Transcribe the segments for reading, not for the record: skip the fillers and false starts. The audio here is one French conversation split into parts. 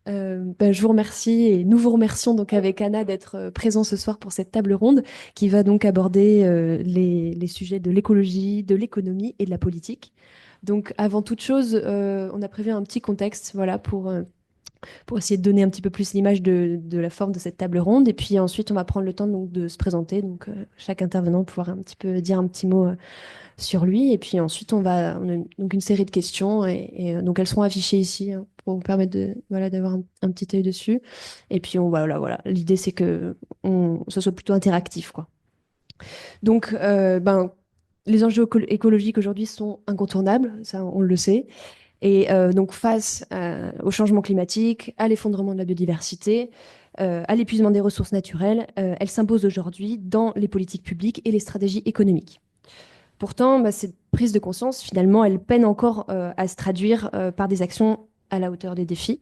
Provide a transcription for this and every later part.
Je vous remercie et nous vous remercions donc avec Anna d'être présent ce soir pour cette table ronde qui va donc aborder les sujets de l'écologie, de l'économie et de la politique. Donc avant toute chose, on a prévu un petit contexte voilà, pour essayer de donner un petit peu plus l'image de la forme de cette table ronde. Et puis ensuite, on va prendre le temps donc, de se présenter. Donc chaque intervenant pouvoir un petit peu dire un petit mot sur lui. Et puis ensuite, on a donc une série de questions donc elles seront affichées ici pour vous permettre voilà, d'avoir un petit œil dessus. Et puis voilà. L'idée, c'est que ce soit plutôt interactif, quoi. Donc, les enjeux écologiques aujourd'hui sont incontournables, ça on le sait. Et donc face au changement climatique, à l'effondrement de la biodiversité, à l'épuisement des ressources naturelles, elle s'impose aujourd'hui dans les politiques publiques et les stratégies économiques. Pourtant, cette prise de conscience, finalement, elle peine encore à se traduire par des actions à la hauteur des défis.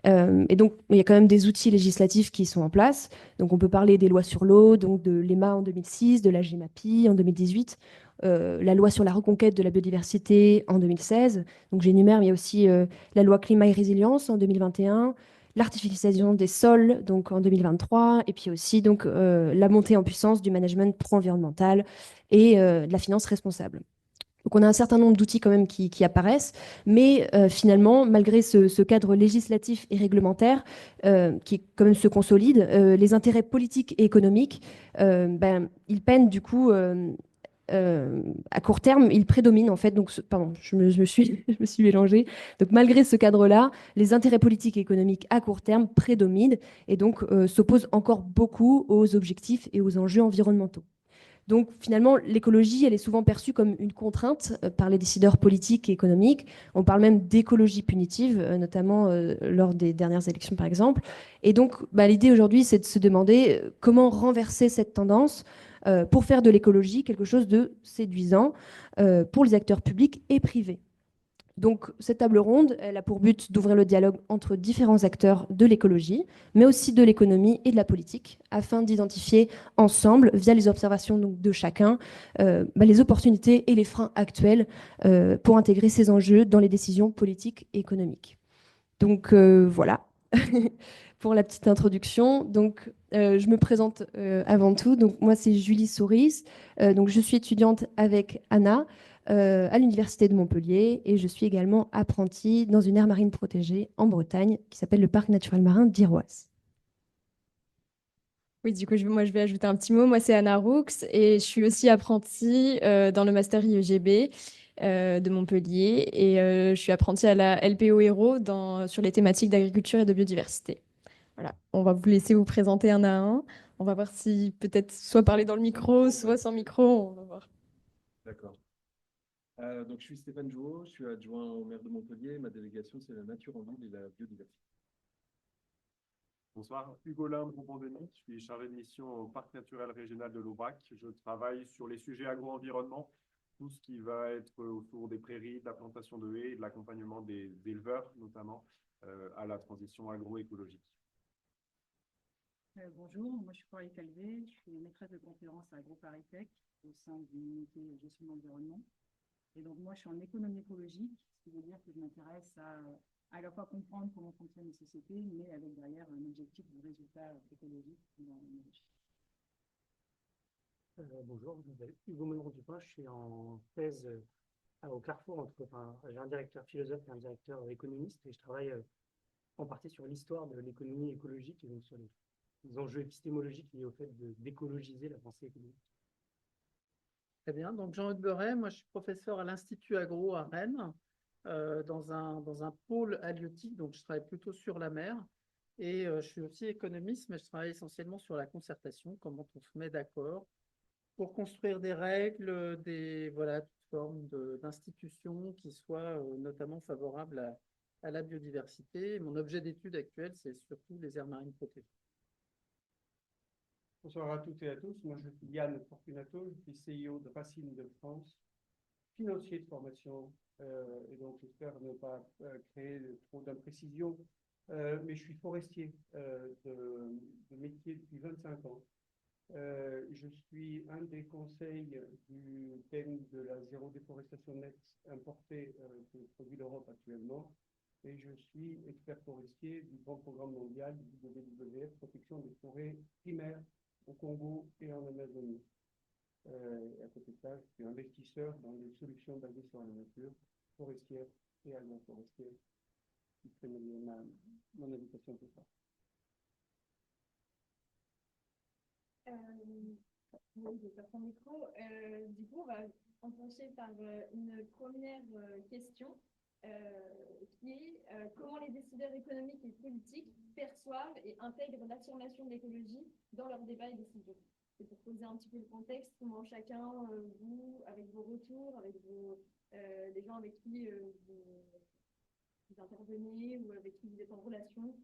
Et donc, il y a quand même des outils législatifs qui sont en place. Donc, on peut parler des lois sur l'eau, donc de l'EMA en 2006, de la GEMAPI en 2018, la loi sur la reconquête de la biodiversité en 2016. Donc, j'énumère, mais il y a aussi la loi climat et résilience en 2021, l'artificialisation des sols donc en 2023, et puis aussi donc la montée en puissance du management pro-environnemental et de la finance responsable. Donc on a un certain nombre d'outils quand même qui apparaissent, mais finalement, malgré ce cadre législatif et réglementaire qui quand même se consolide, les intérêts politiques et économiques, ils peinent du coup à court terme, ils prédominent en fait. Donc, pardon, je me suis, je me suis mélangée. Donc malgré ce cadre-là, les intérêts politiques et économiques à court terme prédominent et donc s'opposent encore beaucoup aux objectifs et aux enjeux environnementaux. Donc finalement, l'écologie, elle est souvent perçue comme une contrainte par les décideurs politiques et économiques. On parle même d'écologie punitive, notamment lors des dernières élections par exemple. Et donc l'idée aujourd'hui, c'est de se demander comment renverser cette tendance pour faire de l'écologie quelque chose de séduisant pour les acteurs publics et privés. Donc, cette table ronde, elle a pour but d'ouvrir le dialogue entre différents acteurs de l'écologie, mais aussi de l'économie et de la politique, afin d'identifier ensemble, via les observations donc, de chacun, les opportunités et les freins actuels pour intégrer ces enjeux dans les décisions politiques et économiques. Donc, voilà pour la petite introduction. Donc, je me présente avant tout. Donc, moi, c'est Julie Souris. Donc, je suis étudiante avec Anna à l'Université de Montpellier et je suis également apprentie dans une aire marine protégée en Bretagne qui s'appelle le Parc naturel marin d'Iroise. Oui, du coup, moi, je vais ajouter un petit mot. Moi, c'est Anna Roux et je suis aussi apprentie dans le master IEGB de Montpellier et je suis apprentie à la LPO Héros sur les thématiques d'agriculture et de biodiversité. Voilà, on va vous laisser vous présenter un à un. On va voir si peut-être soit parler dans le micro, soit sans micro. On va voir. D'accord. Donc, je suis Stéphane Jouot, je suis adjoint au maire de Montpellier. Ma délégation, c'est la nature en ville et la biodiversité. Bonsoir, Hugo Limbe, Roubon-Denis. Je suis chargé de mission au Parc naturel régional de l'Aubrac. Je travaille sur les sujets agro-environnement, tout ce qui va être autour des prairies, de la plantation de haies et de l'accompagnement des éleveurs, notamment à la transition agroécologique. Bonjour, moi je suis Coralie Calvé, je suis maîtresse de conférence à AgroParisTech au sein d'une unité gestion de l'environnement. Et donc moi je suis en économie écologique, ce qui veut dire que je m'intéresse à la fois comprendre comment fonctionnent les sociétés, mais avec derrière un objectif de résultat écologique dans l'énergie. Bonjour, je m'appelle Hugo Monron-Dupin, je suis en thèse au carrefour j'ai un directeur philosophe et un directeur économiste et je travaille en partie sur l'histoire de l'économie écologique et donc sur les enjeux épistémologiques liés au fait d'écologiser la pensée économique. Très bien. Donc, Jean-Hugues Beuret, moi, je suis professeur à l'Institut Agro à Rennes, dans un pôle halieutique. Donc, je travaille plutôt sur la mer. Et je suis aussi économiste, mais je travaille essentiellement sur la concertation, comment on se met d'accord pour construire des règles, voilà, toute forme d'institutions qui soient notamment favorables à la biodiversité. Mon objet d'étude actuel, c'est surtout les aires marines protégées. Bonsoir à toutes et à tous. Moi, je suis Yann Fortunato, je suis CIO de Racine de France, financier de formation, et donc j'espère ne pas créer trop d'imprécisions, mais je suis forestier de métier depuis 25 ans. Je suis un des conseils du thème de la zéro déforestation nette importée que produit l'Europe actuellement. et je suis expert forestier du grand programme mondial du WWF, protection des forêts primaires au Congo et en Amazonie. À côté de ça, je suis investisseur dans des solutions basées sur la nature, forestière et agroforestière. C'est mon invitation pour ça. Oui, je vais faire ton micro. Du coup, on va enclencher par une première question qui est comment les décideurs économiques et politiques perçoivent et intègrent l'affirmation de l'écologie dans leurs débats et décisions. C'est pour poser un petit peu le contexte, comment chacun, vous, avec vos retours, avec les gens avec qui vous intervenez ou avec qui vous êtes en relation,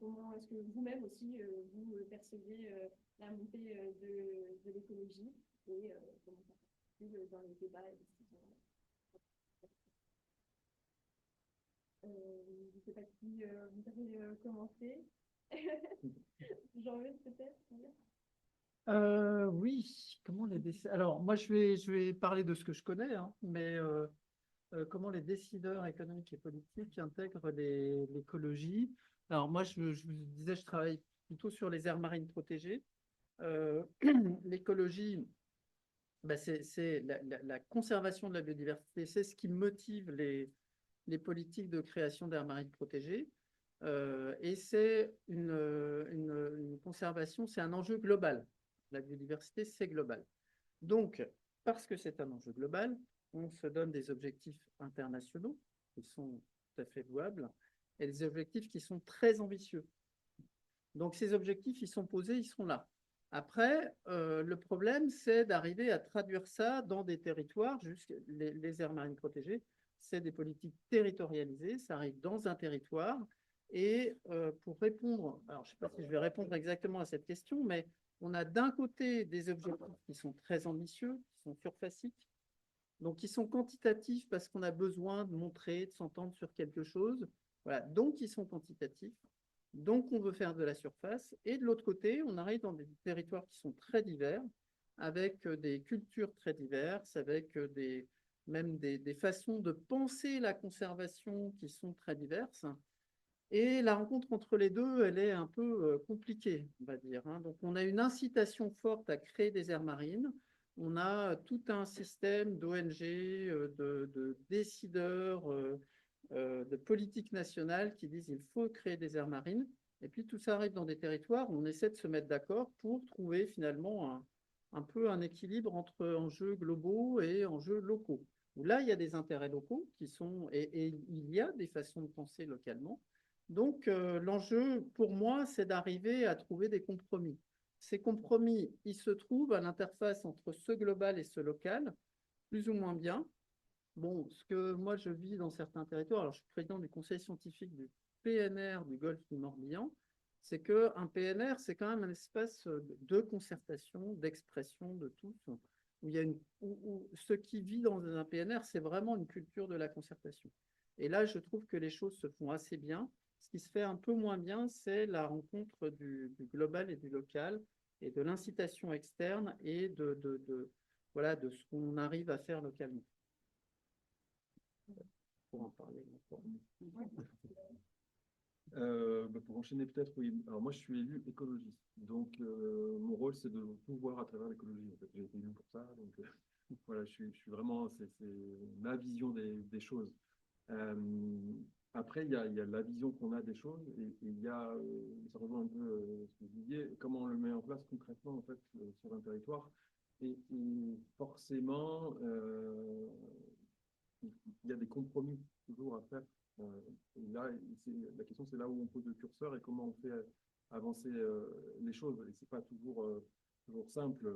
comment est-ce que vous-même aussi, vous percevez la montée de l'écologie et comment ça participe dans les débats et décisions. Je ne sais pas qui voudrait commencer. Jean-Luc, peut-être. Oui, comment les décideurs. Alors, moi, je vais parler de ce que je connais, hein, mais comment les décideurs économiques et politiques intègrent l'écologie. Alors, moi, je vous disais, je travaille plutôt sur les aires marines protégées. L'écologie, bah, c'est la conservation de la biodiversité, c'est ce qui motive les politiques de création d'aires marines protégées. Et c'est une conservation, c'est un enjeu global. La biodiversité, c'est global. Donc, parce que c'est un enjeu global, on se donne des objectifs internationaux qui sont tout à fait louables et des objectifs qui sont très ambitieux. Donc, ces objectifs, ils sont posés, ils sont là. Après, le problème, c'est d'arriver à traduire ça dans des territoires. Les aires marines protégées, c'est des politiques territorialisées, ça arrive dans un territoire. Et pour répondre, alors je ne sais pas si je vais répondre exactement à cette question, mais on a d'un côté des objectifs qui sont très ambitieux, qui sont surfaciques, donc qui sont quantitatifs parce qu'on a besoin de montrer, de s'entendre sur quelque chose. Voilà, donc ils sont quantitatifs. Donc on veut faire de la surface. Et de l'autre côté, on arrive dans des territoires qui sont très divers, avec des cultures très diverses, avec même des façons de penser la conservation qui sont très diverses. Et la rencontre entre les deux, elle est un peu compliquée, on va dire, hein. Donc, on a une incitation forte à créer des aires marines. On a tout un système d'ONG, de décideurs, de politiques nationales qui disent qu'il faut créer des aires marines. Et puis, tout ça arrive dans des territoires où on essaie de se mettre d'accord pour trouver finalement un peu un équilibre entre enjeux globaux et enjeux locaux. Où là, il y a des intérêts locaux qui sont, et il y a des façons de penser localement. Donc, l'enjeu, pour moi, c'est d'arriver à trouver des compromis. Ces compromis, ils se trouvent à l'interface entre ce global et ce local, plus ou moins bien. Bon, ce que moi, je vis dans certains territoires, alors je suis président du conseil scientifique du PNR du Golfe du Morbihan, c'est qu'un PNR, c'est quand même un espace de concertation, d'expression de tous, où il y a où ce qui vit dans un PNR, c'est vraiment une culture de la concertation. Et là, je trouve que les choses se font assez bien. Ce qui se fait un peu moins bien, c'est la rencontre du global et du local, et de l'incitation externe et voilà, de ce qu'on arrive à faire localement. Pour en parler. Pour enchaîner peut-être, oui. Alors moi, je suis élu écologiste. Donc, mon rôle, c'est de tout voir à travers l'écologie. En fait, j'ai été élu pour ça. Donc, voilà, je suis vraiment, c'est ma vision des choses. Après, il y a la vision qu'on a des choses et il y a, ça rejoint un peu ce que vous disiez, comment on le met en place concrètement en fait, sur un territoire. Et forcément, il y a des compromis toujours à faire. Et là, la question, c'est là où on pose le curseur et comment on fait avancer les choses. Et c'est pas toujours simple.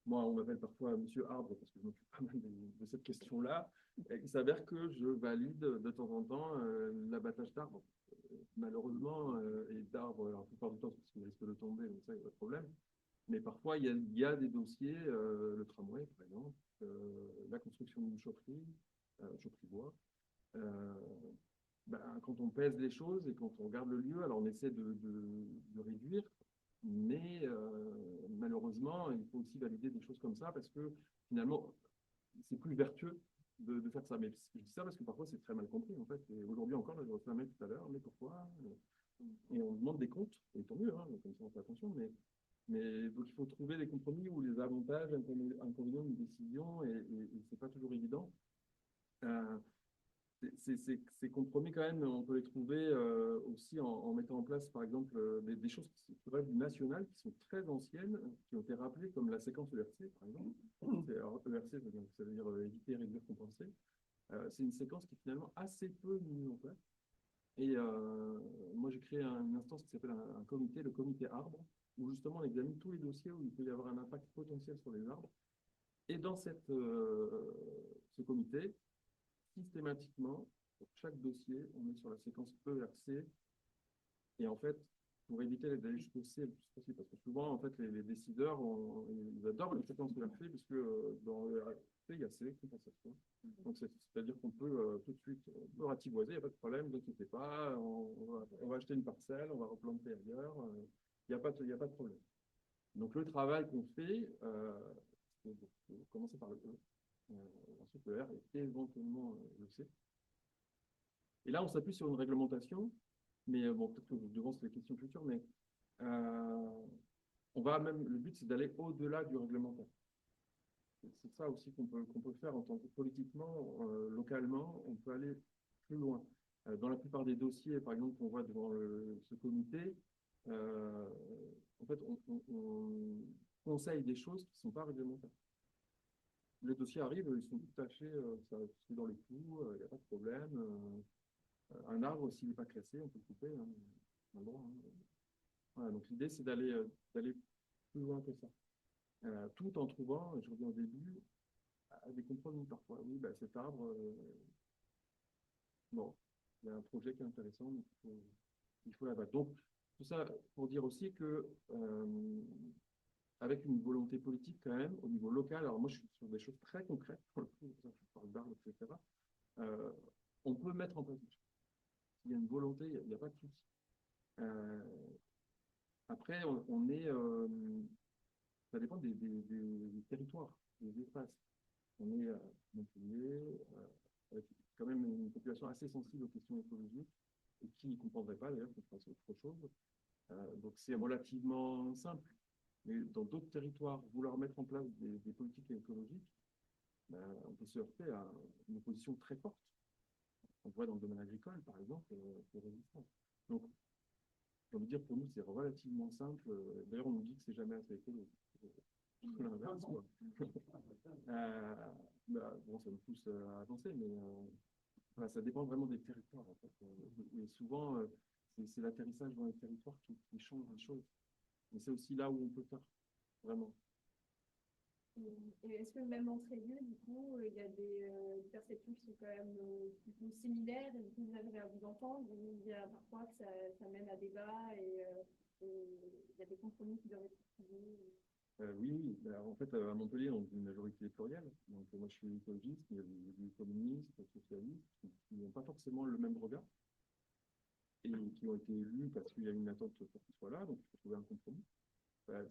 Moi, on m'appelle parfois Monsieur Arbre parce que je m'occupe pas mal de cette question-là. Il s'avère que je valide de temps en temps l'abattage d'arbres. Malheureusement, et d'arbres, la plupart du temps, parce qu'ils risquent de tomber, donc ça, il n'y a pas de problème. Mais parfois, il y a des dossiers, le tramway, par exemple, la construction d'une chaufferie bois. Quand on pèse les choses et quand on regarde le lieu, alors on essaie de réduire, mais malheureusement, il faut aussi valider des choses comme ça parce que finalement, c'est plus vertueux de faire ça. Mais je dis ça parce que parfois c'est très mal compris en fait. Et aujourd'hui encore, j'ai reçu un mail tout à l'heure, mais pourquoi? Et on demande des comptes, et tant mieux, hein, comme ça on fait attention, mais donc il faut trouver des compromis où les avantages, inconvénients d'une décision, et c'est pas toujours évident. Euh, ces compromis, quand même, on peut les trouver aussi en mettant en place, par exemple, des choses qui relèvent du national, qui sont très anciennes, qui ont été rappelées, comme la séquence ERC, par exemple. Alors, ERC, ça veut dire éviter, réduire, compenser. C'est une séquence qui est finalement assez peu mise en place. Et moi, j'ai créé une instance qui s'appelle un comité, le comité arbre, où justement on examine tous les dossiers où il peut y avoir un impact potentiel sur les arbres. Et dans ce comité, systématiquement, pour chaque dossier, on est sur la séquence ERC. Et en fait, pour éviter d'aller jusqu'au C le plus possible, parce que souvent, en fait, les décideurs, ils adorent les séquences ERC, puisque dans l'ERC, il y a C, compensation. Donc, c'est-à-dire qu'on peut tout de suite, on peut ratiboiser, il n'y a pas de problème, ne vous inquiétez pas, on va acheter une parcelle, on va replanter ailleurs, il n'y a pas de problème. Donc, le travail qu'on fait, c'est de commencer par le E, ensuite le R et éventuellement le C. Et là, on s'appuie sur une réglementation, mais bon, peut-être que je devance les questions futures, mais on va même, le but, c'est d'aller au-delà du réglementaire. C'est ça aussi qu'on peut faire en tant que politiquement, localement, on peut aller plus loin. Dans la plupart des dossiers, par exemple, qu'on voit devant ce comité, en fait, on conseille des choses qui ne sont pas réglementaires. Les dossiers arrivent, ils sont tout à fait, c'est dans les clous, il n'y a pas de problème. Un arbre, s'il n'est pas classé, on peut le couper. Hein, on a le droit, hein. Voilà, donc l'idée, c'est d'aller plus loin que ça. Tout en trouvant, je reviens au début, des compromis parfois. Oui, bah, cet arbre, bon, il y a un projet qui est intéressant, donc il faut l'abattre. Donc, tout ça pour dire aussi que avec une volonté politique quand même, au niveau local, alors moi je suis sur des choses très concrètes, pour le coup, je parle d'arbres, etc. On peut mettre en place des choses. S'il y a une volonté, il n'y a pas de souci. Après, ça dépend des territoires, des espaces. On est à Montpellier, avec quand même une population assez sensible aux questions écologiques, et qui ne comprendrait pas d'ailleurs qu'on fasse autre chose. Donc c'est relativement simple. Mais dans d'autres territoires, vouloir mettre en place des politiques écologiques, on peut se heurter à une opposition très forte. On voit dans le domaine agricole, par exemple, les résistances. Donc, j'ai envie de dire, pour nous, c'est relativement simple. D'ailleurs, on nous dit que c'est jamais assez écolo. L'inverse, quoi. Bon, ça nous pousse à avancer, mais voilà, ça dépend vraiment des territoires, en fait. Et souvent, c'est l'atterrissage dans les territoires qui change les choses. Mais c'est aussi là où on peut faire, vraiment. Et est-ce que même entre élus, du coup, il y a des perceptions qui sont quand même plutôt similaires, et du coup, vous arrivez à vous entendre, ou il y a parfois que ça mène à débat et il y a des compromis qui doivent être trouvés? Oui. En fait, à Montpellier, on est une majorité plurielle. Donc, moi, je suis écologiste, il y a des communistes, des socialistes, qui n'ont pas forcément le même regard et qui ont été élus parce qu'il y a une attente pour qu'ils soient là. Donc, il faut trouver un compromis. Un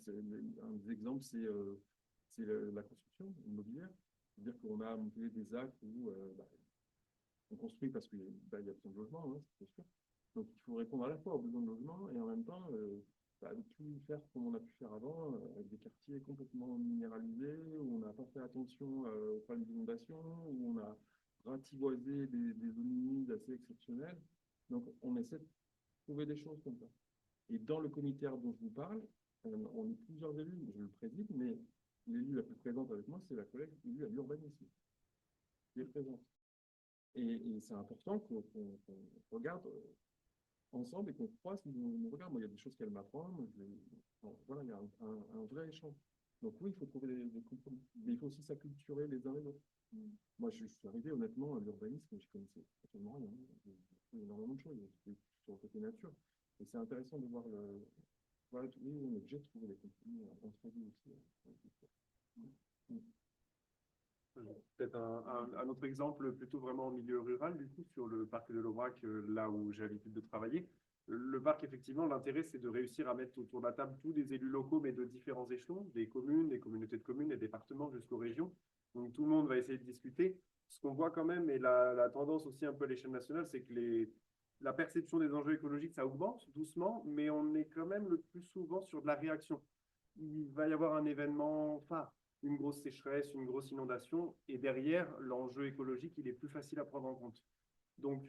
des exemples, c'est la construction immobilière. C'est-à-dire qu'on a monté des actes où on construit parce qu'il y a besoin de logement, hein, c'est sûr. Donc il faut répondre à la fois aux besoins de logement et en même temps de tout faire comme on a pu faire avant, avec des quartiers complètement minéralisés, où on n'a pas fait attention aux problèmes d'inondation, où on a ratiboisé des zones humides assez exceptionnelles. Donc on essaie de trouver des choses comme ça. Et dans le comité dont je vous parle, on est plusieurs élus, je le préside, mais l'élu la plus présente avec moi, c'est la collègue élue à l'urbanisme, qui est présente. Et c'est important qu'on regarde ensemble et qu'on croise nos regards. Moi, il y a des choses qu'elle m'apprend. Voilà, il y a un vrai échange. Donc oui, il faut trouver des compromis. Mais il faut aussi s'acculturer les uns les autres. Moi, je suis arrivé honnêtement à l'urbanisme, je connaissais absolument rien. J'ai fait énormément de choses. J'étais sur le côté nature. Et c'est intéressant de voir voilà, oui, on est obligé de trouver des compromis entre nous aussi. Peut-être un autre exemple, plutôt vraiment en milieu rural, du coup, sur le parc de l'Aubrac, là où j'ai l'habitude de travailler. Le parc, effectivement, l'intérêt, c'est de réussir à mettre autour de la table tous les élus locaux, mais de différents échelons, des communes, des communautés de communes, des départements jusqu'aux régions. Donc tout le monde va essayer de discuter. Ce qu'on voit quand même, et la tendance aussi un peu à l'échelle nationale, c'est que la perception des enjeux écologiques, ça augmente doucement, mais on est quand même le plus souvent sur de la réaction. Il va y avoir un événement phare, une grosse sécheresse, une grosse inondation, et derrière, l'enjeu écologique, il est plus facile à prendre en compte. Donc,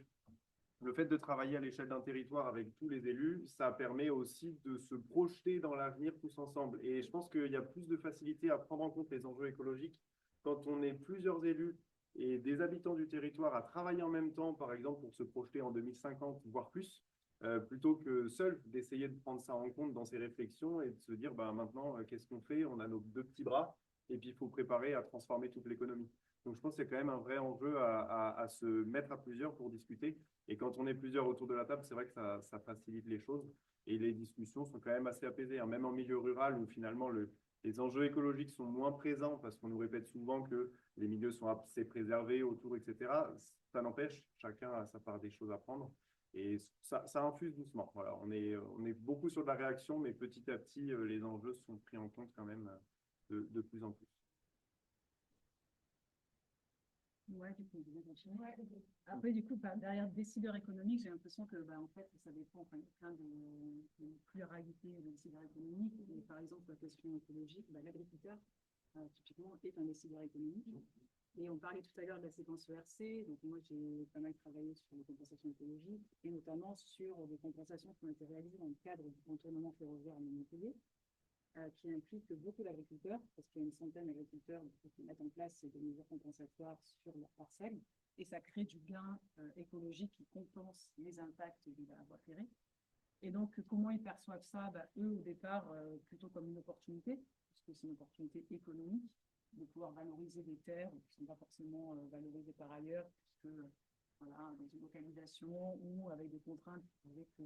le fait de travailler à l'échelle d'un territoire avec tous les élus, ça permet aussi de se projeter dans l'avenir tous ensemble. Et je pense qu'il y a plus de facilité à prendre en compte les enjeux écologiques quand on est plusieurs élus et des habitants du territoire à travailler en même temps, par exemple, pour se projeter en 2050, voire plus, plutôt que seul d'essayer de prendre ça en compte dans ses réflexions et de se dire, bah, maintenant, qu'est-ce qu'on fait? On a nos deux petits bras et puis il faut préparer à transformer toute l'économie. Donc je pense qu'il y a quand même un vrai enjeu à se mettre à plusieurs pour discuter. Et quand on est plusieurs autour de la table, c'est vrai que ça facilite les choses. Et les discussions sont quand même assez apaisées, hein. Même en milieu rural où finalement les enjeux écologiques sont moins présents parce qu'on nous répète souvent que les milieux sont assez préservés autour, etc. Ça n'empêche, chacun a sa part des choses à prendre. Et ça infuse doucement. Voilà, on est beaucoup sur de la réaction, mais petit à petit, les enjeux sont pris en compte quand même de plus en plus. Ouais, du coup, je vais continuer. Après, du coup, derrière décideurs économiques, j'ai l'impression que, en fait, ça dépend, enfin, il y a plein de pluralité de décideurs économiques. Et par exemple, la question écologique, l'agriculteur, typiquement, est un décideur économique. Et on parlait tout à l'heure de la séquence ERC. Donc, moi, j'ai pas mal travaillé sur les compensations écologiques et notamment sur des compensations qui ont été réalisées dans le cadre du contournement ferroviaire à Montpellier, qui implique beaucoup d'agriculteurs, parce qu'il y a une centaine d'agriculteurs qui mettent en place des mesures compensatoires sur leurs parcelles, et ça crée du gain écologique qui compense les impacts de la voie ferrée. Et donc, comment ils perçoivent ça? Eux, au départ, plutôt comme une opportunité, puisque c'est une opportunité économique, de pouvoir valoriser des terres qui ne sont pas forcément valorisées par ailleurs, puisque voilà, dans une localisation ou avec des contraintes qui faisaient que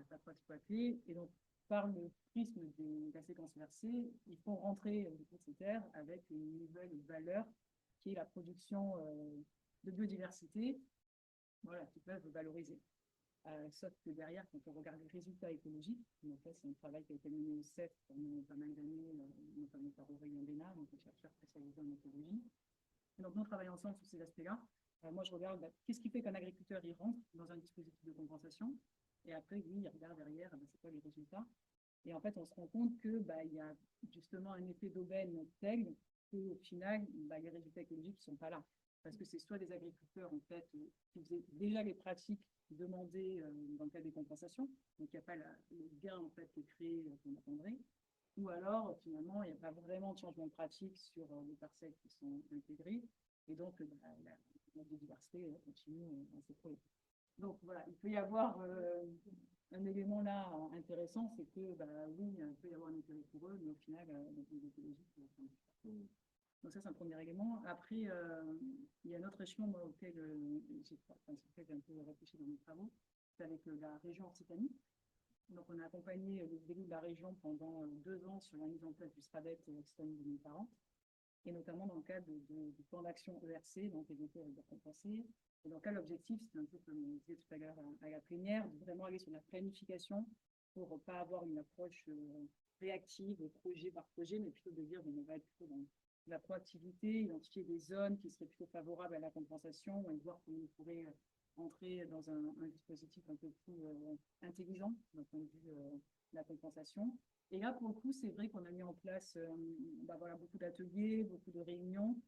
ça peut exploiter. Et donc, par le prisme de la séquence versée, il faut rentrer ces terres avec une nouvelle valeur qui est la production de biodiversité, voilà, qui peuvent valoriser. Sauf que derrière, quand on regarde les résultats écologiques, en fait, c'est un travail qui a été mené au CEF pendant pas mal d'années, notamment par Aurélien Bénard, donc un chercheur spécialisé en écologie. Et donc, nous, on travaille ensemble sur ces aspects-là. Moi, je regarde qu'est-ce qui fait qu'un agriculteur il rentre dans un dispositif de compensation. Et après, lui, il regarde derrière, c'est quoi les résultats. Et en fait, on se rend compte que il y a justement un effet d'aubaine tel qu'au final, les résultats écologiques ne sont pas là. Parce que c'est soit des agriculteurs en fait, qui faisaient déjà les pratiques demandées dans le cadre des compensations, donc il n'y a pas le gain en fait, qui est créé qu'on attendrait, ou alors finalement, il n'y a pas vraiment de changement de pratique sur les parcelles qui sont intégrées, et donc la biodiversité continue à s'écrouler. Donc voilà, il peut y avoir un élément là intéressant, c'est que oui, il peut y avoir un intérêt pour eux, mais au final, les écologistes. Donc ça, c'est un premier élément. Après, il y a un autre échelon auquel j'ai un peu réfléchi dans mes travaux, c'est avec la région Occitanie. Donc on a accompagné les élus de la région pendant 2 ans sur la mise en place du SRADET Occitanie 2040. Et notamment dans le cadre du plan d'action ERC, donc les effets récompensés. Et donc là, l'objectif, c'est un peu comme on disait tout à l'heure à la plénière, de vraiment aller sur la planification pour ne pas avoir une approche réactive, projet par projet, mais plutôt de dire on va être plutôt dans la proactivité, identifier des zones qui seraient plutôt favorables à la compensation et voir comment on pourrait entrer dans un dispositif un peu plus intelligent d'un point de vue de la compensation. Et là, pour le coup, c'est vrai qu'on a mis en place voilà, beaucoup d'ateliers, beaucoup de réunions.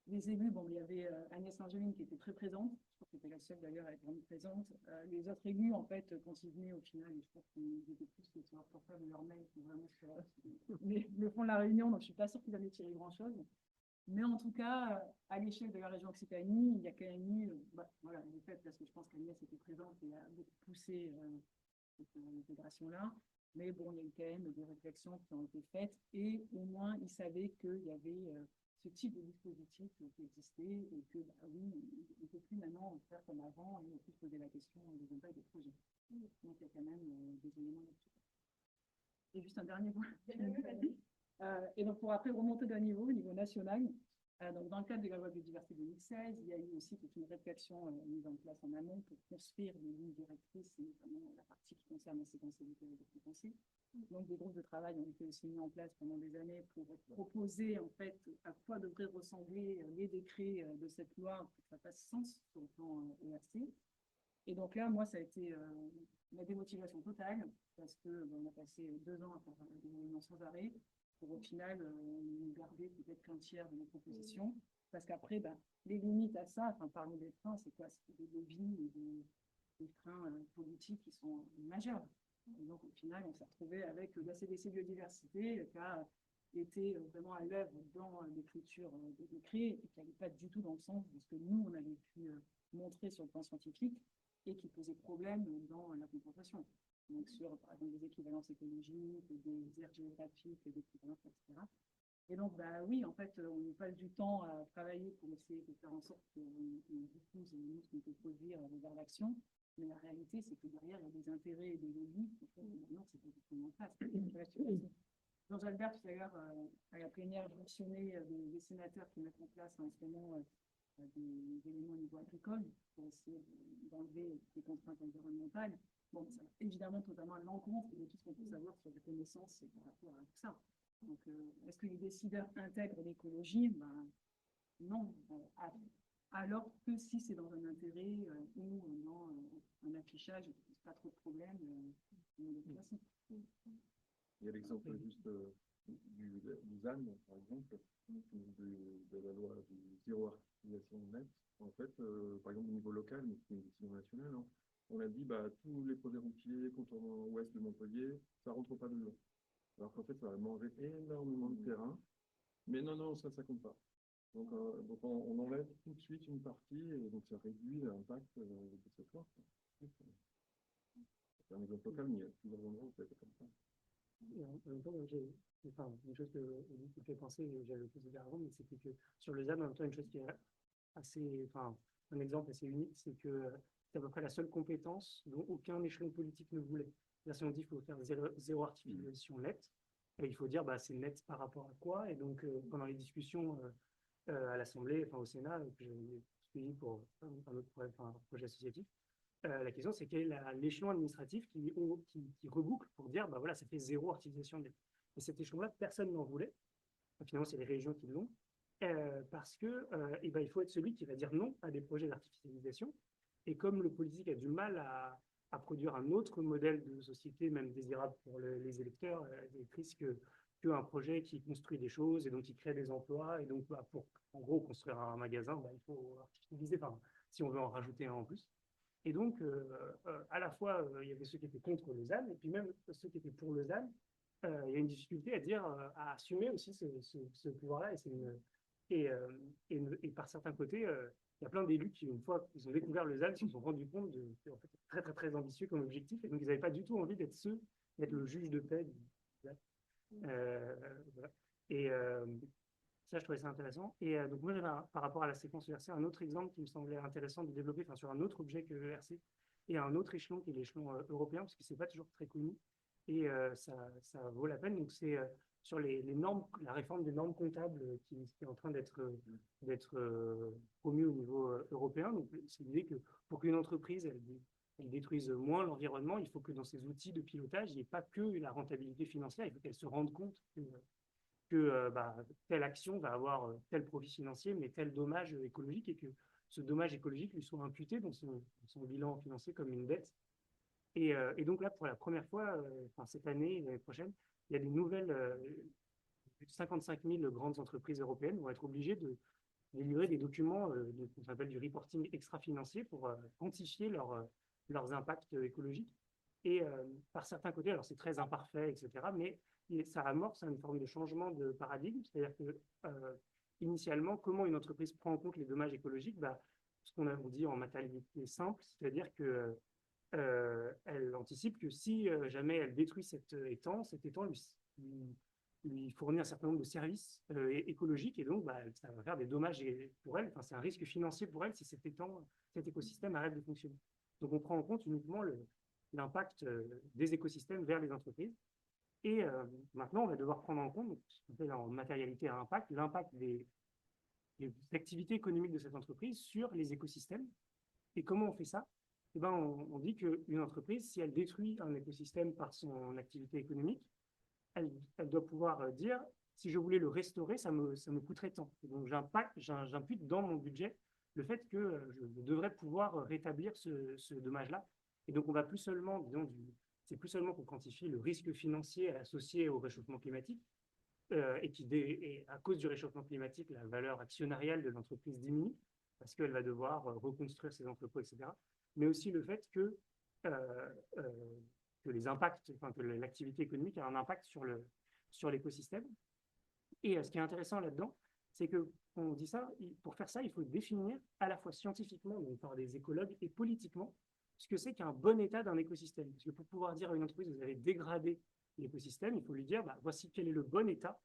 Les élus, il y avait Agnès Angeline qui était très présente. Je crois qu'elle était la seule d'ailleurs à être vraiment présente. Les autres élus, en fait, quand ils venaient au final, je crois qu'ils étaient plus sur leur portable ou leur mail qui vraiment le fond de la réunion, donc je ne suis pas sûre qu'ils avaient tiré grand-chose. Mais en tout cas, à l'échelle de la région Occitanie, il y a quand même eu, voilà, le fait, parce que je pense qu'Agnès était présente et a beaucoup poussé cette intégration-là. Mais bon, il y a eu quand même des réflexions qui ont été faites et au moins, ils savaient qu'il y avait ce type de dispositif qui existait et que, oui, on ne peut plus maintenant faire comme avant et on peut se poser la question des impacts des projets. Donc, il y a quand même des éléments là-dessus. Et juste un dernier point. Et donc, pour après remonter d'un niveau, au niveau national, Donc, dans le cadre de la loi biodiversité 2016, il y a eu aussi toute une réflexion mise en place en amont pour construire des lignes directrices, et notamment la partie qui concerne la séquencialité et la fréquencée. Donc, des groupes de travail ont été aussi mis en place pendant des années pour proposer en fait à quoi devraient ressembler les décrets de cette loi pour que ça fasse sens sur le plan ERC. Et donc là, moi, ça a été la démotivation totale parce qu'on a passé 2 ans à faire des réunions sans arrêt pour au final garder peut-être qu'un tiers de nos propositions. Parce qu'après, les limites à ça, parmi les freins, c'est quoi? C'est des lobbies et des freins politiques qui sont majeurs. Et donc au final, on s'est retrouvé avec la CDC Biodiversité qui a été vraiment à l'œuvre dans l'écriture des décrets et qui n'allait pas du tout dans le sens de ce que nous, on avait pu montrer sur le plan scientifique et qui posait problème dans la compensation. Donc sur, par exemple, des équivalences écologiques, des aires géographiques, des équivalences, etc. Et donc, oui, en fait, on passe du temps à travailler pour essayer de faire en sorte qu'on diffuse ce qu'on peut produire vers l'action. Mais la réalité, c'est que derrière, il y a des intérêts et des lobbies qui font que maintenant, c'est pas du tout en face. Jean-Albert, tout à l'heure, à la plénière, mentionné des sénateurs qui mettent en place en ce moment des éléments au niveau agricole pour essayer d'enlever des contraintes environnementales. Bon, ça va évidemment totalement à l'encontre de tout ce qu'on peut savoir sur les connaissances par rapport à tout ça. Donc, est-ce que les décideurs intègrent l'écologie? Non. Alors que si c'est dans un intérêt ou dans un affichage, il n'y a pas trop de problèmes de toute façon. Il y a l'exemple juste du ZAN, par exemple, de la loi du zéro artificialisation nette. En fait, par exemple, au niveau local, mais c'est une décision nationale, hein, on a dit tous les projets routiers, contournant ouest de Montpellier, ça ne rentre pas dedans. Alors qu'en fait, ça va manger énormément de terrain. Mais non, ça ne compte pas. Donc on enlève tout de suite une partie, et donc ça réduit l'impact de cette loi. C'est un exemple local, mais il y a plusieurs endroits où ça a été comme ça. En même temps, une chose que vous fait penser, j'avais posé avant, mais c'était que sur le ZAN, en même temps, une chose qui est assez, un exemple assez unique, c'est que c'est à peu près la seule compétence dont aucun échelon politique ne voulait. Là, si on dit qu'il faut faire zéro artificialisation nette, il faut dire c'est net par rapport à quoi. Et donc, pendant les discussions à l'Assemblée, au Sénat, que j'ai suivi pour un autre projet associatif, la question, c'est quel est l'échelon administratif qui reboucle pour dire, voilà, ça fait zéro artificialisation nette. Et cet échelon-là, personne n'en voulait. Finalement, c'est les régions qui l'ont. Parce que il faut être celui qui va dire non à des projets d'artificialisation. Et comme le politique a du mal à produire un autre modèle de société, même désirable pour les électeurs, les électrices, qu'un projet qui construit des choses et donc qui crée des emplois. Et donc, pour en gros construire un magasin, il faut artificialiser, si on veut en rajouter un en plus. Et donc, à la fois, il y avait ceux qui étaient contre le ZAN, et puis même ceux qui étaient pour le ZAN, il y a une difficulté à dire, à assumer aussi ce pouvoir-là. Et par certains côtés, il y a plein d'élus qui, une fois qu'ils ont découvert le ZAN, se sont rendus compte de en fait, très, très, très ambitieux comme objectif. Et donc, ils n'avaient pas du tout envie d'être le juge de paix du ZAN. Voilà. Et ça, je trouvais ça intéressant. Et donc, moi, j'avais, par rapport à la séquence ERC, un autre exemple qui me semblait intéressant de développer sur un autre objet que ERC et un autre échelon qui est l'échelon européen, parce que ce n'est pas toujours très connu. Et ça vaut la peine. Donc, c'est sur les normes, la réforme des normes comptables qui est en train d'être promue au niveau européen. Donc, c'est l'idée que pour qu'une entreprise elle détruise moins l'environnement, il faut que dans ses outils de pilotage, il n'y ait pas que la rentabilité financière, il faut qu'elle se rende compte que telle action va avoir tel profit financier, mais tel dommage écologique, et que ce dommage écologique lui soit imputé dans son bilan financier comme une dette. Et donc là, pour la première fois, cette année et l'année prochaine, il y a des nouvelles, 55 000 grandes entreprises européennes vont être obligées de délivrer des documents qu'on appelle du reporting extra-financier pour quantifier leurs impacts écologiques. Et par certains côtés, alors c'est très imparfait, etc., mais ça amorce une forme de changement de paradigme, c'est-à-dire que initialement, comment une entreprise prend en compte les dommages écologiques, ce qu'on dit en matérialité simple, c'est-à-dire que elle anticipe que si jamais elle détruit cet étang lui fournit un certain nombre de services écologiques, et donc ça va faire des dommages pour elle. C'est un risque financier pour elle si cet écosystème arrête de fonctionner. Donc on prend en compte uniquement l'impact des écosystèmes vers les entreprises. Et maintenant, on va devoir prendre en compte, ce qu'on appelle en matérialité à impact, l'impact l'activité économique de cette entreprise sur les écosystèmes. Et comment on fait ça? Eh ben, on dit qu'une entreprise, si elle détruit un écosystème par son activité économique, elle doit pouvoir dire, si je voulais le restaurer, ça me coûterait tant. Et donc, j'impute dans mon budget le fait que je devrais pouvoir rétablir ce dommage-là. Et donc, on va plus seulement, disons, c'est plus seulement qu'on quantifie le risque financier associé au réchauffement climatique, et à cause du réchauffement climatique, la valeur actionnariale de l'entreprise diminue, parce qu'elle va devoir reconstruire ses entrepôts, etc. Mais aussi le fait que les impacts, enfin, que l'activité économique a un impact sur l'écosystème. Et ce qui est intéressant là-dedans, c'est que on dit ça, pour faire ça, il faut définir à la fois scientifiquement, donc par des écologues, et politiquement, ce que c'est qu'un bon état d'un écosystème. Parce que pour pouvoir dire à une entreprise, vous avez dégradé l'écosystème, il faut lui dire, voici quel est le bon état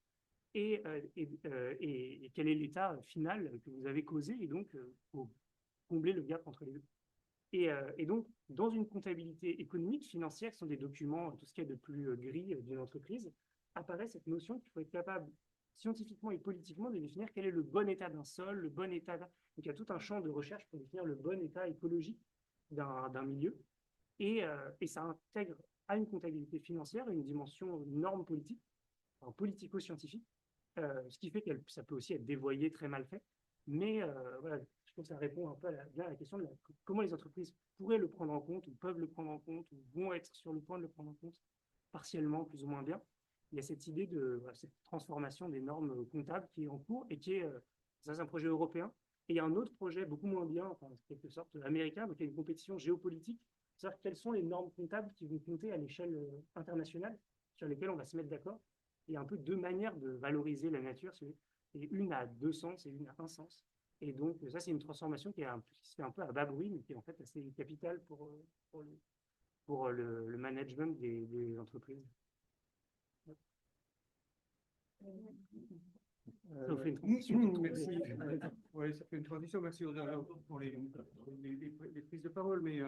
et quel est l'état final que vous avez causé, et donc pour combler le gap entre les deux. Et donc, dans une comptabilité économique, financière, qui sont des documents, tout ce qu'il y a de plus gris d'une entreprise, apparaît cette notion qu'il faut être capable, scientifiquement et politiquement, de définir quel est le bon état d'un sol, le bon état Donc, il y a tout un champ de recherche pour définir le bon état écologique d'un milieu. Et ça intègre à une comptabilité financière une dimension norme politique, enfin, politico-scientifique, ce qui fait que ça peut aussi être dévoyé, très mal fait. Mais voilà, je trouve que ça répond un peu à la question de comment les entreprises pourraient le prendre en compte, ou peuvent le prendre en compte, ou vont être sur le point de le prendre en compte, partiellement, plus ou moins bien. Il y a cette idée de cette transformation des normes comptables qui est en cours, et qui est, ça c'est un projet européen. Et il y a un autre projet beaucoup moins bien, enfin, en quelque sorte américain, donc il y a une compétition géopolitique, c'est-à-dire quelles sont les normes comptables qui vont compter à l'échelle internationale, sur lesquelles on va se mettre d'accord. Il y a un peu deux manières de valoriser la nature, et une a deux sens et une a un sens. Et donc, ça, c'est une transformation qui se fait un peu à bas bruit, mais qui est en fait assez capitale pour le management des entreprises. Ça vous fait une transition. Merci. Oui, ça fait une transition. Merci pour les prises de parole. Mais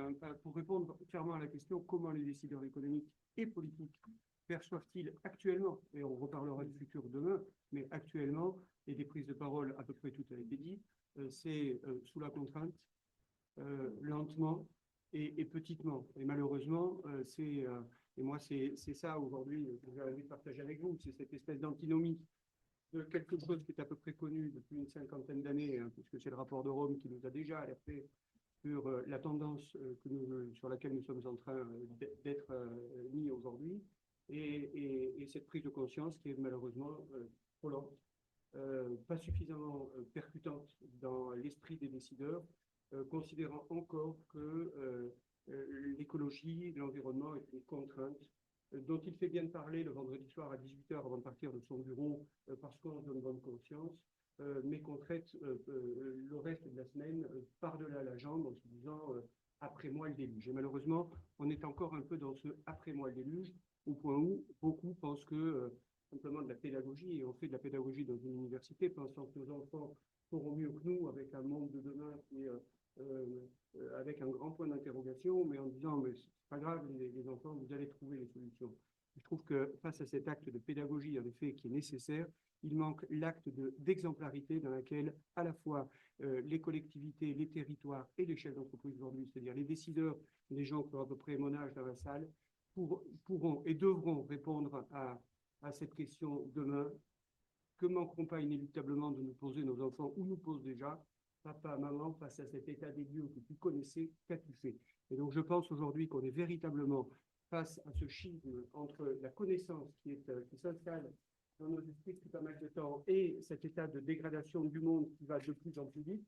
pour répondre clairement à la question, comment les décideurs économiques et politiques perçoivent-ils actuellement, et on reparlera du futur demain, mais actuellement, et des prises de parole, à peu près tout a été dit, c'est sous la contrainte, lentement et petitement. Et malheureusement, et moi, c'est ça aujourd'hui que j'ai envie de partager avec vous, c'est cette espèce d'antinomie de quelque chose qui est à peu près connu depuis une cinquantaine d'années, hein, puisque c'est le rapport de Rome qui nous a déjà alerté sur la tendance sur laquelle nous sommes en train d'être mis aujourd'hui, et cette prise de conscience qui est malheureusement trop lente, pas suffisamment percutante dans l'esprit des décideurs, considérant encore que l'écologie, l'environnement est une contrainte dont il fait bien parler le vendredi soir à 18h avant de partir de son bureau, parce qu'on donne bonne conscience, mais qu'on traite le reste de la semaine par-delà la jambe en se disant après moi le déluge. Et malheureusement, on est encore un peu dans ce après moi le déluge, au point où beaucoup pensent que simplement de la pédagogie, et on fait de la pédagogie dans une université, pensant que nos enfants feront mieux que nous avec un monde de demain qui est avec un grand point d'interrogation, mais en disant mais c'est pas grave les enfants, vous allez trouver les solutions. Je trouve que face à cet acte de pédagogie en effet qui est nécessaire, il manque l'acte d'exemplarité dans laquelle à la fois les collectivités, les territoires et les chefs d'entreprise aujourd'hui, c'est-à-dire les décideurs, les gens qui ont à peu près mon âge dans la salle, pourront et devront répondre à cette question demain. Que manqueront pas inéluctablement de nous poser nos enfants, ou nous posent déjà: papa, maman, face à cet état des lieux que tu connaissais, qu'as-tu fait? Et donc je pense aujourd'hui qu'on est véritablement face à ce schisme entre la connaissance qui s'installe dans nos esprits depuis pas mal de temps, et cet état de dégradation du monde qui va de plus en plus vite.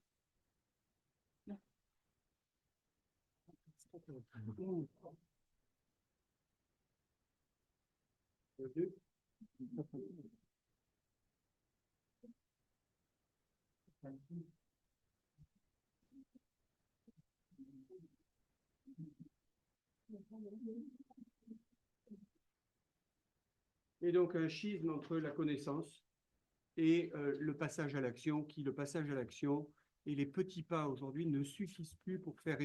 Et donc un schisme entre la connaissance et le passage à l'action, le passage à l'action et les petits pas aujourd'hui ne suffisent plus pour faire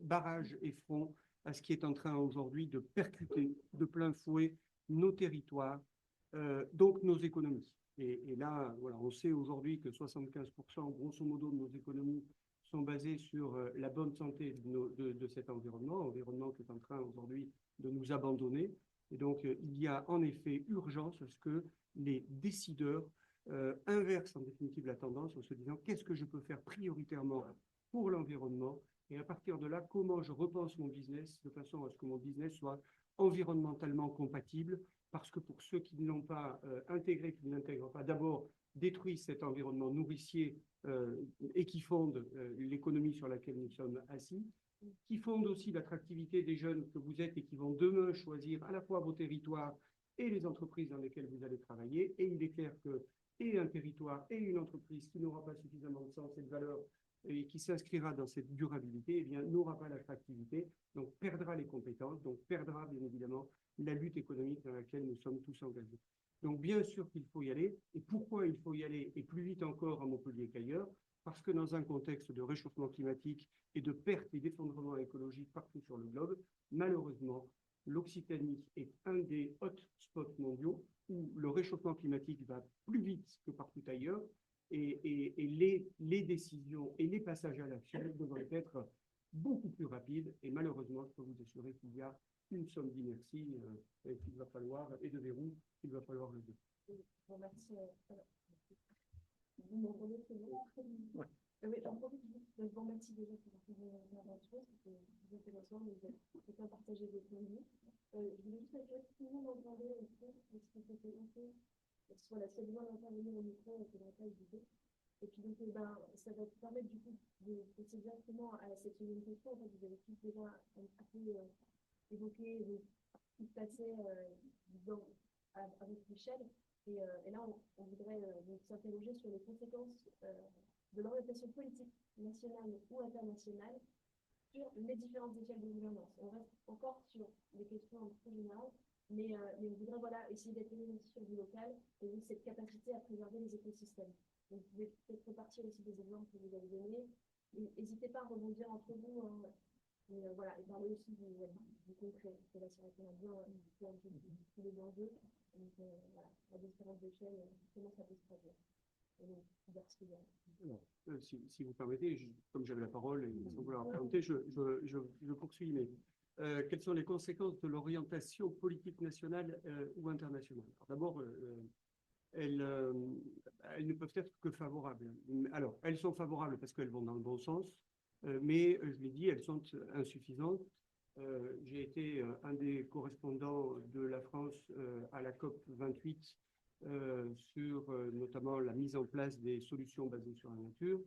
barrage et front à ce qui est en train aujourd'hui de percuter de plein fouet nos territoires Donc nos économies. Et là, voilà, on sait aujourd'hui que 75%, grosso modo, de nos économies sont basées sur la bonne santé de cet environnement qui est en train aujourd'hui de nous abandonner. Et donc, il y a en effet urgence à ce que les décideurs inversent en définitive la tendance en se disant qu'est-ce que je peux faire prioritairement pour l'environnement et à partir de là, comment je repense mon business de façon à ce que mon business soit environnementalement compatible parce que pour ceux qui ne l'ont pas intégré, qui ne l'intègrent pas, d'abord détruisent cet environnement nourricier et qui fondent l'économie sur laquelle nous sommes assis, qui fondent aussi l'attractivité des jeunes que vous êtes et qui vont demain choisir à la fois vos territoires et les entreprises dans lesquelles vous allez travailler. Et il est clair que et un territoire et une entreprise qui n'aura pas suffisamment de sens et de valeur et qui s'inscrira dans cette durabilité, eh bien, n'aura pas l'attractivité, donc perdra les compétences, donc perdra bien évidemment la lutte économique dans laquelle nous sommes tous engagés. Donc bien sûr qu'il faut y aller. Et pourquoi il faut y aller, et plus vite encore à Montpellier qu'ailleurs? Parce que dans un contexte de réchauffement climatique et de perte et d'effondrement écologique partout sur le globe, malheureusement, l'Occitanie est un des hotspots mondiaux où le réchauffement climatique va plus vite que partout ailleurs et les décisions et les passages à l'action devraient être beaucoup plus rapides. Et malheureusement, je peux vous assurer qu'il y a une somme d'inertie qu'il va falloir et de verrou qu'il va falloir lever. Merci. Vous m'entendez très bien? Ouais. Oui, j'en profite juste de vous remercier déjà pour votre aventure, c'était intéressant, vous avez bien partagé vos points de vue. Je voulais juste m'assurer que tout le monde entendait aussi, parce que c'était un peu, voilà, s'il y a besoin d'intervenir au micro, on ne faudra pas hésiter. Et puis donc, ça va vous permettre du coup de passer directement à cette seconde question. En fait, vous avez tous déjà un peu évoqué tout se passait à votre échelle. Et là, on voudrait s'interroger sur les conséquences de l'orientation politique nationale ou internationale sur les différentes échelles de gouvernance. On reste encore sur des questions un peu générales, mais on voudrait voilà, essayer d'être aussi sur du local et donc cette capacité à préserver les écosystèmes. Donc, vous pouvez peut-être repartir aussi des exemples que vous avez donnés. N'hésitez pas à rebondir entre vous. Et, voilà, et parler aussi du concret. Parce que là, c'est vrai qu'on a bien discuté un peu de tous les enjeux. Donc, voilà, à différentes échelles, comment ça peut se traduire. Et donc, si vous permettez, comme j'avais la parole et sans vouloir présenter, je poursuis. Mais quelles sont les conséquences de l'orientation politique nationale ou internationale? D'abord, elles ne peuvent être que favorables. Alors, elles sont favorables parce qu'elles vont dans le bon sens, mais je l'ai dit, elles sont insuffisantes. J'ai été un des correspondants de la France à la COP 28 sur notamment la mise en place des solutions basées sur la nature.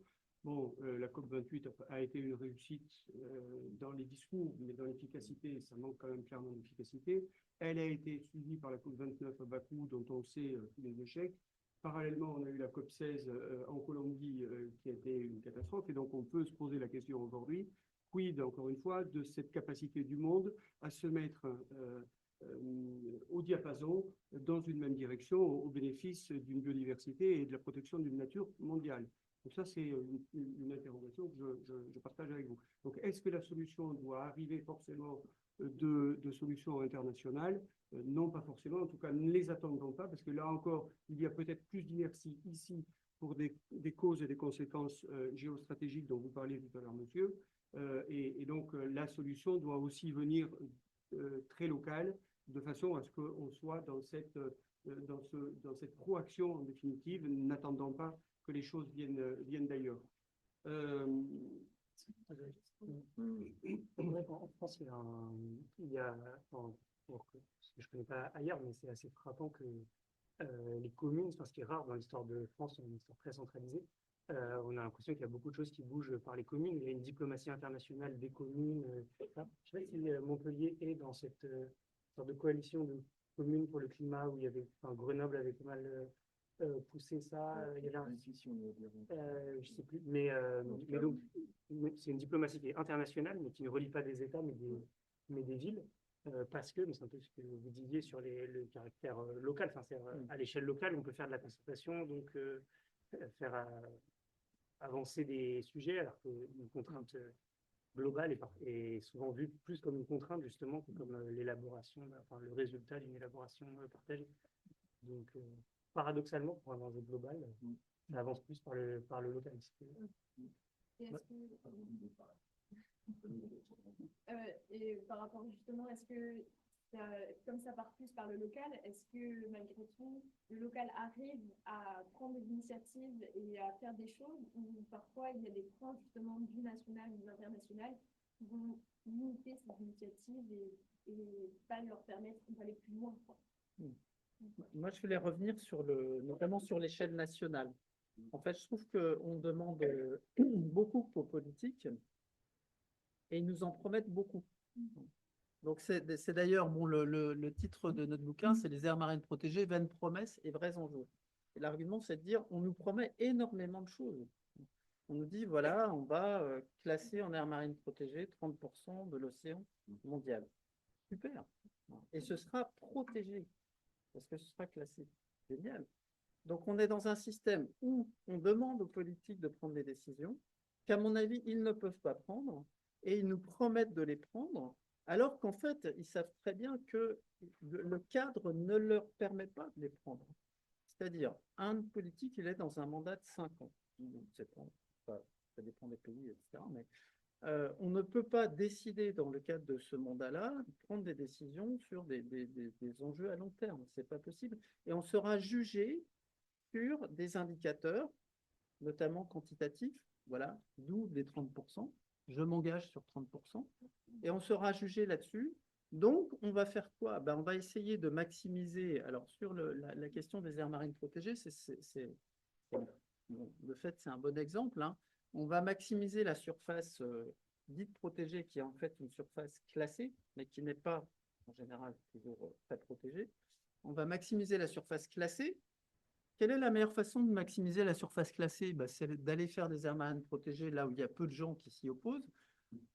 Bon, la COP 28 a été une réussite dans les discours, mais dans l'efficacité, ça manque quand même clairement d'efficacité. Elle a été suivie par la COP 29 à Bakou, dont on sait tous les échecs. Parallèlement, on a eu la COP 16 en Colombie, qui a été une catastrophe. Et donc, on peut se poser la question aujourd'hui, quid, encore une fois, de cette capacité du monde à se mettre au diapason dans une même direction au bénéfice d'une biodiversité et de la protection d'une nature mondiale. Donc ça, c'est une interrogation que je partage avec vous. Donc, est-ce que la solution doit arriver forcément de solutions internationales? Non, pas forcément. En tout cas, ne les attendons pas, parce que là encore, il y a peut-être plus d'inertie ici pour des causes et des conséquences géostratégiques dont vous parliez tout à l'heure, monsieur. Et donc, la solution doit aussi venir très locale, de façon à ce qu'on soit dans cette proaction en définitive, n'attendant pas que les choses viennent d'ailleurs. En France, il y a ce que je ne connais pas ailleurs, mais c'est assez frappant que les communes, ce qui est rare dans l'histoire de France, une histoire très centralisée, on a l'impression qu'il y a beaucoup de choses qui bougent par les communes. Il y a une diplomatie internationale des communes. Je ne sais pas si Montpellier est dans cette sorte de coalition de communes pour le climat où il y avait, Grenoble avait pas mal poussé ça. Il y avait je ne sais plus. Mais donc, c'est une diplomatie qui est internationale, mais qui ne relie pas des États, mais des villes. Parce que, mais c'est un peu ce que vous disiez sur le caractère local, à l'échelle locale, on peut faire de la concertation, donc faire avancer des sujets, alors qu'une contrainte globale est souvent vue plus comme une contrainte, justement, que comme l'élaboration, le résultat d'une élaboration partagée. Donc, paradoxalement, pour un enjeu global, ça avance plus par le local. Et est-ce que, et par rapport justement, est-ce que comme ça part plus par le local, est-ce que malgré tout, le local arrive à prendre des initiatives et à faire des choses, ou parfois il y a des points justement du national ou de l'international qui vont limiter ces initiatives et pas leur permettre d'aller plus loin, quoi. Moi, je voulais revenir notamment sur l'échelle nationale. En fait, je trouve qu'on demande beaucoup aux politiques et ils nous en promettent beaucoup. Donc, c'est d'ailleurs le titre de notre bouquin, c'est Les aires marines protégées, vaines promesses et vrais enjeux. Et l'argument, c'est de dire on nous promet énormément de choses. On nous dit voilà, on va classer en aires marines protégées 30% de l'océan mondial. Super. Et ce sera protégé parce que ce sera classé. Génial. Donc, on est dans un système où on demande aux politiques de prendre des décisions qu'à mon avis, ils ne peuvent pas prendre et ils nous promettent de les prendre, alors qu'en fait, ils savent très bien que le cadre ne leur permet pas de les prendre. C'est-à-dire, un politique, il est dans un mandat de 5 ans. Ça dépend des pays, etc. Mais on ne peut pas décider dans le cadre de ce mandat-là, prendre des décisions sur des enjeux à long terme. Ce n'est pas possible. Et on sera jugé sur des indicateurs, notamment quantitatifs, voilà, d'où les 30%. Je m'engage sur 30%. Et on sera jugé là-dessus. Donc, on va faire quoi? On va essayer de maximiser. Alors, sur la question des aires marines protégées, le fait, c'est un bon exemple. Hein. On va maximiser la surface dite protégée, qui est en fait une surface classée, mais qui n'est pas, en général, toujours très protégée. On va maximiser la surface classée. Quelle est la meilleure façon de maximiser la surface classée? C'est d'aller faire des aires marines protégées là où il y a peu de gens qui s'y opposent,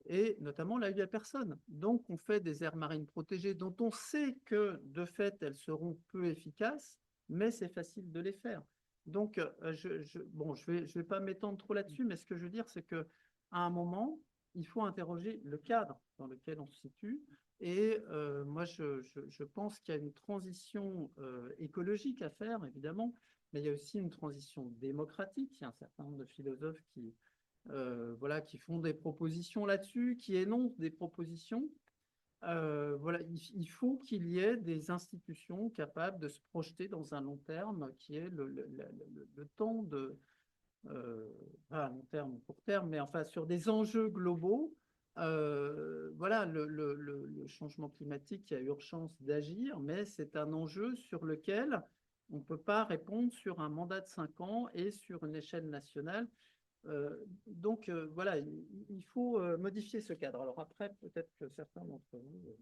et notamment là où il n'y a personne. Donc, on fait des aires marines protégées dont on sait que, de fait, elles seront peu efficaces, mais c'est facile de les faire. Donc, je vais pas m'étendre trop là-dessus, mais ce que je veux dire, c'est qu'à un moment, il faut interroger le cadre dans lequel on se situe. Et moi, je pense qu'il y a une transition écologique à faire, évidemment, mais il y a aussi une transition démocratique. Il y a un certain nombre de philosophes qui font des propositions là-dessus, qui énoncent des propositions. Il faut qu'il y ait des institutions capables de se projeter dans un long terme, qui est le temps de, pas à long terme ou court terme, mais enfin sur des enjeux globaux. Le changement climatique, il y a urgence d'agir, mais c'est un enjeu sur lequel on ne peut pas répondre sur un mandat de 5 ans et sur une échelle nationale. Il faut modifier ce cadre. Alors après, peut-être que certains d'entre vous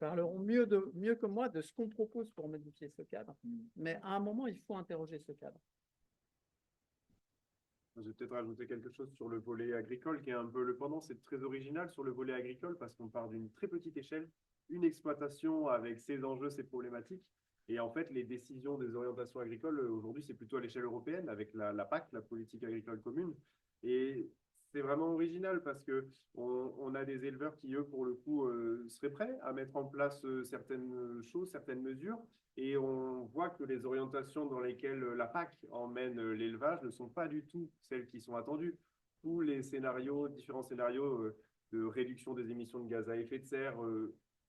parleront mieux que moi de ce qu'on propose pour modifier ce cadre, mais à un moment, il faut interroger ce cadre. Je vais peut-être rajouter quelque chose sur le volet agricole qui est un peu le pendant. C'est très original sur le volet agricole parce qu'on part d'une très petite échelle, une exploitation avec ses enjeux, ses problématiques. Et en fait, les décisions des orientations agricoles, aujourd'hui, c'est plutôt à l'échelle européenne avec la PAC, la politique agricole commune. Et c'est vraiment original parce qu'on a des éleveurs qui, eux, pour le coup, seraient prêts à mettre en place certaines choses, certaines mesures. Et on voit que les orientations dans lesquelles la PAC emmène l'élevage ne sont pas du tout celles qui sont attendues. Tous les scénarios, différents scénarios de réduction des émissions de gaz à effet de serre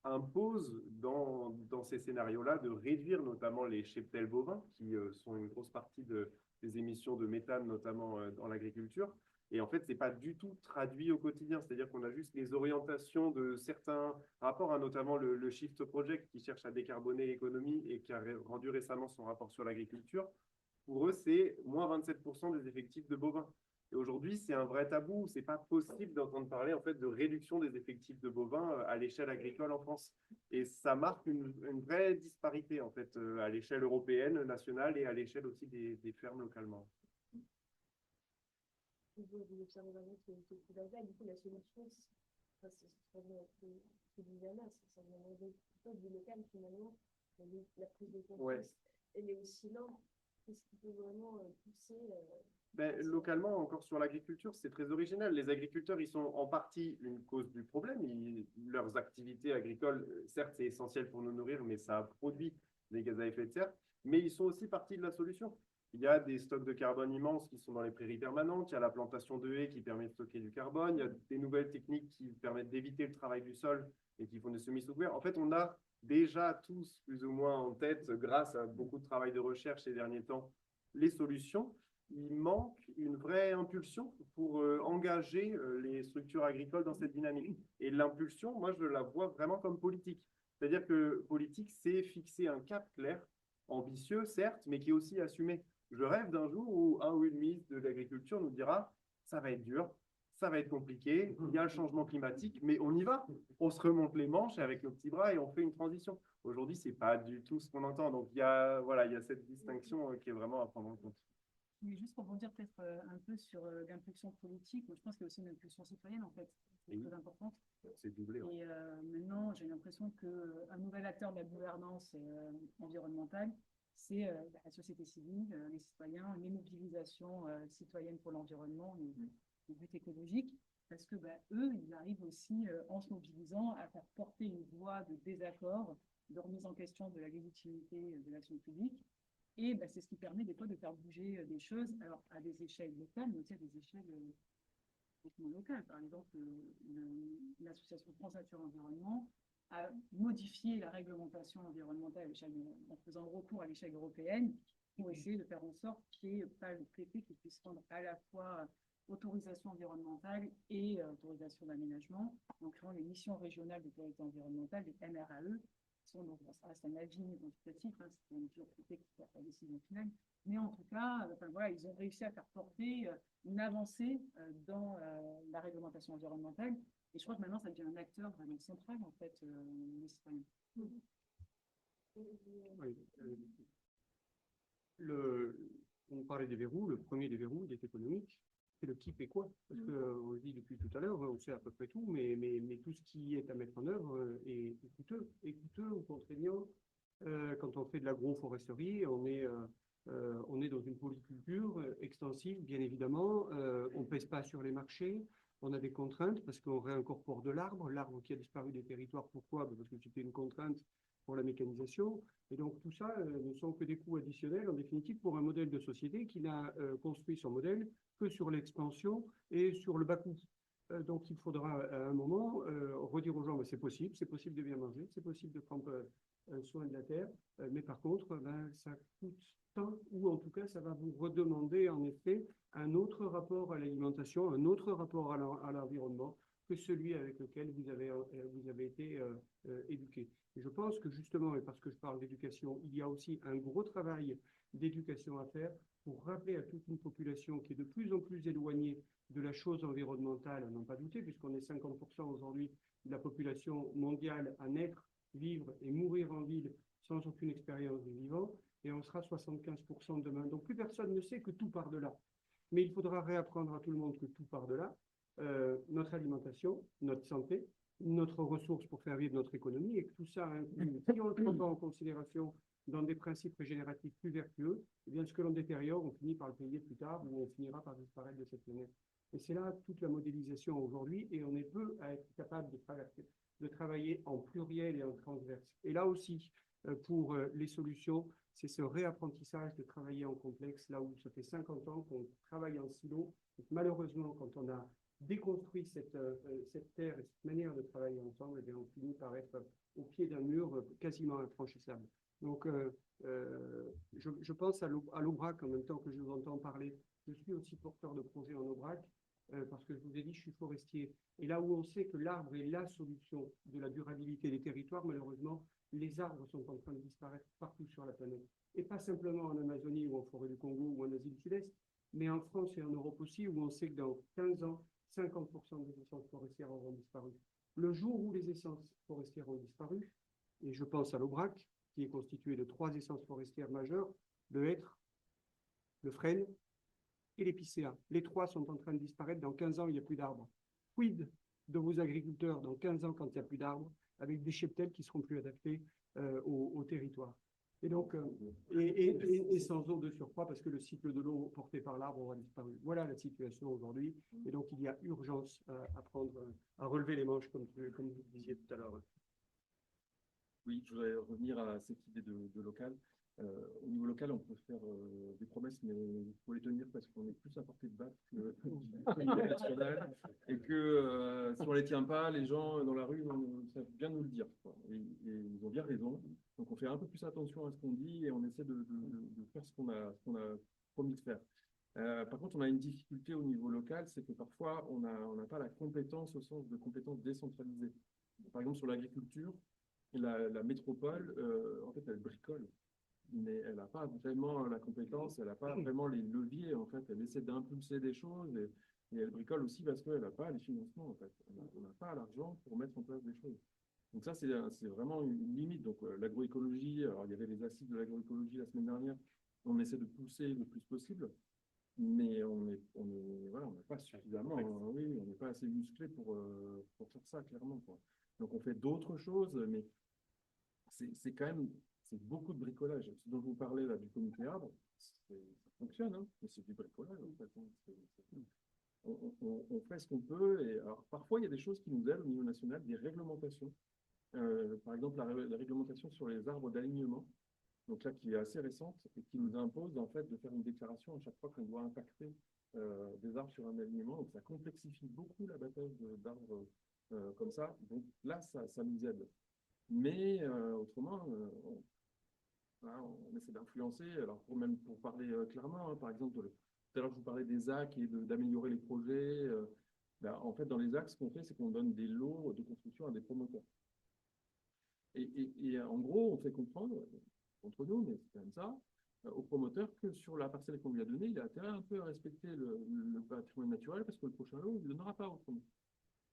imposent dans ces scénarios-là de réduire notamment les cheptels bovins, qui sont une grosse partie des émissions de méthane, notamment dans l'agriculture. Et en fait, ce n'est pas du tout traduit au quotidien. C'est-à-dire qu'on a juste les orientations de certains rapports, notamment le Shift Project qui cherche à décarboner l'économie et qui a rendu récemment son rapport sur l'agriculture. Pour eux, c'est moins 27% des effectifs de bovins. Et aujourd'hui, c'est un vrai tabou. Ce n'est pas possible d'entendre parler en fait, de réduction des effectifs de bovins à l'échelle agricole en France. Et ça marque une vraie disparité en fait, à l'échelle européenne, nationale et à l'échelle aussi des fermes localement. Vous observez vraiment que c'est plus basal. Du coup, la solution, ça vient du Ghana, ça vient du local finalement. La prise de conscience, elle est aussi lente. Qu'est-ce qui peut vraiment pousser localement, encore sur l'agriculture, c'est très original. Les agriculteurs, ils sont en partie une cause du problème. Leurs activités agricoles, certes, c'est essentiel pour nous nourrir, mais ça produit des gaz à effet de serre, mais ils sont aussi partie de la solution. Il y a des stocks de carbone immenses qui sont dans les prairies permanentes, il y a la plantation de haies qui permet de stocker du carbone, il y a des nouvelles techniques qui permettent d'éviter le travail du sol et qui font des semis sous couvert. En fait, on a déjà tous plus ou moins en tête, grâce à beaucoup de travail de recherche ces derniers temps, les solutions. Il manque une vraie impulsion pour engager les structures agricoles dans cette dynamique. Et l'impulsion, moi, je la vois vraiment comme politique. C'est-à-dire que politique, c'est fixer un cap clair, ambitieux, certes, mais qui est aussi assumé. Je rêve d'un jour où un ou une ministre de l'Agriculture nous dira « ça va être dur, ça va être compliqué, il y a le changement climatique, mais on y va. On se remonte les manches avec nos petits bras et on fait une transition. » Aujourd'hui, ce n'est pas du tout ce qu'on entend. Donc, il y a cette distinction qui est vraiment à prendre en compte. Mais juste pour rebondir peut-être un peu sur l'impulsion politique, je pense qu'il y a aussi une impulsion citoyenne, en fait, qui est très importante. C'est doublé. Ouais. Et maintenant, j'ai l'impression qu'un nouvel acteur de la gouvernance environnementale, c'est la société civile, les citoyens, les mobilisations citoyennes pour l'environnement, les buts écologiques, parce que eux, ils arrivent aussi, en se mobilisant, à faire porter une voix de désaccord, de remise en question de la légitimité de l'action publique. Et c'est ce qui permet des fois de faire bouger des choses, alors à des échelles locales, mais aussi à des échelles locales. Par exemple, l'association France Nature Environnement a modifié la réglementation environnementale en faisant recours à l'échelle européenne pour essayer de faire en sorte qu'il n'y ait pas le préfet qui puisse rendre à la fois autorisation environnementale et autorisation d'aménagement, en créant les missions régionales de qualité environnementale, les MRAE, donc ça reste un avis quantitatif, c'est une toujours qui porte la décision finale, mais en tout cas, ils ont réussi à faire porter une avancée dans la réglementation environnementale, et je crois que maintenant ça devient un acteur vraiment central en fait, les citoyens. Oui, on parlait des verrous, le premier des verrous, il est économique, c'est le qui fait quoi. Parce qu'on le dit depuis tout à l'heure, on sait à peu près tout, mais tout ce qui est à mettre en œuvre est coûteux ou contraignant. Quand on fait de l'agroforesterie, on est dans une polyculture extensive, bien évidemment. On ne pèse pas sur les marchés. On a des contraintes parce qu'on réincorpore de l'arbre qui a disparu des territoires. Pourquoi? Parce que c'était une contrainte pour la mécanisation. Et donc, tout ça ne sont que des coûts additionnels, en définitive, pour un modèle de société qui n'a construit son modèle que sur l'expansion et sur le bas-coût. Donc, il faudra à un moment redire aux gens, c'est possible de bien manger, c'est possible de prendre soin de la terre, mais par contre, ça coûte tant, ou en tout cas, ça va vous redemander, en effet, un autre rapport à l'alimentation, un autre rapport à l'environnement que celui avec lequel vous avez été éduqué. Et je pense que justement, et parce que je parle d'éducation, il y a aussi un gros travail d'éducation à faire pour rappeler à toute une population qui est de plus en plus éloignée de la chose environnementale, à n'en pas douter, puisqu'on est 50% aujourd'hui de la population mondiale à naître, vivre et mourir en ville sans aucune expérience du vivant, et on sera 75% demain. Donc plus personne ne sait que tout part de là. Mais il faudra réapprendre à tout le monde que tout part de là. Notre alimentation, notre santé, notre ressource pour faire vivre notre économie, et que tout ça inclut, si on le prend pas en considération dans des principes régénératifs plus vertueux, eh bien ce que l'on détériore, on finit par le payer plus tard, ou on finira par disparaître de cette planète. Et c'est là toute la modélisation aujourd'hui, et on est peu à être capable de travailler en pluriel et en transverse. Et là aussi, pour les solutions, c'est ce réapprentissage de travailler en complexe, là où ça fait 50 ans qu'on travaille en silo. Et malheureusement, quand on a déconstruit cette terre et cette manière de travailler ensemble, eh bien, on finit par être au pied d'un mur quasiment infranchissable. Donc, je pense à l'Aubrac en même temps que je vous entends parler. Je suis aussi porteur de projet en Aubrac, parce que je vous ai dit, je suis forestier. Et là où on sait que l'arbre est la solution de la durabilité des territoires, malheureusement, les arbres sont en train de disparaître partout sur la planète. Et pas simplement en Amazonie ou en forêt du Congo ou en Asie du Sud-Est, mais en France et en Europe aussi, où on sait que dans 15 ans, 50% des essences forestières auront disparu. Le jour où les essences forestières ont disparu, et je pense à l'Aubrac, qui est constitué de 3 essences forestières majeures, le hêtre, le frêne et l'épicéa. Les 3 sont en train de disparaître. Dans 15 ans, il n'y a plus d'arbres. Quid de vos agriculteurs dans 15 ans quand il n'y a plus d'arbres, avec des cheptels qui ne seront plus adaptés au territoire. Et donc, et sans eau de surcroît, parce que le cycle de l'eau porté par l'arbre aura disparu. Voilà la situation aujourd'hui. Et donc, il y a urgence à relever les manches, comme vous disiez tout à l'heure. Oui, je voudrais revenir à cette idée de local. Au niveau local, on peut faire des promesses, mais il faut les tenir parce qu'on est plus à portée de batte que au niveau national. Et que si on ne les tient pas, les gens dans la rue savent bien nous le dire, quoi. Et ils ont bien raison. Donc on fait un peu plus attention à ce qu'on dit et on essaie de faire ce qu'on a promis de faire. Par contre, on a une difficulté au niveau local, c'est que parfois on n'a pas la compétence au sens de compétence décentralisée. Par exemple, sur l'agriculture, la métropole, en fait, elle bricole, mais elle n'a pas vraiment la compétence, elle n'a pas vraiment les leviers, en fait. Elle essaie d'impulser des choses et elle bricole aussi parce qu'elle n'a pas les financements, en fait. On n'a pas l'argent pour mettre en place des choses. Donc ça, c'est vraiment une limite. Donc l'agroécologie, alors il y avait les assises de l'agroécologie la semaine dernière, on essaie de pousser le plus possible, mais voilà, on n'est pas suffisamment, oui, on n'est pas assez musclé pour faire ça, clairement, quoi. Donc on fait d'autres choses, mais c'est quand même c'est beaucoup de bricolage. Ce dont vous parlez là du comité arbre, ça fonctionne, hein, mais c'est du bricolage en fait, hein. On fait ce qu'on peut. Et alors, parfois, il y a des choses qui nous aident au niveau national, des réglementations. Par exemple, la réglementation sur les arbres d'alignement, donc là qui est assez récente et qui nous impose en fait de faire une déclaration à chaque fois qu'on doit impacter des arbres sur un alignement. Donc ça complexifie beaucoup l'abattage d'arbres comme ça. Donc là, ça nous aide. Mais autrement, on essaie d'influencer. Alors, pour parler clairement, hein, par exemple, tout à l'heure, je vous parlais des AC et d'améliorer les projets. En fait, dans les AC, ce qu'on fait, c'est qu'on donne des lots de construction à des promoteurs. Et en gros, on fait comprendre, entre nous, mais c'est quand même ça, au promoteur que sur la parcelle qu'on lui a donnée, il a intérêt un peu à respecter le patrimoine naturel parce que le prochain lot, il ne le donnera pas autrement.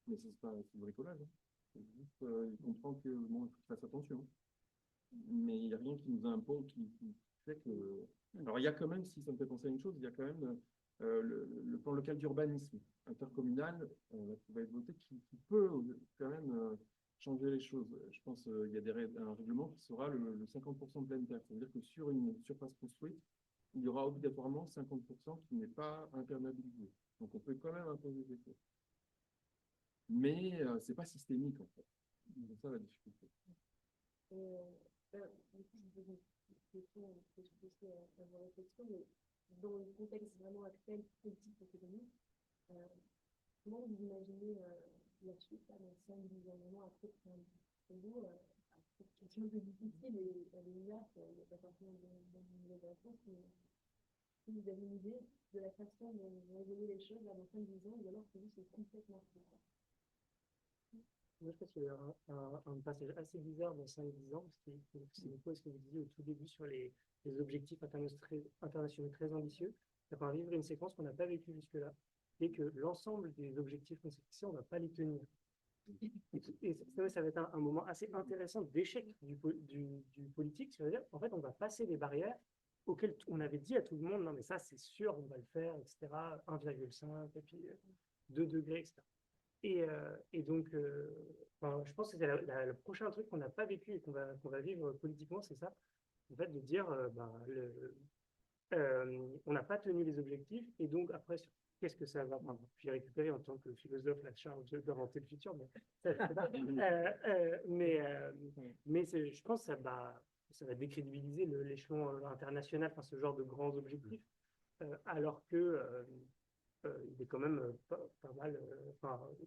Mais c'est pas du bricolage, hein. C'est juste, il comprend que bon, il faut qu'il fasse attention. Mais il n'y a rien qui nous impose, qui fait que. Alors, il y a quand même, si ça me fait penser à une chose, il y a quand même le plan local d'urbanisme intercommunal qui va être voté, qui peut quand même changer les choses. Je pense qu'il y a un règlement qui sera le 50% de pleine terre. C'est-à-dire que sur une surface construite, il y aura obligatoirement 50% qui n'est pas imperméabilisé. Donc, on peut quand même imposer des choses. Mais ce n'est pas systémique, en fait. C'est ça la difficulté. Du coup, je vous pose une question que je pose à vos réflexions, mais dans le contexte vraiment actuel, politique, économique, comment vous imaginez la suite, là, dans 5-10 ans, vraiment après vous, c'est une question un peu difficile et elle est ouverte, il n'y a pas forcément de réponse, mais si vous avez une idée de la façon dont vont évoluer les choses là, dans 5-10 ans, ou alors que vous, c'est complètement fou. Moi, je pense qu'il y a un passage assez bizarre dans 5-10 ans, parce que c'est une fois ce que vous disiez au tout début sur les objectifs internationaux très ambitieux. On va vivre une séquence qu'on n'a pas vécue jusque-là, et que l'ensemble des objectifs qu'on s'est fixés, on ne va pas les tenir. Et ça va être un moment assez intéressant d'échec du politique. C'est-à-dire, en fait, on va passer des barrières auxquelles on avait dit à tout le monde, non mais ça c'est sûr, on va le faire, etc. 1,5, et puis 2 degrés, etc. Et donc, je pense que c'est le prochain truc qu'on n'a pas vécu et qu'on va vivre politiquement, c'est ça. En fait, de dire, on n'a pas tenu les objectifs, et donc après, qu'est-ce que ça va. J'ai récupéré en tant que philosophe la charge d'inventer le futur, mais je pense que ça va décrédibiliser l'échelon international, ce genre de grands objectifs, alors que il est quand même pas mal,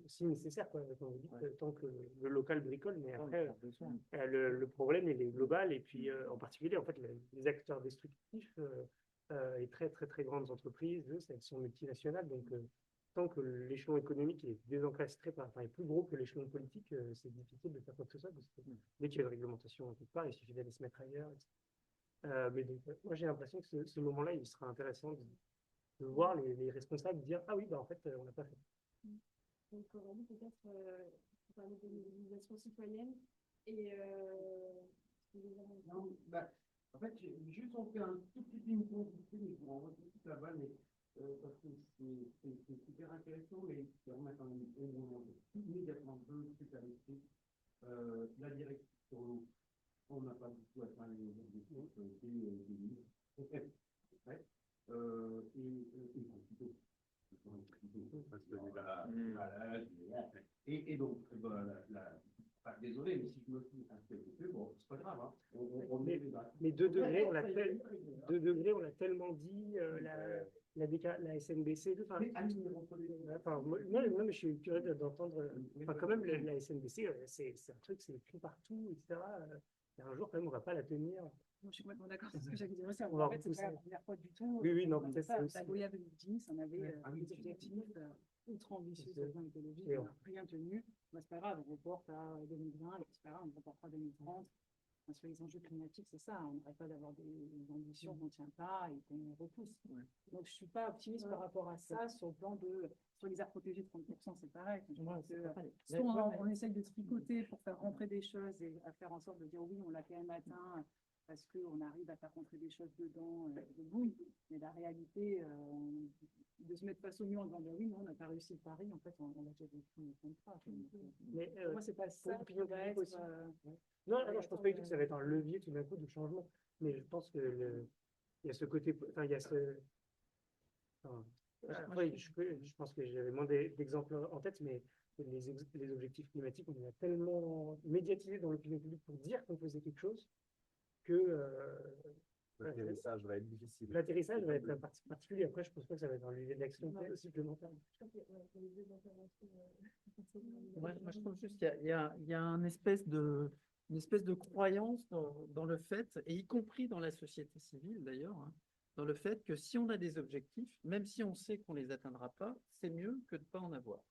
si nécessaire, quoi, comme vous dites, tant que le local bricole, mais après, le problème, il est global, et puis en particulier, en fait, les acteurs destructifs et très, très, très grandes entreprises, elles sont multinationales, donc tant que l'échelon économique est désencastré, est plus gros que l'échelon politique, c'est difficile de faire quoi que ce soit, parce que dès qu'il y a une réglementation quelque part, il suffit d'aller se mettre ailleurs, etc. Mais donc, moi, j'ai l'impression que ce moment-là, il sera intéressant de voir les responsables dire « Ah oui, en fait, on n'a pas fait ». Donc aujourd'hui, peut-être, on parler de mobilisation citoyenne et non, en fait, juste on fait un tout petit ping-pong, mais pour en retenir toute la balle, parce que c'est super intéressant, mais c'est vraiment quand même immédiatement deux trucs à l'esprit. La direction, on n'a pas du tout atteint les objectifs des et donc, désolé, mais si je me fous un petit peu, bon, Mais 2 degrés, on l'a tellement dit, la SNBC, moi, je suis curieux d'entendre, quand même, la SNBC, c'est un truc, c'est écrit partout, etc. Et un jour, quand même, on ne va pas la tenir. Je suis complètement d'accord sur ce que j'avais dit aussi. On va En fait, c'est repousser. pas la première fois du tout. Oui, non, C'est peut-être ça. c'est aussi. La Goya 2010, on avait des objectifs ultra ambitieux sur le plan écologique. Et On n'a rien tenu. C'est pas grave, on reporte à 2020, etc. On reportera à 2030. Sur les enjeux climatiques, c'est ça. On n'arrête pas d'avoir des ambitions qu'on ne tient pas et qu'on repousse. Donc, je ne suis pas optimiste par rapport à ça. Sur le plan de. Sur les aires protégées, 30%, c'est pareil. Soit on essaye de tricoter pour faire rentrer des choses et à faire en sorte de dire oui, on l'a quand même atteint parce qu'on arrive à faire rentrer des choses dedans, de boum. Mais la réalité, de se mettre face au mur en disant oui, non, on n'a pas réussi le pari, en fait, on a déjà vécu une contrat. Mais moi, c'est pas ça qui va être. Non, je ne pense pas du tout que ça va être un levier tout d'un coup de changement. Mais je pense que il y a ce côté. Enfin, il y a ce. Après, je pense que j'avais moins d'exemples en tête, mais les objectifs climatiques, on a tellement médiatisé dans l'opinion publique pour dire qu'on faisait quelque chose que. L'atterrissage va être difficile. L'atterrissage va être particulier. Après, je ne pense pas que ça va être un levier d'action supplémentaire. Moi, je trouve juste qu'il y a une espèce de croyance dans le fait, et y compris dans la société civile d'ailleurs, hein, dans le fait que si on a des objectifs, même si on sait qu'on ne les atteindra pas, c'est mieux que de ne pas en avoir.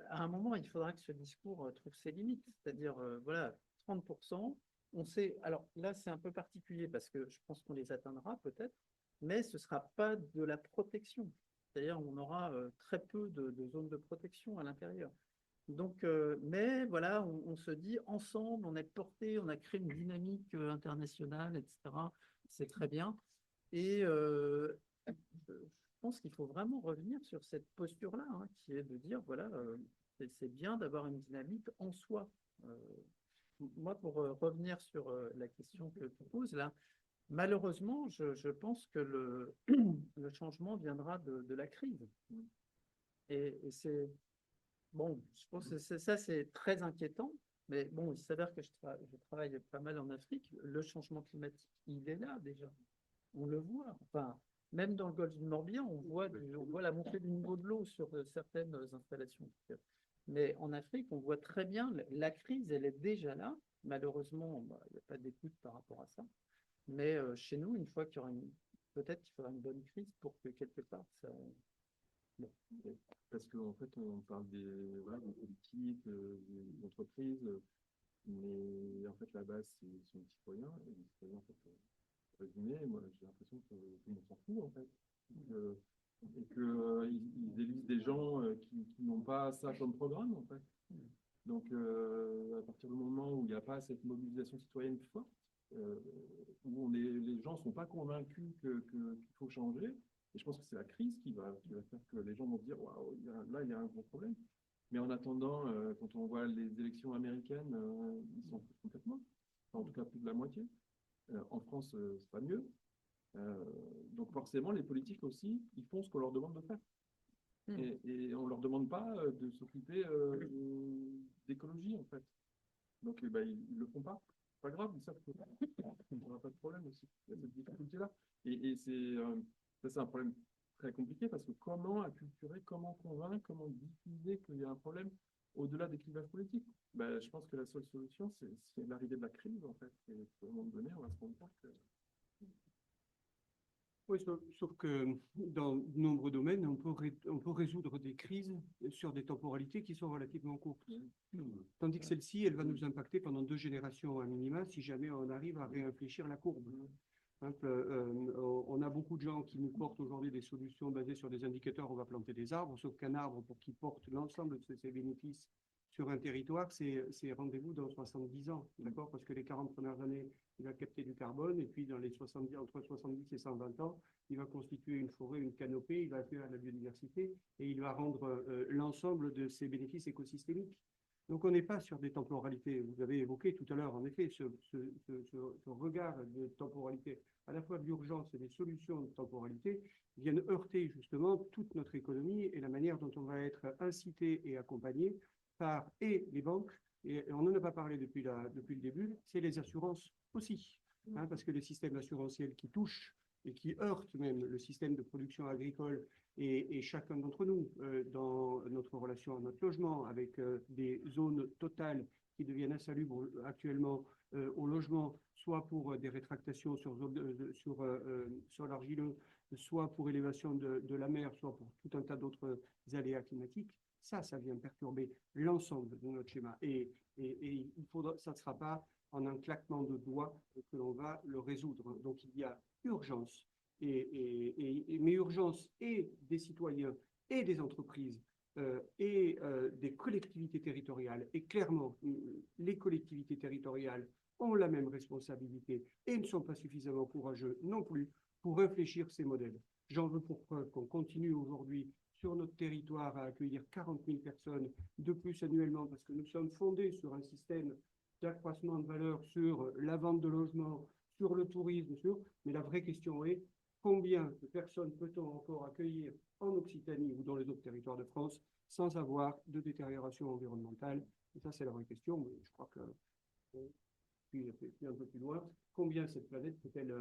À un moment, il faudra que ce discours trouve ses limites, c'est-à-dire, voilà, 30%, on sait, alors là, c'est un peu particulier parce que je pense qu'on les atteindra peut-être, mais ce ne sera pas de la protection. C'est-à-dire, on aura très peu de zones de protection à l'intérieur. Donc, mais voilà, on se dit ensemble, on est porté, on a créé une dynamique internationale, etc. C'est très bien. Et je pense qu'il faut vraiment revenir sur cette posture-là, hein, qui est de dire, voilà, c'est bien d'avoir une dynamique en soi. Moi, pour revenir sur la question que tu poses là, malheureusement, je pense que le changement viendra de la crise. Et c'est... Bon, je pense que ça, c'est très inquiétant. Mais bon, il s'avère que je travaille pas mal en Afrique. Le changement climatique, il est là déjà. On le voit. Enfin, même dans le golfe du Morbihan, on voit la montée du niveau de l'eau sur certaines installations. Mais en Afrique, on voit très bien, la crise, elle est déjà là. Malheureusement, il n'y a pas d'écoute par rapport à ça. Mais chez nous, une fois qu'il y aura peut-être qu'il faudra une bonne crise pour que quelque part ça. Bon. Parce qu'en fait, on parle des politiques, des entreprises, mais en fait, la base, c'est les citoyens. Et les citoyens, en fait, résumé, moi, j'ai l'impression que tout le monde s'en fout, en fait. Et qu'ils élisent des gens qui n'ont pas ça comme programme, en fait. Donc, à partir du moment où il n'y a pas cette mobilisation citoyenne forte, où les gens ne sont pas convaincus qu'il faut changer, et je pense que c'est la crise qui va faire que les gens vont se dire waouh, là, il y a un gros problème. Mais en attendant, quand on voit les élections américaines, ils s'en foutent complètement. Enfin, en tout cas, plus de la moitié. En France, c'est pas mieux. Donc forcément, les politiques aussi, ils font ce qu'on leur demande de faire. Et on ne leur demande pas de s'occuper d'écologie, en fait. Donc, ils ne le font pas. Pas grave, ils savent qu'il n'y aura pas de problème aussi. Il y a cette difficulté-là. Et c'est un problème très compliqué parce que comment acculturer, comment convaincre, comment diffuser qu'il y a un problème au-delà des clivages politiques. Je pense que la seule solution, c'est l'arrivée de la crise, en fait. Et à un moment donné, on va se rendre compte que... Oui, sauf que dans de nombreux domaines, on peut résoudre des crises sur des temporalités qui sont relativement courtes. Tandis que celle-ci, elle va nous impacter pendant 2 générations à minima si jamais on arrive à réinfléchir la courbe. On a beaucoup de gens qui nous portent aujourd'hui des solutions basées sur des indicateurs, on va planter des arbres, sauf qu'un arbre, pour qu'il porte l'ensemble de ses bénéfices sur un territoire, c'est rendez-vous dans 70 ans, d'accord? Parce que les 40 premières années, il va capter du carbone, et puis dans les entre 70 et 120 ans, il va constituer une forêt, une canopée, il va faire la biodiversité, et il va rendre l'ensemble de ses bénéfices écosystémiques. Donc on n'est pas sur des temporalités. Vous avez évoqué tout à l'heure, en effet, ce regard de temporalité, à la fois de l'urgence et des solutions de temporalité, viennent heurter justement toute notre économie et la manière dont on va être incité et accompagné par les banques, et on n'en a pas parlé depuis le début, c'est les assurances aussi. hein, parce que le système assurantiel qui touche et qui heurte même le système de production agricole et chacun d'entre nous dans notre relation à notre logement, avec des zones totales qui deviennent insalubres actuellement au logement, soit pour des rétractations sur l'argileux, soit pour élévation de la mer, soit pour tout un tas d'autres aléas climatiques, ça vient perturber l'ensemble de notre schéma. Et ça ne sera pas en un claquement de doigts que l'on va le résoudre. Donc il y a urgence, mais urgence et des citoyens et des entreprises des collectivités territoriales. Et clairement, les collectivités territoriales ont la même responsabilité et ne sont pas suffisamment courageux non plus pour réfléchir ces modèles. J'en veux pour preuve qu'on continue aujourd'hui sur notre territoire à accueillir 40 000 personnes de plus annuellement parce que nous sommes fondés sur un système d'accroissement de valeur, sur la vente de logements, sur le tourisme, mais la vraie question est combien de personnes peut-on encore accueillir en Occitanie ou dans les autres territoires de France sans avoir de détérioration environnementale? Et ça, c'est la vraie question. Mais je crois que, puis un peu plus loin, combien cette planète peut-elle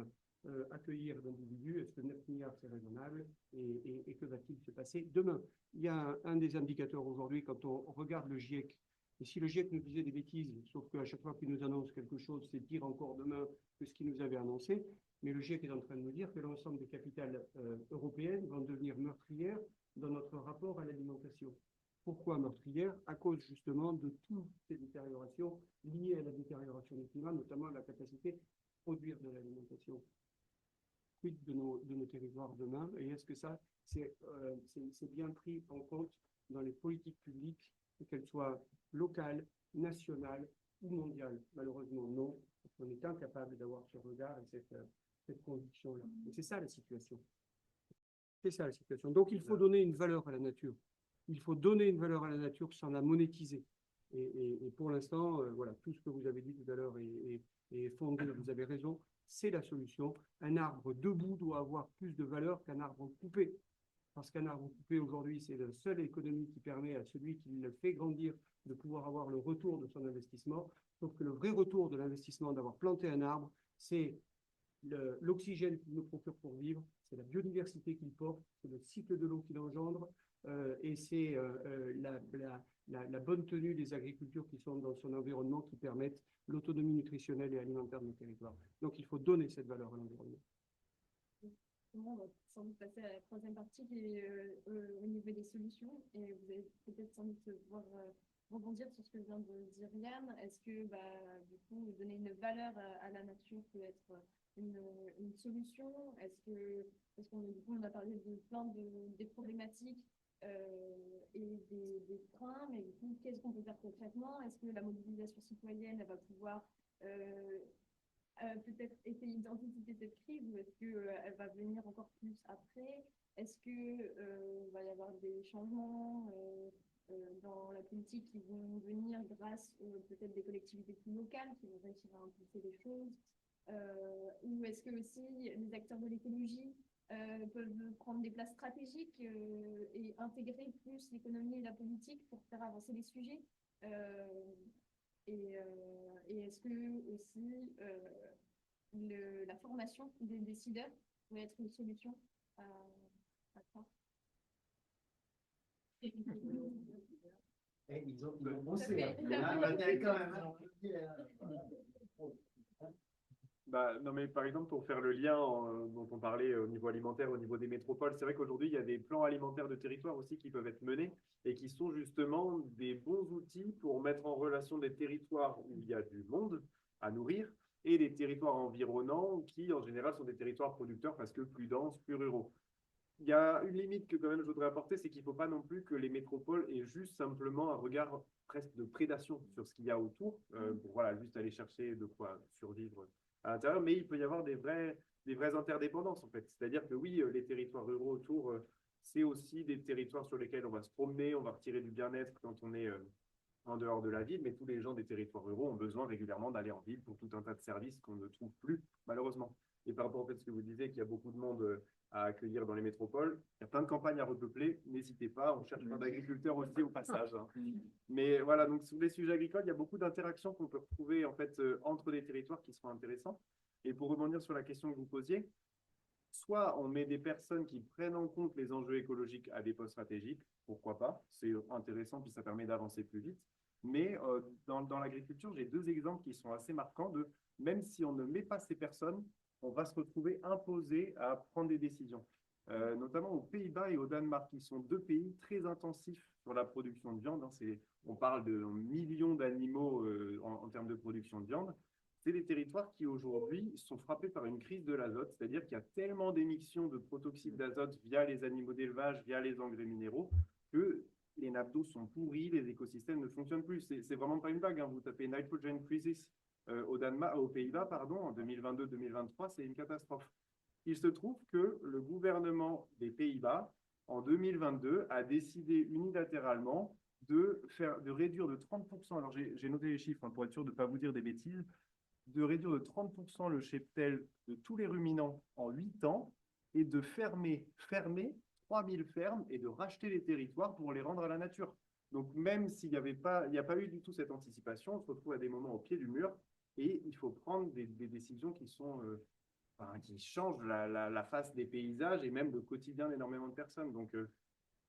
accueillir d'individus? Est-ce que 9 milliards, c'est raisonnable? Et que va-t-il se passer demain? Il y a un des indicateurs aujourd'hui, quand on regarde le GIEC, et si le GIEC nous disait des bêtises, sauf qu'à chaque fois qu'il nous annonce quelque chose, c'est pire encore demain que ce qu'il nous avait annoncé, mais le GIEC est en train de nous dire que l'ensemble des capitales européennes vont devenir meurtrières dans notre rapport à l'alimentation. Pourquoi meurtrières? À cause justement de toutes ces détériorations liées à la détérioration du climat, notamment la capacité de produire de l'alimentation. Quid de nos territoires demain? Et est-ce que ça, c'est bien pris en compte dans les politiques publiques, qu'elles soient locales, nationales ou mondiales? Malheureusement, non. On est incapable d'avoir ce regard et cette conviction-là. Et c'est ça la situation. C'est ça la situation. Donc, il faut donner une valeur à la nature. Il faut donner une valeur à la nature sans la monétiser. Et pour l'instant, voilà, tout ce que vous avez dit tout à l'heure est fondé, vous avez raison, c'est la solution. Un arbre debout doit avoir plus de valeur qu'un arbre coupé. Parce qu'un arbre coupé, aujourd'hui, c'est la seule économie qui permet à celui qui le fait grandir de pouvoir avoir le retour de son investissement. Sauf que le vrai retour de l'investissement d'avoir planté un arbre, c'est l'oxygène qu'il nous procure pour vivre, c'est la biodiversité qu'il porte, c'est le cycle de l'eau qu'il engendre, et c'est la bonne tenue des agricultures qui sont dans son environnement qui permettent l'autonomie nutritionnelle et alimentaire de nos territoires. Donc il faut donner cette valeur à l'environnement. On va sans doute passer à la troisième partie qui est au niveau des solutions. Et vous allez peut-être sans doute pouvoir rebondir sur ce que vient de dire Yann. Est-ce que du coup, donner une valeur à la nature peut être une solution? Parce qu'on du coup, on a parlé de plein des problématiques et des freins, mais du coup, qu'est-ce qu'on peut faire concrètement? Est-ce que la mobilisation citoyenne elle va pouvoir peut-être essayer d'anticiper cette crise ou est-ce qu'elle va venir encore plus après? Est-ce qu'il va y avoir des changements dans la politique qui vont venir grâce peut-être des collectivités plus locales qui vont réussir à impulser les choses? Ou est-ce que aussi les acteurs de l'écologie peuvent prendre des places stratégiques et intégrer plus l'économie et la politique pour faire avancer les sujets? Et est-ce que aussi la formation des décideurs pourrait être une solution à ça? Ils ont bossé. Quand même. Non, mais par exemple, pour faire le lien dont on parlait au niveau alimentaire, au niveau des métropoles, c'est vrai qu'aujourd'hui, il y a des plans alimentaires de territoire aussi qui peuvent être menés et qui sont justement des bons outils pour mettre en relation des territoires où il y a du monde à nourrir et des territoires environnants qui, en général, sont des territoires producteurs parce que plus denses, plus ruraux. Il y a une limite que quand même je voudrais apporter, c'est qu'il ne faut pas non plus que les métropoles aient juste simplement un regard presque de prédation sur ce qu'il y a autour, pour voilà, juste aller chercher de quoi survivre à l'intérieur, mais il peut y avoir des vraies interdépendances en fait. C'est-à-dire que oui, les territoires ruraux autour, c'est aussi des territoires sur lesquels on va se promener, on va retirer du bien-être quand on est en dehors de la ville, mais tous les gens des territoires ruraux ont besoin régulièrement d'aller en ville pour tout un tas de services qu'on ne trouve plus, malheureusement. Et par rapport à ce que vous disiez, qu'il y a beaucoup de monde à accueillir dans les métropoles, il y a plein de campagnes à repeupler, n'hésitez pas, on cherche plein d'agriculteurs aussi au passage. Hein. Mais voilà, donc sur les sujets agricoles, il y a beaucoup d'interactions qu'on peut retrouver en fait entre des territoires qui sont intéressants. Et pour rebondir sur la question que vous posiez, soit on met des personnes qui prennent en compte les enjeux écologiques à des postes stratégiques, pourquoi pas, c'est intéressant, puis ça permet d'avancer plus vite. Mais dans l'agriculture, j'ai deux exemples qui sont assez marquants de, même si on ne met pas ces personnes, on va se retrouver imposé à prendre des décisions. Notamment aux Pays-Bas et au Danemark, qui sont deux pays très intensifs sur la production de viande. On parle de millions d'animaux en termes de production de viande. C'est des territoires qui aujourd'hui sont frappés par une crise de l'azote, c'est-à-dire qu'il y a tellement d'émissions de protoxyde d'azote via les animaux d'élevage, via les engrais minéraux, que les nappes d'eau sont pourries, les écosystèmes ne fonctionnent plus. C'est vraiment pas une blague, hein. Vous tapez Nitrogen Crisis aux Pays-Bas, pardon, en 2022-2023, c'est une catastrophe. Il se trouve que le gouvernement des Pays-Bas, en 2022, a décidé unilatéralement de réduire de 30%, alors j'ai noté les chiffres, hein, pour être sûr de ne pas vous dire des bêtises, de réduire de 30% le cheptel de tous les ruminants en 8 ans et de fermer 3000 fermes et de racheter les territoires pour les rendre à la nature. Donc même s'il n'y a pas eu du tout cette anticipation, on se retrouve à des moments au pied du mur et il faut prendre des décisions qui sont qui changent la face des paysages et même le quotidien d'énormément de personnes. Donc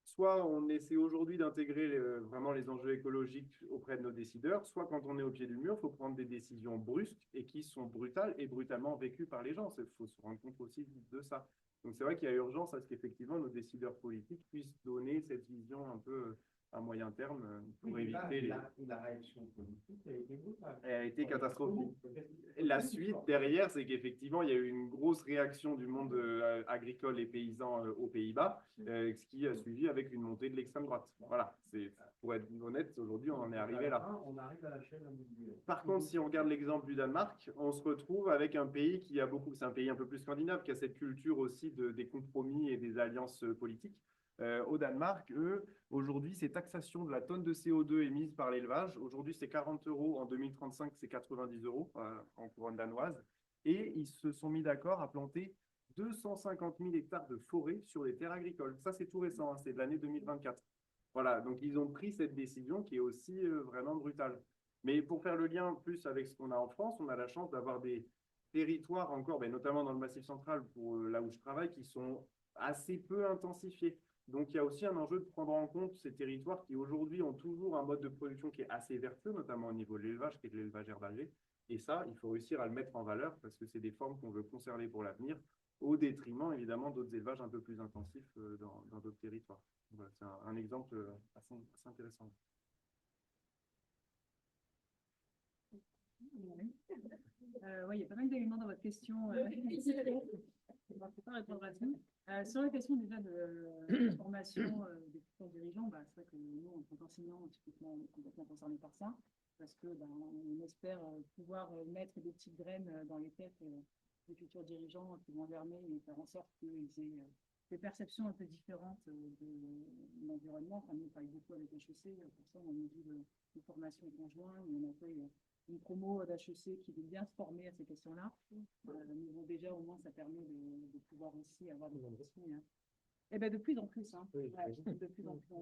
soit on essaie aujourd'hui d'intégrer vraiment les enjeux écologiques auprès de nos décideurs, soit quand on est au pied du mur, il faut prendre des décisions brusques et qui sont brutales et brutalement vécues par les gens. Il faut se rendre compte aussi de ça. Donc c'est vrai qu'il y a urgence à ce qu'effectivement nos décideurs politiques puissent donner cette vision un peu à moyen terme pour éviter la réaction politique a été brutale. Elle a été catastrophique. La suite derrière, c'est qu'effectivement, il y a eu une grosse réaction du monde agricole et paysan aux Pays-Bas, ce qui a suivi avec une montée de l'extrême droite. Voilà, pour être honnête, aujourd'hui, on en est arrivé là. On arrive à la chaîne individuelle. Par contre, si on regarde l'exemple du Danemark, on se retrouve avec un pays qui a beaucoup, c'est un pays un peu plus scandinave, qui a cette culture aussi des compromis et des alliances politiques. Au Danemark, eux, aujourd'hui, ces taxations de la tonne de CO2 émise par l'élevage, aujourd'hui, c'est 40 €, en 2035, c'est 90 € en couronne danoise. Et ils se sont mis d'accord à planter 250 000 hectares de forêt sur les terres agricoles. Ça, c'est tout récent, hein, c'est de l'année 2024. Voilà, donc ils ont pris cette décision qui est aussi vraiment brutale. Mais pour faire le lien plus avec ce qu'on a en France, on a la chance d'avoir des territoires encore, notamment dans le Massif central, là où je travaille, qui sont assez peu intensifiés. Donc, il y a aussi un enjeu de prendre en compte ces territoires qui, aujourd'hui, ont toujours un mode de production qui est assez vertueux, notamment au niveau de l'élevage, qui est de l'élevage herbager. Et ça, il faut réussir à le mettre en valeur parce que c'est des formes qu'on veut conserver pour l'avenir, au détriment, évidemment, d'autres élevages un peu plus intensifs dans d'autres territoires. Voilà, c'est un exemple assez intéressant. Oui, il y a pas mal d'éléments dans votre question. Je ne vais pas répondre à tout. Sur la question déjà de formation des futurs dirigeants, c'est vrai que nous, en tant qu'enseignants, typiquement, on est complètement concernés par ça, parce que on espère pouvoir mettre des petites graines dans les têtes des futurs dirigeants qui vont germer et faire en sorte qu'ils aient des perceptions un peu différentes de l'environnement. Enfin, nous, on travaille beaucoup avec HEC, pour ça, on a une de formation conjointe, on a fait une promo d'HEC qui veut bien se former à ces questions-là. Mais bon, déjà, au moins, ça permet de pouvoir aussi avoir des questions. Et de plus en plus, hein. Oui, De plus en plus.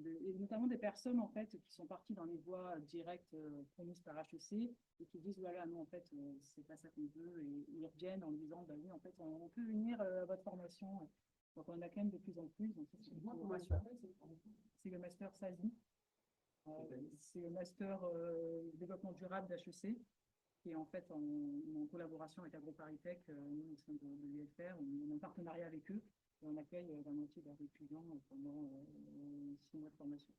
Et notamment des personnes, en fait, qui sont parties dans les voies directes promises par HEC et qui disent, voilà, non, en fait, c'est pas ça qu'on veut. Et ils reviennent en disant, oui, en fait, on peut venir à votre formation. Donc, on a quand même de plus en plus. Donc, c'est le master SASI. C'est le master développement durable d'HEC, qui est en fait en collaboration avec AgroParisTech, nous au sein de l'UFR, on a un partenariat avec eux et on accueille la moitié de leurs étudiants pendant 6 mois de formation.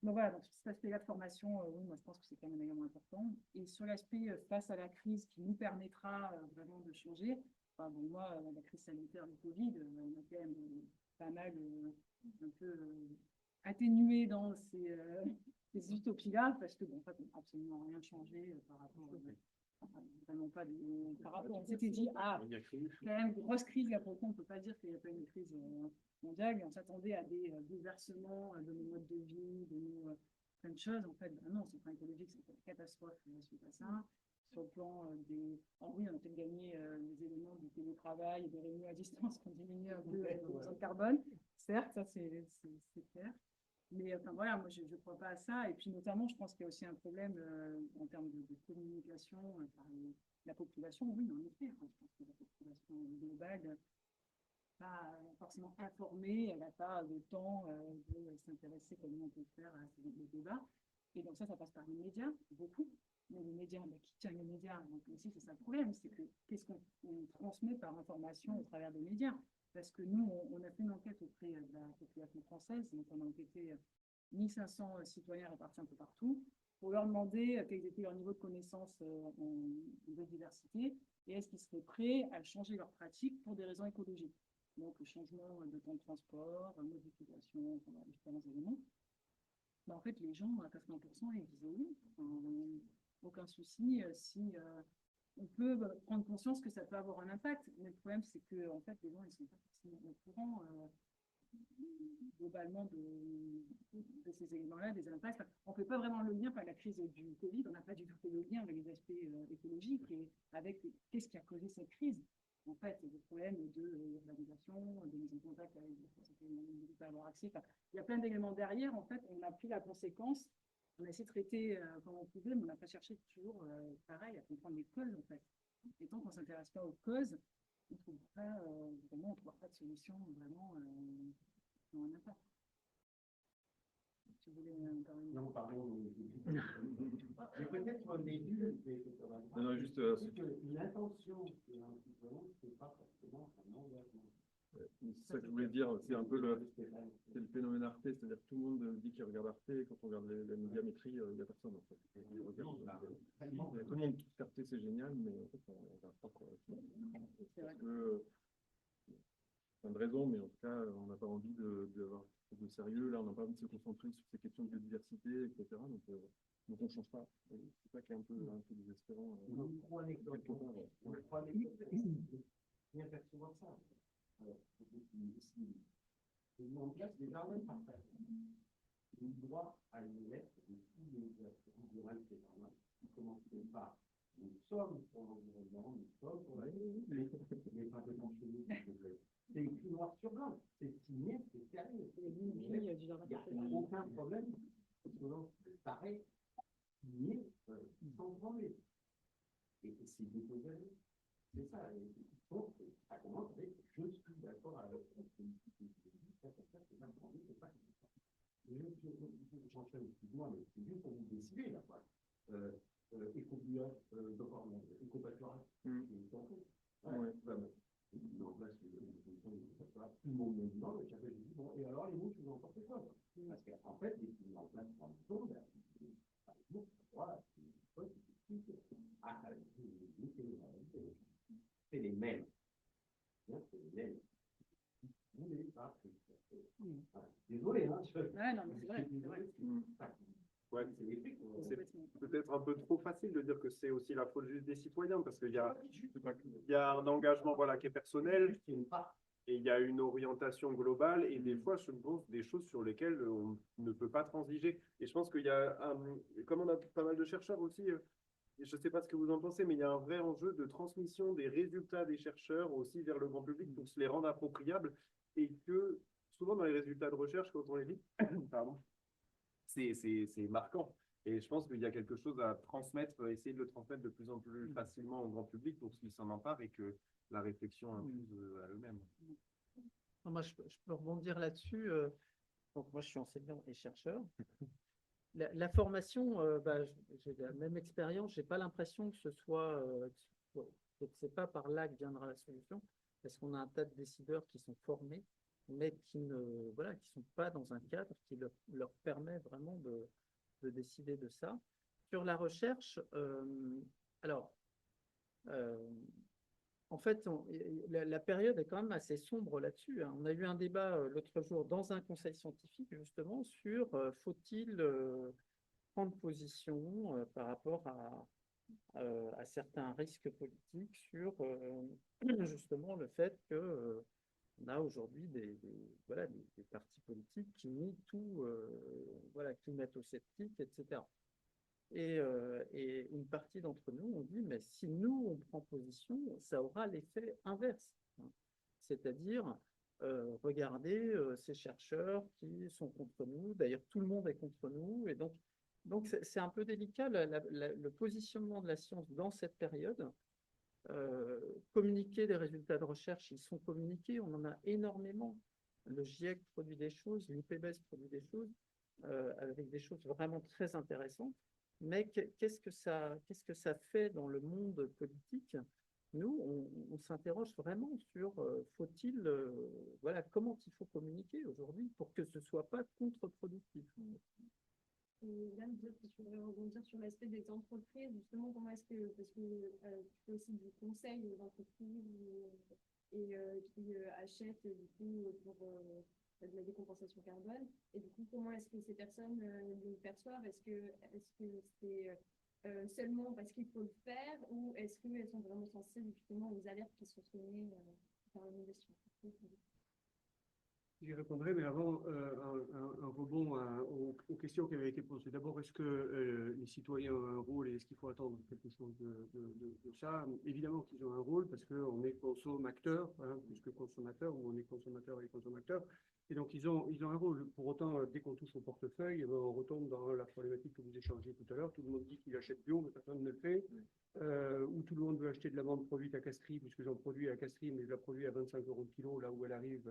Donc voilà, donc sur cet aspect-là de formation, oui, moi je pense que c'est quand même un élément important. Et sur l'aspect face à la crise qui nous permettra vraiment de changer, moi, la crise sanitaire du Covid, on a quand même pas mal un peu atténué dans ces utopies-là, parce que en fait, on n'a absolument rien changé par rapport vraiment pas par rapport. On s'était dit, quand même, grosse crise, là, pour le coup, on ne peut pas dire qu'il n'y a pas une crise mondiale, et on s'attendait à des bouleversements de nos modes de vie, de nos plein de choses. En fait, non, sur le plan écologique, c'est une catastrophe suite à ça. Sur le plan oui, on a peut-être gagné les éléments du télétravail et des réunions à distance qui ont diminué un peu l'empreinte carbone. Certes, ça c'est clair. Mais enfin, voilà, moi, je ne crois pas à ça. Et puis, notamment, je pense qu'il y a aussi un problème en termes de communication par la population. Oui, en effet, hein, je pense que la population globale n'est pas forcément informée, elle n'a pas le temps de s'intéresser comme on peut le faire à ces débats. Et donc, ça passe par les médias, beaucoup. Mais les médias, qui tient les médias? Donc, aussi, c'est ça le problème, c'est que qu'est-ce qu'on transmet par information au travers des médias? Parce que nous, on a fait une enquête auprès de la population française, donc on a enquêté 1500 citoyens répartis un peu partout, pour leur demander quel était leur niveau de connaissance en biodiversité et est-ce qu'ils seraient prêts à changer leurs pratiques pour des raisons écologiques. Donc, le changement de temps de transport, modification, différents éléments. En fait, les gens, à 80%, ils disaient oui, aucun souci, si on peut prendre conscience que ça peut avoir un impact. Mais le problème, c'est que en fait, les gens, ils ne sont pas forcément au courant globalement de ces éléments-là, des impacts. On ne fait pas vraiment le lien par la crise du Covid, on n'a pas du tout fait le lien avec les aspects écologiques et avec qu'est-ce qui a causé cette crise. En fait, des problèmes d'urbanisation, de mise en contact avec des personnes qui ne peuvent pas avoir accès. Enfin, il y a plein d'éléments derrière. En fait, on a pris la conséquence, on a essayé de traiter comme on pouvait, mais on n'a pas cherché toujours, pareil, à comprendre les causes, en fait. Et tant qu'on ne s'intéresse pas aux causes, on ne trouve pas, vraiment, on trouvera pas de solution vraiment qui ont un impact. Tu voulais quand même... Non, pardon. Mais peut-être au début, non, juste, l'intention de l'entrepreneur, ce n'est pas forcément un engagement. c'est ça que je voulais dire, c'est un peu c'est le phénomène Arte, c'est-à-dire que tout le monde dit qu'il regarde Arte, et quand on regarde la médiamétrie, il n'y a personne en fait. Tout le monde trouve qu'Arte c'est génial, mais en fait on ne regarde pas quoi. Parce que, plein de raisons, mais en tout cas, on n'a pas envie d'avoir de sérieux. Là, on n'a pas envie de se concentrer sur ces questions de biodiversité, etc. Donc on ne change pas. C'est ça qui est un peu désespérant. Pour anecdote, bien percevoir ça. Ils ont en place des jardins partagés. Le droit à une lettre de tous les acteurs du reste des jardins qui commencent par nous sommes pour l'environnement, nous sommes pour la vie, mais pas de chez nous. C'est écrit noir sur blanc, c'est signé, c'est sérieux. Il n'y a aucun problème. C'est pareil, signé, sans problème. Et c'est déposé. C'est ça. Donc, ça commence avec je suis d'accord avec la politique écologique, c'est pas j'enchaîne, excuse-moi, mais c'est juste pour vous décider, là, quoi. Éco-bio, éco-pâturage, non, là, tout le monde me dit non, mais j'ai dit, bon, et alors les mouches, vous en portez quoi? Parce qu'en fait, les mises en place en temps, c'est les mêmes. C'est les mêmes. Désolé, hein. Non, mais c'est vrai. Ouais, c'est peut-être un peu trop facile de dire que c'est aussi la faute juste des citoyens, parce qu'il y a un engagement voilà, qui est personnel, et il y a une orientation globale, et des fois, je pense des choses sur lesquelles on ne peut pas transiger. Et je pense qu'il y a, comme on a pas mal de chercheurs aussi, je ne sais pas ce que vous en pensez, mais il y a un vrai enjeu de transmission des résultats des chercheurs aussi vers le grand public pour se les rendre appropriables, et que souvent dans les résultats de recherche, quand on les lit, pardon, c'est marquant. Et je pense qu'il y a quelque chose à transmettre, essayer de le transmettre de plus en plus facilement au grand public pour qu'ils s'en emparent et que la réflexion infuse à eux-mêmes. Moi, je peux rebondir là-dessus. Donc, moi, je suis enseignant et chercheur. La formation, j'ai la même expérience. Je n'ai pas l'impression que ce soit, que c'est pas par là que viendra la solution, parce qu'on a un tas de décideurs qui sont formés, mais qui ne sont pas dans un cadre qui leur permet vraiment de décider de ça. Sur la recherche, en fait, la période est quand même assez sombre là-dessus. On a eu un débat l'autre jour dans un conseil scientifique, justement, sur faut-il prendre position par rapport à certains risques politiques sur justement le fait que on a aujourd'hui des partis politiques qui nient tout, climato-sceptiques, etc. Et une partie d'entre nous ont dit, mais si nous, on prend position, ça aura l'effet inverse. C'est-à-dire, regardez ces chercheurs qui sont contre nous. D'ailleurs, tout le monde est contre nous. Et donc c'est un peu délicat le positionnement de la science dans cette période. Communiquer des résultats de recherche, ils sont communiqués, on en a énormément. Le GIEC produit des choses, l'IPBES produit des choses, avec des choses vraiment très intéressantes. Mais qu'est-ce que ça fait dans le monde politique? Nous, on s'interroge vraiment sur faut-il, voilà, comment il faut communiquer aujourd'hui pour que ce ne soit pas contre-productif. Et là, je voudrais rebondir sur l'aspect des entreprises, justement, comment est-ce que, parce que tu fais aussi du conseil aux entreprises qui achètent du coup pour de la décompensation carbone, et du coup, comment est-ce que ces personnes le perçoivent? Est-ce que c'est seulement parce qu'il faut le faire, ou est-ce qu'elles sont vraiment sensibles justement aux alertes qui sont données par l'innovation? J'y répondrai, mais avant, un rebond aux questions qui avaient été posées. D'abord, est-ce que les citoyens ont un rôle et est-ce qu'il faut attendre quelque chose de ça? Évidemment qu'ils ont un rôle parce qu'on est consommateur, hein, plus que consommateur, ou on est consommateur et consommateur. Et donc, ils ont un rôle. Pour autant, dès qu'on touche au portefeuille, on retombe dans la problématique que vous échangez tout à l'heure. Tout le monde dit qu'il achète bio, mais personne ne le fait. Ou tout le monde veut acheter de l'amande produite à Castries, puisque j'en produis à Castries, mais je la produis à 25 € le kilo, là où elle arrive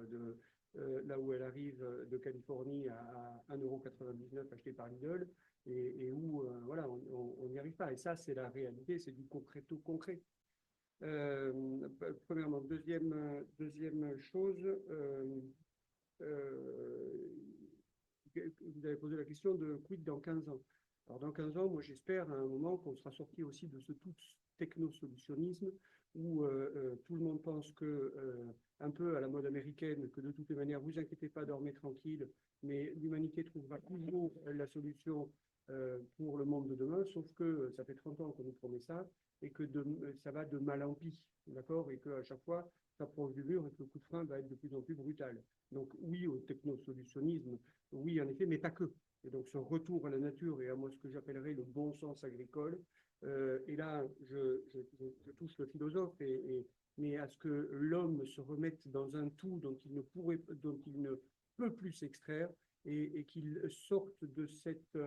de Californie à 1,99 € acheté par Lidl, et où voilà, on n'y arrive pas. Et ça, c'est la réalité, c'est du concret. Premièrement. Deuxième chose, vous avez posé la question de quid dans 15 ans. Alors dans 15 ans, moi j'espère à un moment qu'on sera sorti aussi de ce tout technosolutionnisme où tout le monde pense que, un peu à la mode américaine, que de toutes les manières, vous inquiétez pas, dormez tranquille, mais l'humanité trouvera toujours la solution pour le monde de demain, sauf que ça fait 30 ans qu'on nous promet ça, et que ça va de mal en pis, d'accord, et qu'à chaque fois, ça approche du mur et que le coup de frein va être de plus en plus brutal. Donc oui au technosolutionnisme, oui en effet, mais pas que. Et donc ce retour à la nature et à moi ce que j'appellerais le bon sens agricole, et là je touche le philosophe, mais à ce que l'homme se remette dans un tout dont il ne peut plus s'extraire, et qu'il sorte de cette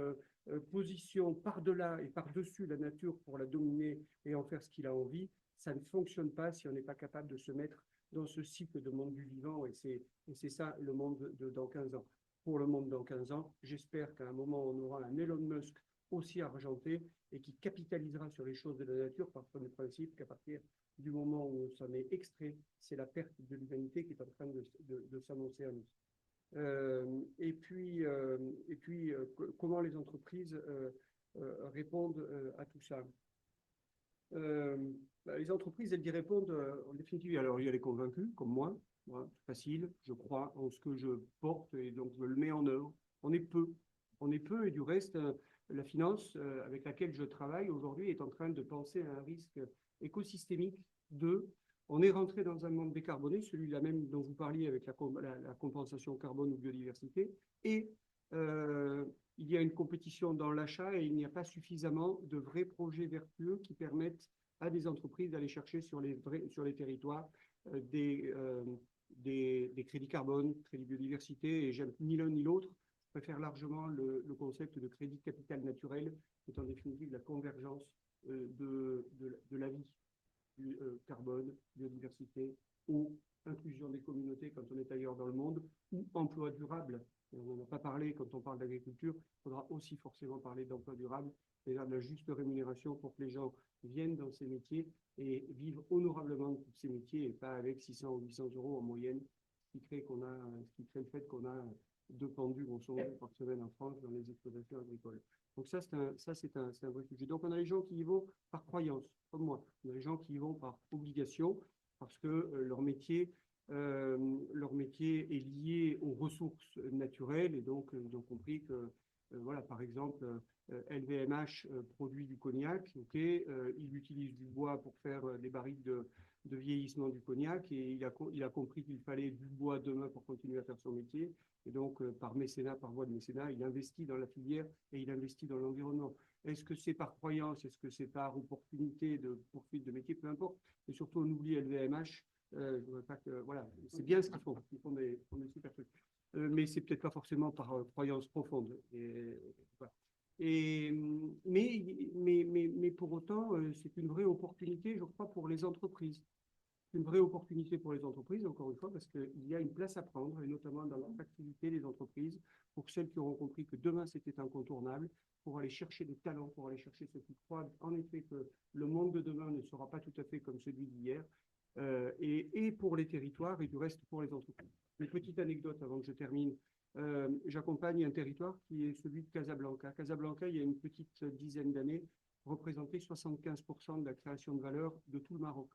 position par-delà et par-dessus la nature pour la dominer et en faire ce qu'il a envie. Ça ne fonctionne pas si on n'est pas capable de se mettre dans ce cycle de monde du vivant, et c'est ça le monde dans 15 ans. Pour le monde dans 15 ans, j'espère qu'à un moment, on aura un Elon Musk aussi argenté et qui capitalisera sur les choses de la nature par le principe qu'à partir du moment où on s'en est extrait, c'est la perte de l'humanité qui est en train de s'annoncer à nous. Et puis comment les entreprises répondent à tout ça. Les entreprises, elles y répondent en définitive. Alors, il y a les convaincus, comme moi. Voilà, facile, je crois en ce que je porte et donc je le mets en œuvre. On est peu, et du reste, la finance avec laquelle je travaille aujourd'hui est en train de penser à un risque écosystémique on est rentré dans un monde décarboné, celui-là même dont vous parliez avec la compensation carbone ou biodiversité, et il y a une compétition dans l'achat et il n'y a pas suffisamment de vrais projets vertueux qui permettent à des entreprises d'aller chercher sur les territoires des crédits carbone, crédits biodiversité, et j'aime ni l'un ni l'autre. Je préfère largement le concept de crédit capital naturel, qui est en définitive la convergence de la vie, du carbone, biodiversité, ou inclusion des communautés quand on est ailleurs dans le monde, ou emploi durable. Et on n'en a pas parlé quand on parle d'agriculture, il faudra aussi forcément parler d'emploi durable, c'est-à-dire de la juste rémunération pour que les gens viennent dans ces métiers et vivent honorablement de ces métiers, et pas avec 600 ou 800 € en moyenne, ce qui crée le fait qu'on a 2 pendus grosso modo par semaine en France dans les exploitations agricoles. Donc ça, c'est un vrai sujet. Donc on a les gens qui y vont par croyance, comme moi. On a les gens qui y vont par obligation, parce que leur métier est lié aux ressources naturelles, et donc ils ont compris que, voilà, par exemple, LVMH produit du cognac, ok, il utilise du bois pour faire des barriques de vieillissement du cognac, et il a compris qu'il fallait du bois demain pour continuer à faire son métier, et donc par voie de mécénat, il investit dans la filière et il investit dans l'environnement. Est-ce que c'est par croyance, est-ce que c'est par opportunité de poursuite de métier, peu importe, et surtout on oublie LVMH, Je voudrais pas que, voilà, c'est bien ce qu'ils font. Ils font des super trucs. Mais c'est peut-être pas forcément par croyance profonde. Voilà. Mais pour autant, c'est une vraie opportunité, je crois, pour les entreprises. Une vraie opportunité pour les entreprises, encore une fois, parce qu'il y a une place à prendre, et notamment dans l'attractivité des entreprises, pour celles qui auront compris que demain c'était incontournable, pour aller chercher des talents, pour aller chercher ceux qui croient en effet que le monde de demain ne sera pas tout à fait comme celui d'hier, et pour les territoires et du reste pour les entreprises. Une petite anecdote avant que je termine. J'accompagne un territoire qui est celui de Casablanca. Casablanca, il y a une petite dizaine d'années, représentait 75% de la création de valeur de tout le Maroc.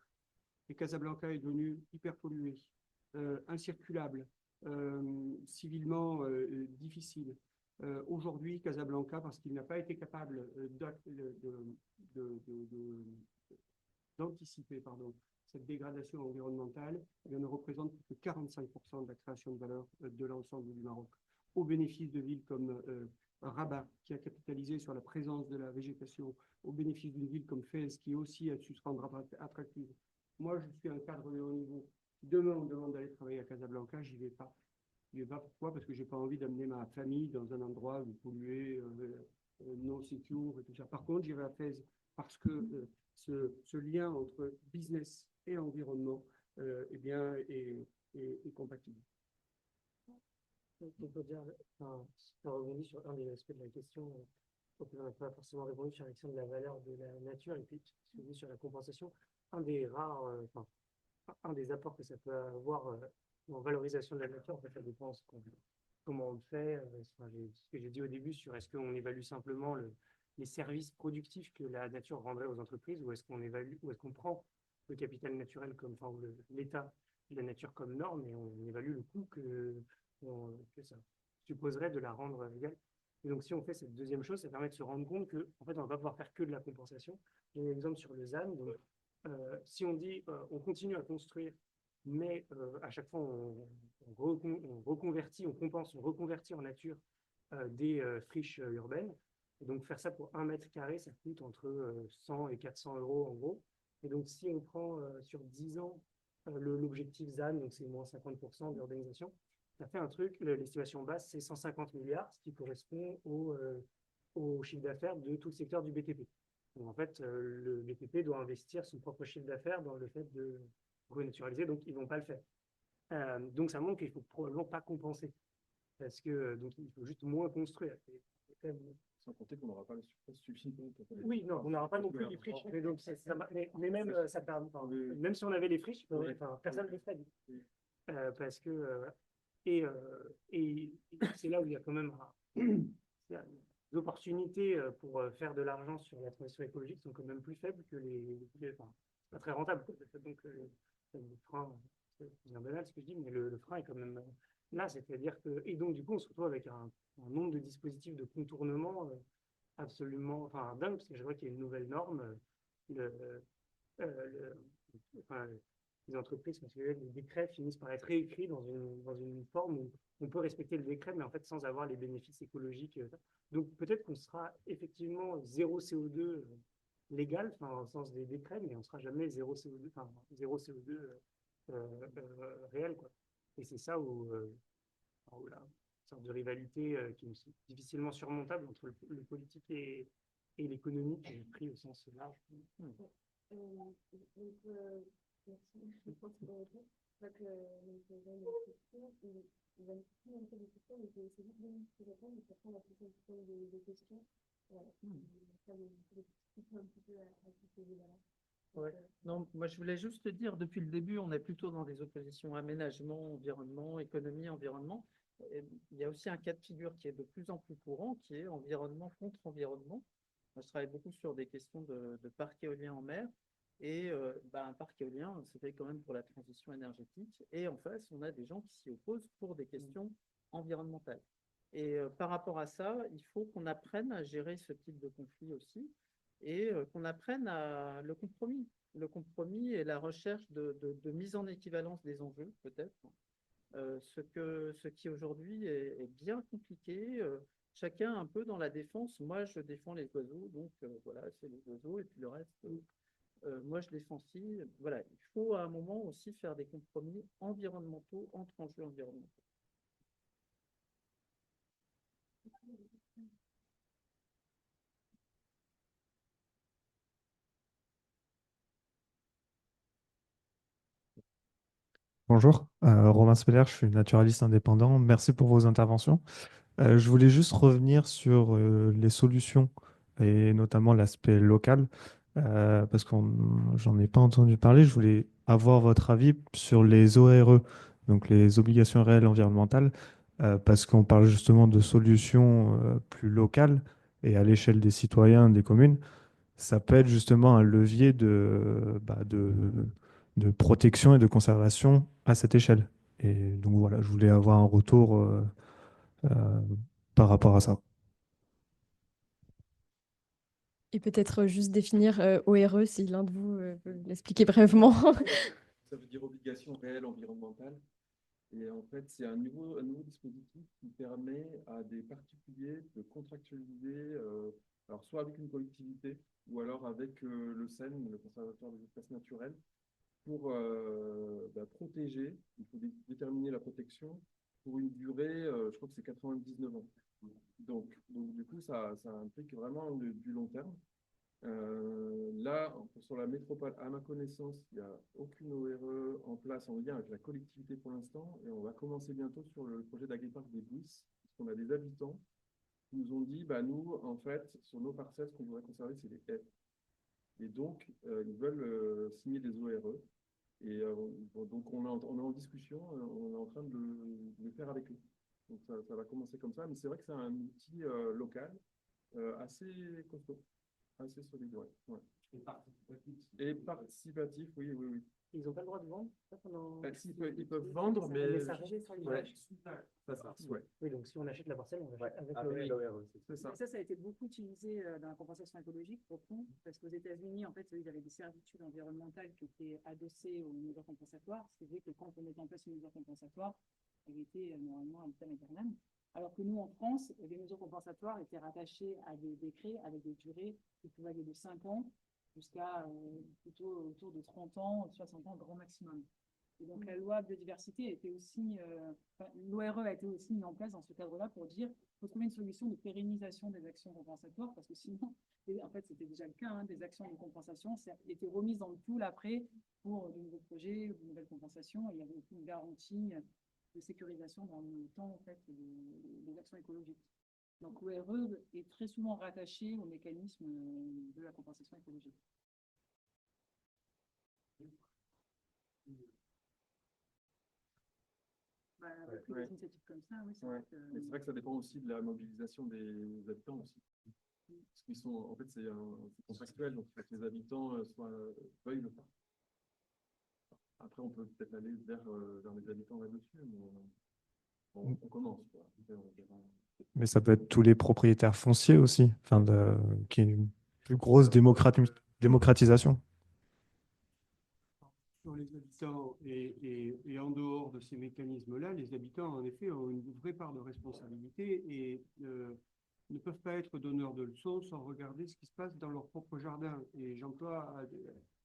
Et Casablanca est devenu hyper pollué, incirculable, civilement difficile. Aujourd'hui, Casablanca, parce qu'il n'a pas été capable d'anticiper cette dégradation environnementale, il ne représente plus que 45% de la création de valeur de l'ensemble du Maroc, au bénéfice de villes comme Rabat, qui a capitalisé sur la présence de la végétation, au bénéfice d'une ville comme Fès, qui aussi a su se rendre attractive. Moi, je suis un cadre de haut niveau. Demain, on me demande d'aller travailler à Casablanca, j'y vais pas. J'y vais pas, pourquoi? Parce que j'ai pas envie d'amener ma famille dans un endroit pollué, non secure et tout ça. Par contre, j'irai à Fès parce que ce lien entre business et environnement eh bien, est compatible. On peut dire, enfin, on rebondit sur un des aspects de la question, on n'a pas forcément répondu sur la question de la valeur de la nature et puis celui sur la compensation. Un des rares, un des apports que ça peut avoir en valorisation de la nature, en fait, ça dépend comment on le fait. Ce que j'ai dit au début sur est-ce qu'on évalue simplement les services productifs que la nature rendrait aux entreprises ou est-ce qu'on évalue, ou est-ce qu'on prend le capital naturel comme, enfin, l'état de la nature comme norme et on évalue le coût que ça supposerait de la rendre légale. Et donc, si on fait cette deuxième chose, ça permet de se rendre compte qu'en fait, on ne va pas pouvoir faire que de la compensation. J'ai un exemple sur le ZAN. Donc, si on dit on continue à construire, mais à chaque fois on reconvertit, on compense, on reconvertit en nature des friches urbaines. Et donc, faire ça pour 1 mètre carré, ça coûte entre 100 et 400 euros en gros. Et donc, si on prend sur 10 ans l'objectif ZAN, donc c'est moins 50% d'urbanisation, ça fait un truc, l'estimation basse, c'est 150 milliards, ce qui correspond au chiffre d'affaires de tout le secteur du BTP. Donc, en fait, le BTP doit investir son propre chiffre d'affaires dans le fait de renaturaliser, donc ils ne vont pas le faire. Donc, ça montre qu'il ne faut probablement pas compenser, parce que donc, il faut juste moins construire. Sans compter qu'on n'aura pas le surface suffisante. Oui, non, on n'aura pas non plus les friches, mais, donc, mais même, ça permet, même si on avait les friches, personne ne le ferait. Parce que, et c'est là où il y a quand même des opportunités pour faire de l'argent sur la transition écologique sont quand même plus faibles que enfin, c'est pas très rentable. Donc, le frein, c'est bien banal ce que je dis, mais le frein est quand même là. C'est-à-dire que, et donc, du coup, on se retrouve avec un nombre de dispositifs de contournement absolument dingue, parce que je vois qu'il y a une nouvelle norme. Enfin, les entreprises, parce que les décrets finissent par être réécrits dans une forme où on peut respecter le décret, mais en fait sans avoir les bénéfices écologiques. Donc peut-être qu'on sera effectivement zéro CO2 légal, dans le sens des décrets, mais on ne sera jamais zéro CO2, zéro CO2 réel, quoi. Et c'est ça où là, une sorte de rivalité qui est difficilement surmontable entre le politique et l'économie, qui est pris au sens large. Merci. Je pense que donc, il va nous un peu de questions, mais c'est vite bien de répondre, et après on va poser un peu de questions. Voilà. Ça un petit peu à poser, voilà. Ouais. Non, moi je voulais juste te dire, depuis le début, on est plutôt dans des oppositions aménagement, environnement, économie, environnement. Et il y a aussi un cas de figure qui est de plus en plus courant, qui est environnement contre environnement. Moi, je travaille beaucoup sur des questions de parcs éoliens en mer. Et un parc éolien, c'est fait quand même pour la transition énergétique. Et en face, on a des gens qui s'y opposent pour des questions environnementales. Et par rapport à ça, il faut qu'on apprenne à gérer ce type de conflit aussi et qu'on apprenne à le compromis. Le compromis et la recherche de mise en équivalence des enjeux, peut-être. Ce qui aujourd'hui est bien compliqué. Chacun un peu dans la défense. Moi, je défends les oiseaux, donc voilà, c'est les oiseaux, et puis le reste... moi, je défends aussi, voilà, il faut à un moment aussi faire des compromis environnementaux entre enjeux environnementaux. Bonjour, Romain Speller, je suis naturaliste indépendant. Merci pour vos interventions. Je voulais juste revenir sur les solutions et notamment l'aspect local, parce que j'en ai pas entendu parler. Je voulais avoir votre avis sur les ORE, donc les obligations réelles environnementales, parce qu'on parle justement de solutions plus locales et à l'échelle des citoyens, des communes. Ça peut être justement un levier de protection et de conservation à cette échelle. Et donc voilà, je voulais avoir un retour euh, par rapport à ça. Et peut-être juste définir ORE si l'un de vous peut l'expliquer brièvement. Ça veut dire obligation réelle environnementale. Et en fait, c'est un nouveau dispositif qui permet à des particuliers de contractualiser, alors soit avec une collectivité ou alors avec le CEN, le Conservatoire des espaces naturels, pour protéger. Il faut déterminer la protection pour une durée, je crois que c'est 99 ans. Donc du coup, ça implique vraiment du long terme. Là, sur la métropole, à ma connaissance, il n'y a aucune ORE en place en lien avec la collectivité pour l'instant. Et on va commencer bientôt sur le projet d'agriparc des Bouisses, puisqu'on a des habitants qui nous ont dit, bah, nous, en fait, sur nos parcelles, ce qu'on voudrait conserver, c'est les haies. Et donc, ils veulent signer des ORE. Et donc, on est en discussion, on est en train de le faire avec eux. Donc, ça va commencer comme ça. Mais c'est vrai que c'est un outil local assez costaud. Assez solide, ouais. Ouais. Et participatif. Et participatif, oui, oui, oui. Ils n'ont pas le droit de vendre ça pendant... Ils peuvent vendre, mais... Messager sur Ouais. l'image. Ouais. Oui, donc si on achète la parcelle, on l'achète avec Avec l'ORE. c'est ça. Ça a été beaucoup utilisé dans la compensation écologique, au fond, parce qu'aux États-Unis, en fait, ils avaient des servitudes environnementales qui étaient adossées aux mesures compensatoires. Ce qui fait que quand on met en place une mesure compensatoire, elle était normalement à l'état éternel. Alors que nous, en France, les mesures compensatoires étaient rattachées à des décrets avec des durées qui pouvaient aller de 5 ans jusqu'à plutôt autour de 30 ans, 60 ans, grand maximum. Et donc, la loi biodiversité était aussi, l'ORE a été aussi mise en place dans ce cadre-là pour dire qu'il faut trouver une solution de pérennisation des actions compensatoires, parce que sinon, en fait, c'était déjà le cas, hein, des actions de compensation étaient remises dans le pool après pour de nouveaux projets ou de nouvelles compensations, et il y avait aucune garantie de sécurisation dans le temps, en fait, des actions écologiques. Donc, l'ORE est très souvent rattaché au mécanisme de la compensation écologique. Avec des initiatives comme ça, oui, c'est vrai que... Mais c'est vrai que ça dépend aussi de la mobilisation des habitants aussi. Parce qu'ils sont, en fait, c'est contractuel, donc il faut que les habitants veuillent le faire. Après, on peut peut-être aller vers les habitants là-dessus, mais on commence, quoi. Après, on verra. Mais ça peut être tous les propriétaires fonciers aussi, enfin, qui est une plus grosse démocratisation. Sur les habitants et en dehors de ces mécanismes-là, les habitants, en effet, ont une vraie part de responsabilité et ne peuvent pas être donneurs de leçons sans regarder ce qui se passe dans leur propre jardin. Et j'emploie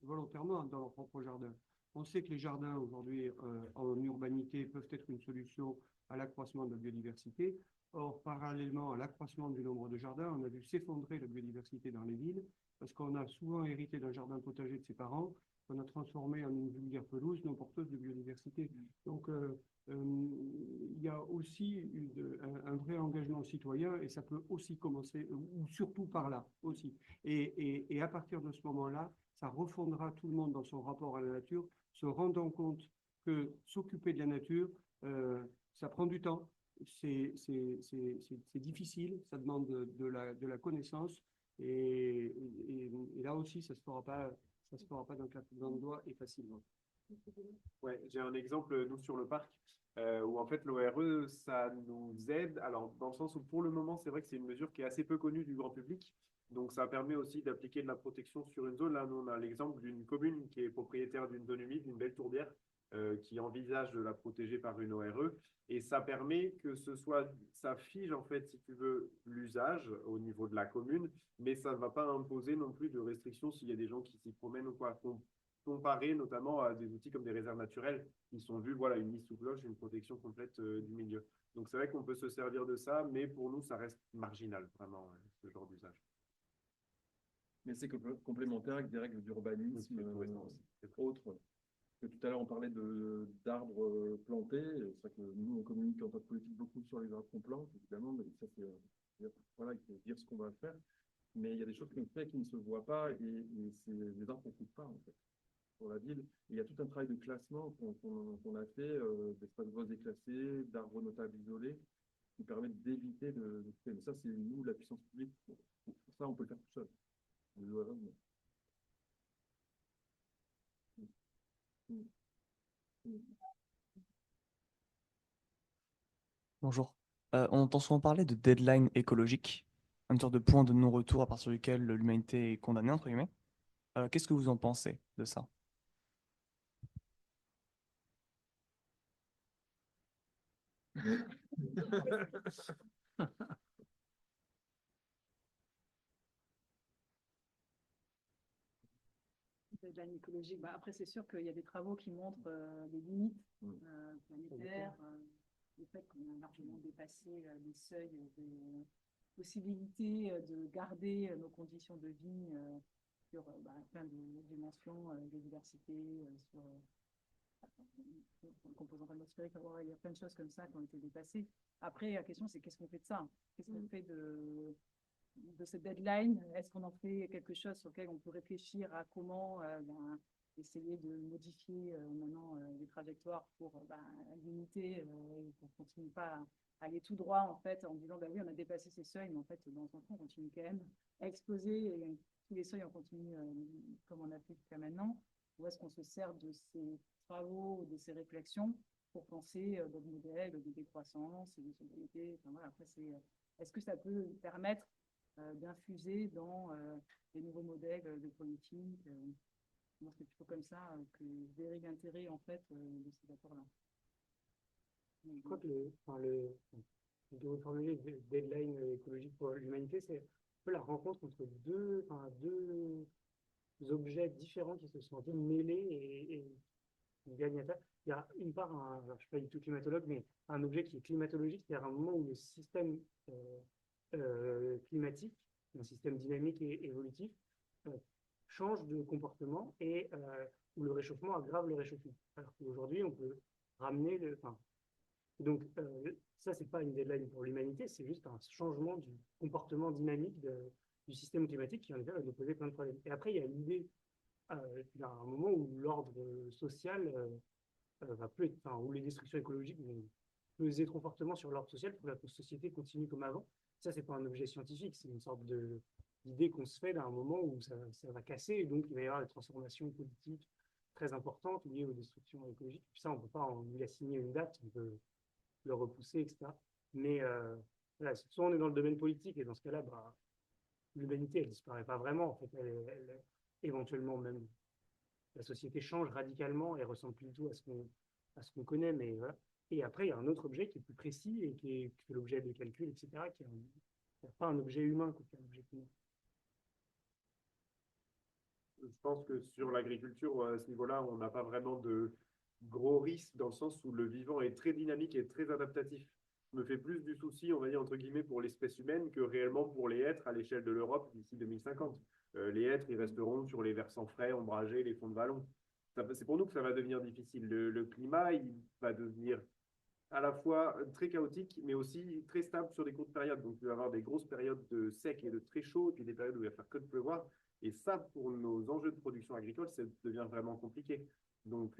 volontairement dans leur propre jardin. On sait que les jardins, aujourd'hui, en urbanité, peuvent être une solution à l'accroissement de la biodiversité. Or, parallèlement à l'accroissement du nombre de jardins, on a vu s'effondrer la biodiversité dans les villes parce qu'on a souvent hérité d'un jardin potager de ses parents qu'on a transformé en une vulgaire pelouse non porteuse de biodiversité. Donc, il y a aussi un vrai engagement citoyen et ça peut aussi commencer, ou surtout par là aussi. Et à partir de ce moment-là, ça refondera tout le monde dans son rapport à la nature, se rendant compte que s'occuper de la nature, ça prend du temps, c'est difficile, ça demande de la connaissance et là aussi, ça ne se fera pas d'un claquement de doigts et facilement. Ouais, j'ai un exemple, nous, sur le parc, où en fait l'ORE, ça nous aide. Alors, dans le sens où pour le moment, c'est vrai que c'est une mesure qui est assez peu connue du grand public. Donc, ça permet aussi d'appliquer de la protection sur une zone. Là, nous, on a l'exemple d'une commune qui est propriétaire d'une zone humide, d'une belle tourbière, qui envisagent de la protéger par une ORE. Et ça permet que ça fige en fait, si tu veux, l'usage au niveau de la commune, mais ça ne va pas imposer non plus de restrictions s'il y a des gens qui s'y promènent ou quoi. Comparé notamment à des outils comme des réserves naturelles qui sont vus, voilà, une mise sous cloche, une protection complète du milieu. Donc c'est vrai qu'on peut se servir de ça, mais pour nous, ça reste marginal, vraiment, ce genre d'usage. Mais c'est complémentaire avec des règles d'urbanisme autres. Que tout à l'heure, on parlait d'arbres plantés. C'est vrai que nous, on communique en tant que politique beaucoup sur les arbres qu'on plante, évidemment, mais ça, voilà, il faut dire ce qu'on va faire. Mais il y a des choses qu'on fait qui ne se voient pas et c'est des arbres qu'on ne coupe pas, en fait, pour la ville. Et il y a tout un travail de classement qu'on a fait, d'espaces boisés classés, d'arbres notables isolés, qui permettent d'éviter de couper. Mais ça, c'est nous, la puissance publique. Pour ça, on peut le faire tout seul. Bonjour. On entend souvent parler de deadline écologique, une sorte de point de non-retour à partir duquel l'humanité est condamnée, entre guillemets. Qu'est-ce que vous en pensez de ça? Deadline écologique. Après, c'est sûr qu'il y a des travaux qui montrent les limites planétaires, le fait qu'on a largement dépassé les seuils de possibilité de garder nos conditions de vie sur plein de dimensions, de diversité, sur le composant atmosphérique. Il y a plein de choses comme ça qui ont été dépassées. Après, la question, c'est qu'est-ce qu'on fait de ça? Qu'est-ce qu'on fait de cette deadline? Est-ce qu'on en fait quelque chose sur lequel on peut réfléchir à comment essayer de modifier maintenant les trajectoires pour limiter, pour ne continuer pas à aller tout droit en fait, en disant oui, on a dépassé ces seuils, mais en fait, dans son fond, on continue quand même à exploser et tous les seuils, on continue comme on a fait jusqu'à maintenant. Ou est-ce qu'on se sert de ces travaux, de ces réflexions pour penser d'autres modèles de décroissance, de sobriété? Enfin, voilà, après, est-ce que ça peut permettre d'infuser dans les nouveaux modèles de politique? Moi, c'est plutôt comme ça que je verrai l'intérêt en fait de ces apports-là. Je crois que de reformuler le deadline écologique pour l'humanité, c'est un peu la rencontre entre deux objets différents qui se sont un peu mêlés et gagnent à faire. Il y a une part, je ne suis pas du tout climatologue, mais un objet qui est climatologique, c'est-à-dire un moment où le système climatique, un système dynamique et évolutif, change de comportement et où le réchauffement aggrave le réchauffement. Alors qu'aujourd'hui, on peut ramener donc, ça, c'est pas une deadline pour l'humanité, c'est juste un changement du comportement dynamique du système climatique qui, en effet, va nous poser plein de problèmes. Et après, il y a l'idée d'un moment où l'ordre social va plus être, où les destructions écologiques vont peser trop fortement sur l'ordre social pour que la société continue comme avant. Ça, c'est pas un objet scientifique, c'est une sorte d'idée qu'on se fait d'un moment où ça va casser, et donc il va y avoir des transformations politiques très importantes liées aux destructions écologiques. Puis ça, on ne peut pas lui assigner une date, on peut le repousser, etc. Mais voilà, soit on est dans le domaine politique, et dans ce cas-là, l'humanité, elle ne disparaît pas vraiment. En fait, éventuellement, même, la société change radicalement et ressemble plus du tout à ce qu'on connaît. Mais voilà. Et après, il y a un autre objet qui est plus précis et qui fait l'objet de calculs, etc., qui n'est pas un objet humain, qui est un objet humain. Je pense que sur l'agriculture, à ce niveau-là, on n'a pas vraiment de gros risques dans le sens où le vivant est très dynamique et très adaptatif. Je me fais plus du souci, on va dire entre guillemets, pour l'espèce humaine que réellement pour les hêtres à l'échelle de l'Europe d'ici 2050. Les hêtres, ils resteront sur les versants frais, ombragés, les fonds de vallons. C'est pour nous que ça va devenir difficile. Le climat, il va devenir à la fois très chaotique, mais aussi très stable sur des courtes périodes. Donc, il va y avoir des grosses périodes de sec et de très chaud, et puis des périodes où il va faire que de pleuvoir. Et ça, pour nos enjeux de production agricole, ça devient vraiment compliqué. Donc,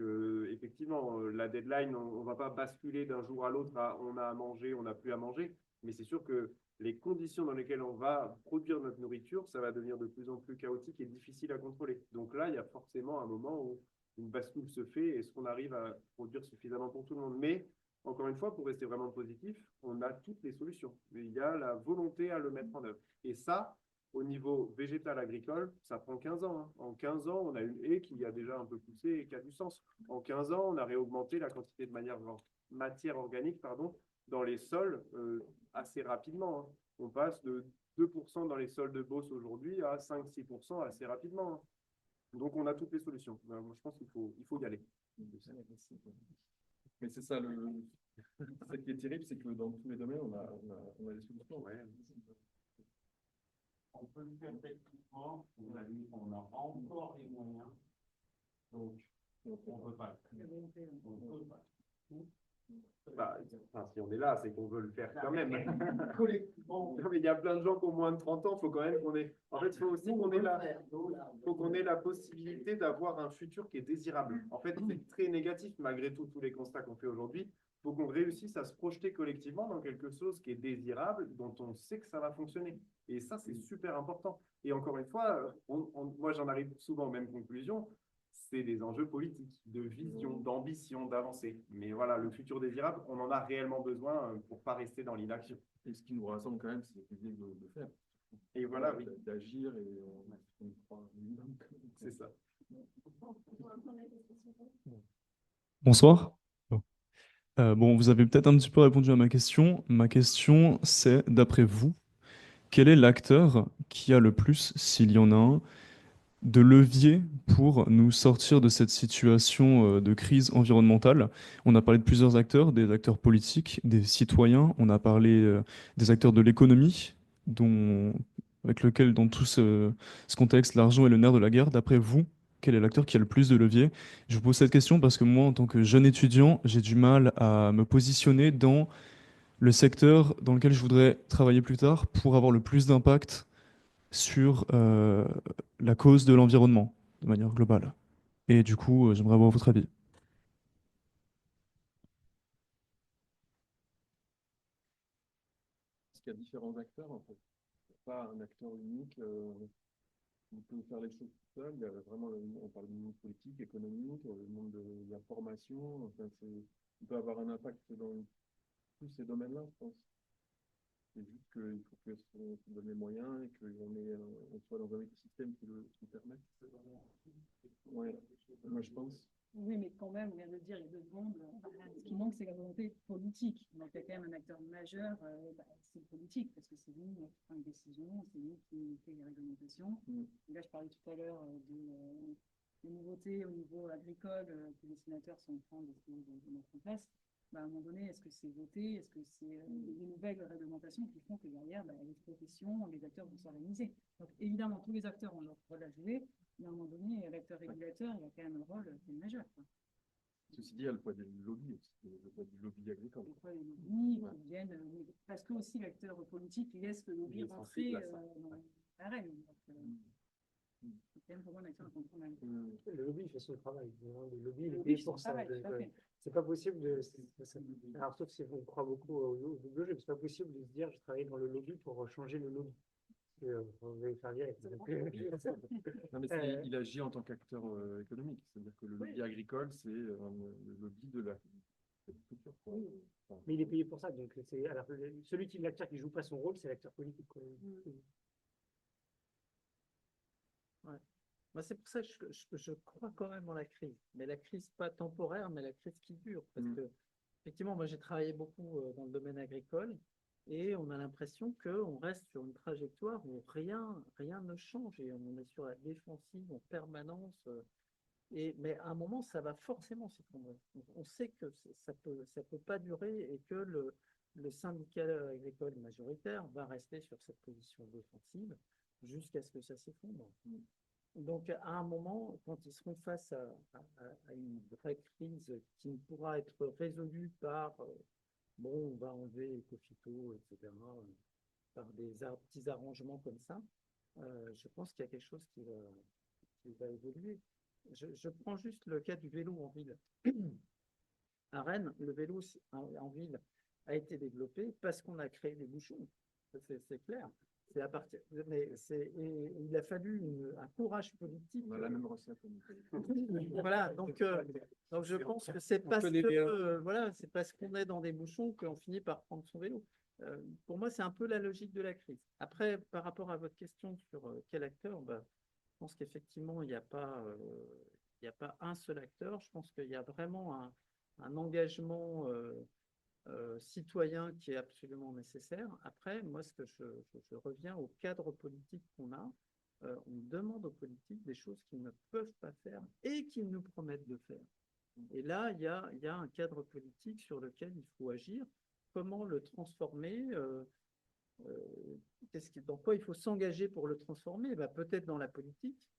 effectivement, la deadline, on ne va pas basculer d'un jour à l'autre à on a à manger, on n'a plus à manger. Mais c'est sûr que les conditions dans lesquelles on va produire notre nourriture, ça va devenir de plus en plus chaotique et difficile à contrôler. Donc là, il y a forcément un moment où une bascule se fait. Est-ce qu'on arrive à produire suffisamment pour tout le monde? Mais encore une fois, pour rester vraiment positif, on a toutes les solutions. Il y a la volonté à le mettre en œuvre. Et ça, Au niveau végétal agricole, ça prend 15 ans. Hein. En 15 ans, on a une haie qui a déjà un peu poussé et qui a du sens. En 15 ans, on a réaugmenté la quantité de matière organique dans les sols assez rapidement. Hein. On passe de 2% dans les sols de Beauce aujourd'hui à 5-6% assez rapidement. Hein. Donc, on a toutes les solutions. Moi, je pense qu'il faut y aller. Mais c'est ça, ce qui est terrible, c'est que dans tous les domaines, on a des solutions. Ouais. On peut le faire techniquement, on a encore les moyens, donc on ne peut pas le faire. On peut pas. Bah, si on est là, c'est qu'on veut le faire quand même. Non, mais il y a plein de gens qui ont moins de 30 ans, il faut quand même qu'on ait. En fait, il faut aussi qu'on ait la possibilité d'avoir un futur qui est désirable. En fait, c'est très négatif malgré tout, tous les constats qu'on fait aujourd'hui. Il faut qu'on réussisse à se projeter collectivement dans quelque chose qui est désirable, dont on sait que ça va fonctionner. Et ça, c'est super important. Et encore une fois, moi, j'en arrive souvent aux mêmes conclusions. C'est des enjeux politiques, de vision, d'ambition, d'avancée. Mais voilà, le futur désirable, on en a réellement besoin pour ne pas rester dans l'inaction. Et ce qui nous rassemble quand même, c'est l'idée de faire. Et voilà, oui. D'agir et on croit minimum. C'est ça. Bonsoir. Bon, vous avez peut-être un petit peu répondu à ma question. Ma question, c'est, d'après vous, quel est l'acteur qui a le plus, s'il y en a un, de levier pour nous sortir de cette situation de crise environnementale? On a parlé de plusieurs acteurs, des acteurs politiques, des citoyens, on a parlé des acteurs de l'économie, avec lequel, dans tout ce contexte, l'argent est le nerf de la guerre. D'après vous, quel est l'acteur qui a le plus de levier? Je vous pose cette question parce que moi, en tant que jeune étudiant, j'ai du mal à me positionner dans le secteur dans lequel je voudrais travailler plus tard pour avoir le plus d'impact sur la cause de l'environnement de manière globale. Et du coup, j'aimerais avoir votre avis. Parce qu'il y a différents acteurs, en fait. Il n'y a pas un acteur unique qui peut faire les choses tout seul. Il y a vraiment, on parle du monde politique, économique, le monde de la formation. Enfin, il peut avoir un impact dans tous ces domaines-là, je pense. C'est juste qu'il faut que se donne les moyens et qu'on soit dans un écosystème qui le permette. Ouais, moi je pense. Oui, mais quand même, on vient de le dire il y a 2 secondes, ce qui manque, c'est la volonté politique. Donc, il y a quand même un acteur majeur, c'est le politique, parce que c'est nous qui prenons les décisions, c'est nous qui fait les réglementations. Et là, je parlais tout à l'heure des nouveautés au niveau agricole que les sénateurs sont en train d'essayer de mettre en place. À un moment donné, est-ce que c'est voté? Est-ce que c'est des nouvelles réglementations qui font que derrière, les professions, les acteurs vont s'organiser? Donc, évidemment, tous les acteurs ont leur rôle à jouer, mais à un moment donné, l'acteur régulateur, il a quand même un rôle qui est majeur. Ceci dit, il y a le poids du lobby aussi, le poids du lobby agricole. Le poids des lobbies qui viennent, parce que aussi l'acteur politique laisse le lobby rentrer dans la règle. C'est quand même pour moi un acteur incontournable. Le lobby fait son travail. Le lobby, il est payé pour ça. C'est pas possible de. Alors, sauf si on croit beaucoup au double jeu, c'est pas possible de se dire je travaille dans le lobby pour changer le lobby. Vous allez faire direct. Non, mais il agit en tant qu'acteur économique. C'est-à-dire que le lobby agricole, c'est le lobby de la culture. Mais il est payé pour ça. Donc, alors, l'acteur qui joue pas son rôle, c'est l'acteur politique. Ouais. Moi, c'est pour ça que je crois quand même en la crise. Mais la crise pas temporaire, mais la crise qui dure. Parce que, effectivement, moi, j'ai travaillé beaucoup dans le domaine agricole et on a l'impression qu'on reste sur une trajectoire où rien ne change et on est sur la défensive en permanence. Mais à un moment, ça va forcément s'effondrer. On sait que ça peut pas durer et que le syndicat agricole majoritaire va rester sur cette position défensive jusqu'à ce que ça s'effondre. Donc, à un moment, quand ils seront face à une vraie crise qui ne pourra être résolue par, on va enlever Ecofito, etc., par des petits arrangements comme ça, je pense qu'il y a quelque chose qui va évoluer. Je prends juste le cas du vélo en ville. À Rennes, le vélo en ville a été développé parce qu'on a créé des bouchons. C'est clair. Il a fallu un courage politique. On a la même recette. Voilà, donc je pense que c'est parce qu'on est dans des bouchons qu'on finit par prendre son vélo. Pour moi, c'est un peu la logique de la crise. Après, par rapport à votre question sur quel acteur, bah, je pense qu'effectivement, il y a pas un seul acteur. Je pense qu'il y a vraiment un engagement citoyen qui est absolument nécessaire. Après, moi, je reviens au cadre politique qu'on a. On demande aux politiques des choses qu'ils ne peuvent pas faire et qu'ils nous promettent de faire. Et là, il y a un cadre politique sur lequel il faut agir. Comment le transformer dans quoi il faut s'engager pour le transformer? Bah, peut-être dans la politique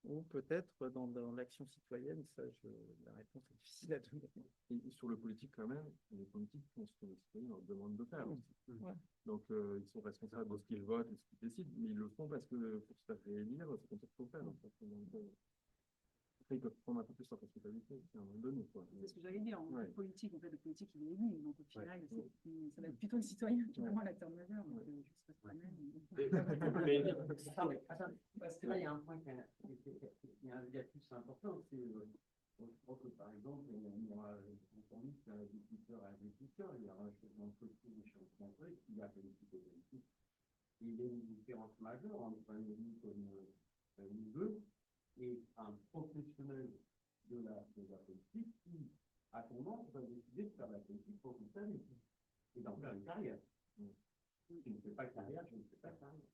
ou peut-être dans l'action citoyenne. La réponse est difficile à donner. Et sur le politique, quand même, les politiques font ce que les citoyens leur demandent de faire. Ouais. Donc, ils sont responsables de ce qu'ils votent et ce qu'ils décident, mais ils le font parce que pour se faire réélire, c'est comme ça qu'il faut faire. En fait. Donc, après, ils peuvent prendre un peu plus leur responsabilité à un moment donné. C'est ce que j'allais dire. En politique, en fait, le politique, il est élu. Donc, au final, ça va être plutôt le citoyen qui est vraiment l'acteur majeur. Donc, je serais quand même. Parce que là, il y a un point qui est un hiatus important. C'est, je crois que, par exemple, on aura entendu qu'un agriculteur à agriculteur, il y aura un changement de politique, des changements de politique, il y a politique et politique. Et il y a une différence majeure entre un élu comme nous deux et un professionnel de la politique qui, à son nom, va décider de faire la politique pour toute sa vie et d'en faire une carrière. Je ne fais pas carrière, je ne fais pas carrière.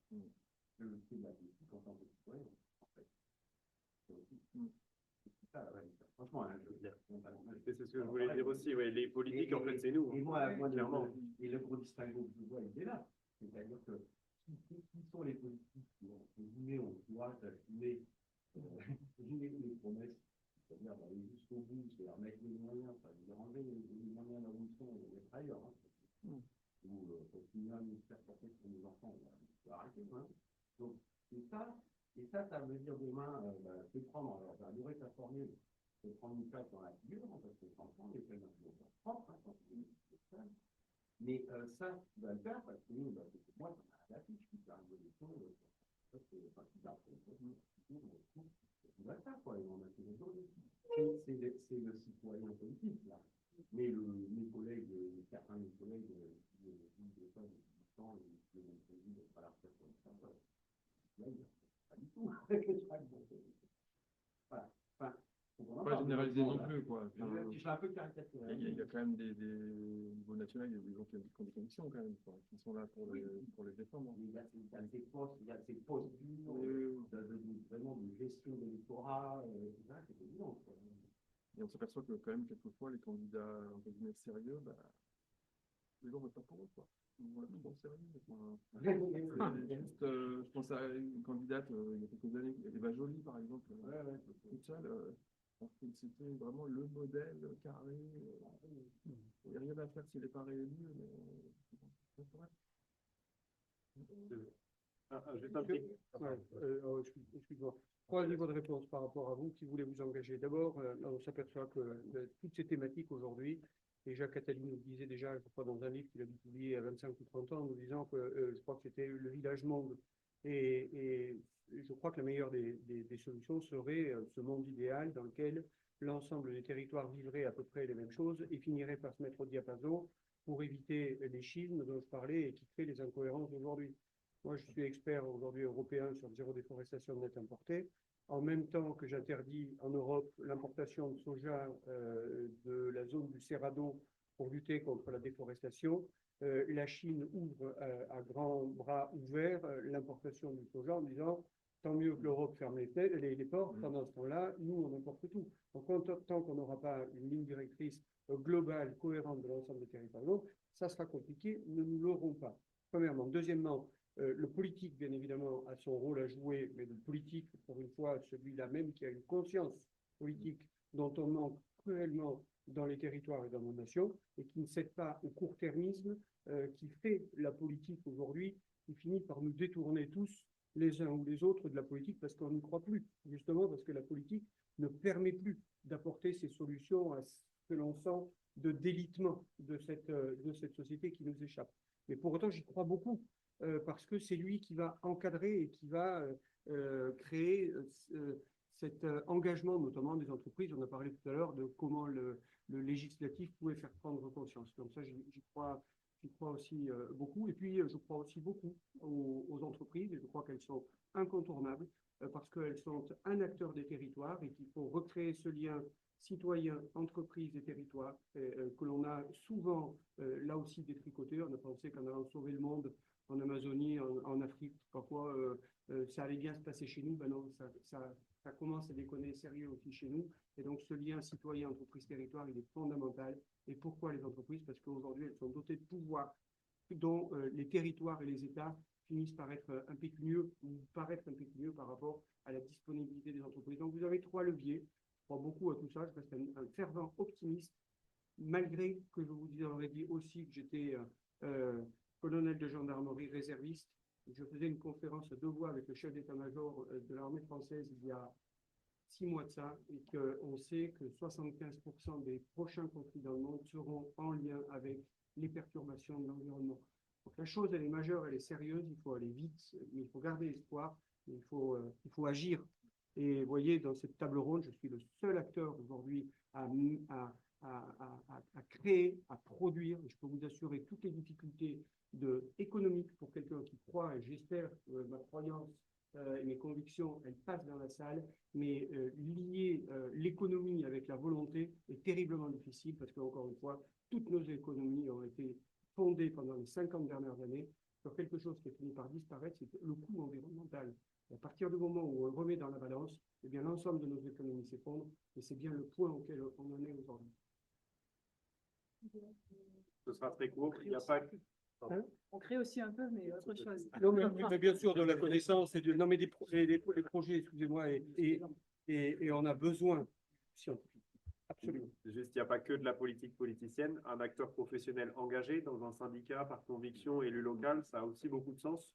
Je fais de la politique en tant que citoyen, en fait. C'est ça, franchement, hein, je veux dire. C'est ce que je voulais dire aussi, ouais, les politiques, en fait, c'est nous. Et moi clairement. Le gros distinguo que je vois, il est là. C'est-à-dire que qui sont les politiques qui ont guillemets, on doit assumer les promesses, c'est-à-dire aller jusqu'au bout, c'est-à-dire mettre les moyens, pas les ranger les moyens là où ils sont et les mettre ailleurs. Ou continuer à nous faire porter sur nos enfants, on va arrêter. Donc, ça veut dire demain, c'est prendre, alors j'ai adoré ta formule, c'est prendre une place dans la figure, parce que franchement, les peines propres, mais ça, tu vas le faire parce que nous, moi, ça m'a l'affiche qui fait une évolution, on va le faire, quoi, et on a fait des choses. C'est le citoyen politique, là. Mais mes collègues, certains de mes collègues, qui vivent des fois du temps et qui ont prévu d'être à la retraite comme ça, là, il n'y a pas du tout. Voilà. Enfin, pas généraliser non plus, quoi. Je suis un peu caricatural. Il y a quand même des niveaux nationaux, il y a des gens qui ont des convictions quand même, quoi, qui sont là pour les défendre. Il y a ces postes vraiment de gestion de l'électorat, c'est évident. Et on s'aperçoit que quand même, quelquefois, les candidats entre guillemets sérieux, les gens ne votent pas pour eux, quoi. On est trop sérieux. Juste, je pense à une candidate il y a quelques années, Eva Joly, par exemple, toute seule. C'était vraiment le modèle carré. Il n'y a rien à faire s'il n'est pas réélu. Excuse-moi. Trois niveaux de réponse par rapport à vous qui voulez vous engager. D'abord, on s'aperçoit que toutes ces thématiques aujourd'hui, et Jacques Attali nous disait déjà, je crois, dans un livre qu'il a publié à 25 ou 30 ans, nous disant que je crois que c'était le village monde. Et je crois que la meilleure des solutions serait ce monde idéal dans lequel l'ensemble des territoires vivraient à peu près les mêmes choses et finirait par se mettre au diapason pour éviter les schismes dont je parlais et qui créent les incohérences d'aujourd'hui. Moi, je suis expert aujourd'hui européen sur le zéro déforestation nette importée. En même temps que j'interdis en Europe l'importation de soja de la zone du Cerrado pour lutter contre la déforestation, la Chine ouvre à grands bras ouverts l'importation du soja en disant tant mieux que l'Europe ferme les ports, pendant ce temps-là, nous, on importe tout. Donc, tant qu'on n'aura pas une ligne directrice globale, cohérente de l'ensemble des territoires, ça sera compliqué, nous ne l'aurons pas. Premièrement. Deuxièmement, le politique, bien évidemment, a son rôle à jouer, mais le politique, pour une fois, celui-là même qui a une conscience politique dont on manque cruellement dans les territoires et dans nos nations, et qui ne cède pas au court-termisme qui fait la politique aujourd'hui, qui finit par nous détourner tous, les uns ou les autres, de la politique, parce qu'on n'y croit plus, justement parce que la politique ne permet plus d'apporter ces solutions à ce que l'on sent de délitement de cette société qui nous échappe. Mais pour autant, j'y crois beaucoup, parce que c'est lui qui va encadrer et qui va créer cet engagement, notamment des entreprises. On a parlé tout à l'heure de comment le législatif pouvait faire prendre conscience. Donc ça, j'y j'y crois aussi beaucoup. Et puis, je crois aussi beaucoup aux entreprises, et je crois qu'elles sont incontournables parce qu'elles sont un acteur des territoires et qu'il faut recréer ce lien citoyen, entreprise et territoire que l'on a souvent, là aussi, détricoté. On a pensé qu'en allant sauver le monde en Amazonie, en Afrique, parfois, ça allait bien se passer chez nous. Ben non, ça commence à déconner sérieux aussi chez nous. Et donc, ce lien citoyen, entreprise, territoire, il est fondamental. Et pourquoi les entreprises? Parce qu'aujourd'hui, elles sont dotées de pouvoirs dont les territoires et les États finissent par être impécunieux ou paraître impécunieux par rapport à la disponibilité des entreprises. Donc, vous avez 3 leviers. Je crois beaucoup à tout ça. Je reste un fervent optimiste, malgré que je vous aurais dit aussi que j'étais colonel de gendarmerie réserviste. Je faisais une conférence de voix avec le chef d'état-major de l'armée française il y a 6 mois de ça, et qu'on sait que 75% des prochains conflits dans le monde seront en lien avec les perturbations de l'environnement. Donc la chose, elle est majeure, elle est sérieuse, il faut aller vite, mais il faut garder espoir, il faut agir. Et vous voyez, dans cette table ronde, je suis le seul acteur aujourd'hui à créer, à produire. Et je peux vous assurer toutes les difficultés économiques pour quelqu'un qui croit, et j'espère que ma croyance et mes convictions, elles passent dans la salle, mais lier l'économie avec la volonté est terriblement difficile parce qu'encore une fois, toutes nos économies ont été fondées pendant les 50 dernières années sur quelque chose qui a fini par disparaître, c'est le coût environnemental. À partir du moment où on le remet dans la balance, eh bien l'ensemble de nos économies s'effondrent et c'est bien le point auquel on en est aujourd'hui. Ce sera très court. Il n'y a pas que... On crée aussi un peu, mais autre chose. Non, mais bien sûr, de la connaissance et non, mais les projets, excusez-moi, et on a besoin scientifique. Absolument. Juste, il n'y a pas que de la politique politicienne. Un acteur professionnel engagé dans un syndicat par conviction, élu local, ça a aussi beaucoup de sens.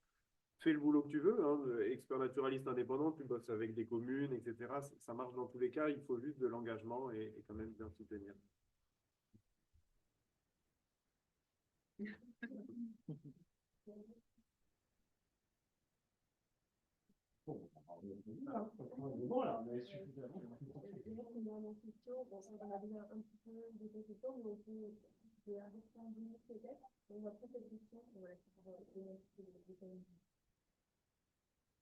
Fais le boulot que tu veux, hein, expert naturaliste indépendant, tu bosses avec des communes, etc. Ça marche dans tous les cas, il faut juste de l'engagement et quand même bien soutenir. Voilà, mais suffisamment. Une dernière question, bon, ça va bien un petit peu de quelques temps, mais on peut arrêter en 10 minutes peut-être. On va prendre cette question.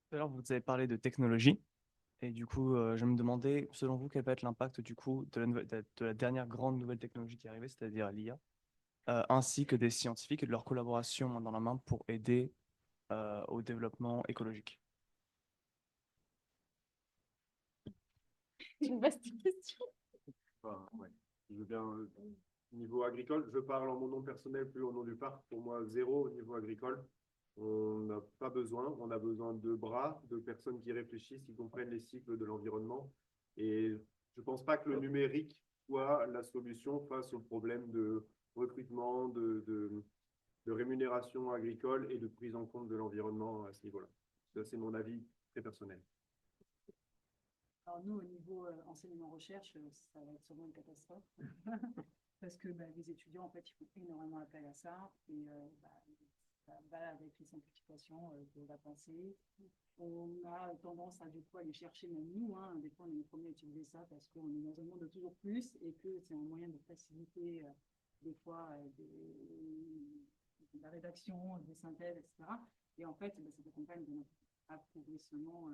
Tout à l'heure, vous avez parlé de technologie. Et du coup, je me demandais, selon vous, quel va être l'impact du coup de la dernière grande nouvelle technologie qui est arrivée, c'est-à-dire l'IA, ainsi que des scientifiques et de leur collaboration main dans la main pour aider au développement écologique. C'est une vaste question. Enfin, ouais. Je veux bien, niveau agricole, je parle en mon nom personnel, plus au nom du parc. Pour moi, 0 au niveau agricole. On n'a pas besoin. On a besoin de bras, de personnes qui réfléchissent, qui comprennent les cycles de l'environnement. Et je ne pense pas que le numérique soit la solution face au problème de recrutement, de rémunération agricole et de prise en compte de l'environnement à ce niveau-là. Ça, c'est mon avis très personnel. Alors nous, au niveau enseignement-recherche, ça va être sûrement une catastrophe. Parce que les étudiants, en fait, ils font énormément appel à ça. Et ça va avec les simplifications de la pensée. On a tendance à, du coup, aller chercher, même nous, hein, des fois, on est les premiers à utiliser ça parce qu'on est dans un monde de toujours plus et que c'est un moyen de faciliter, des fois, de la rédaction, des synthèses, etc. Et en fait, ça accompagne de notre appauvrissement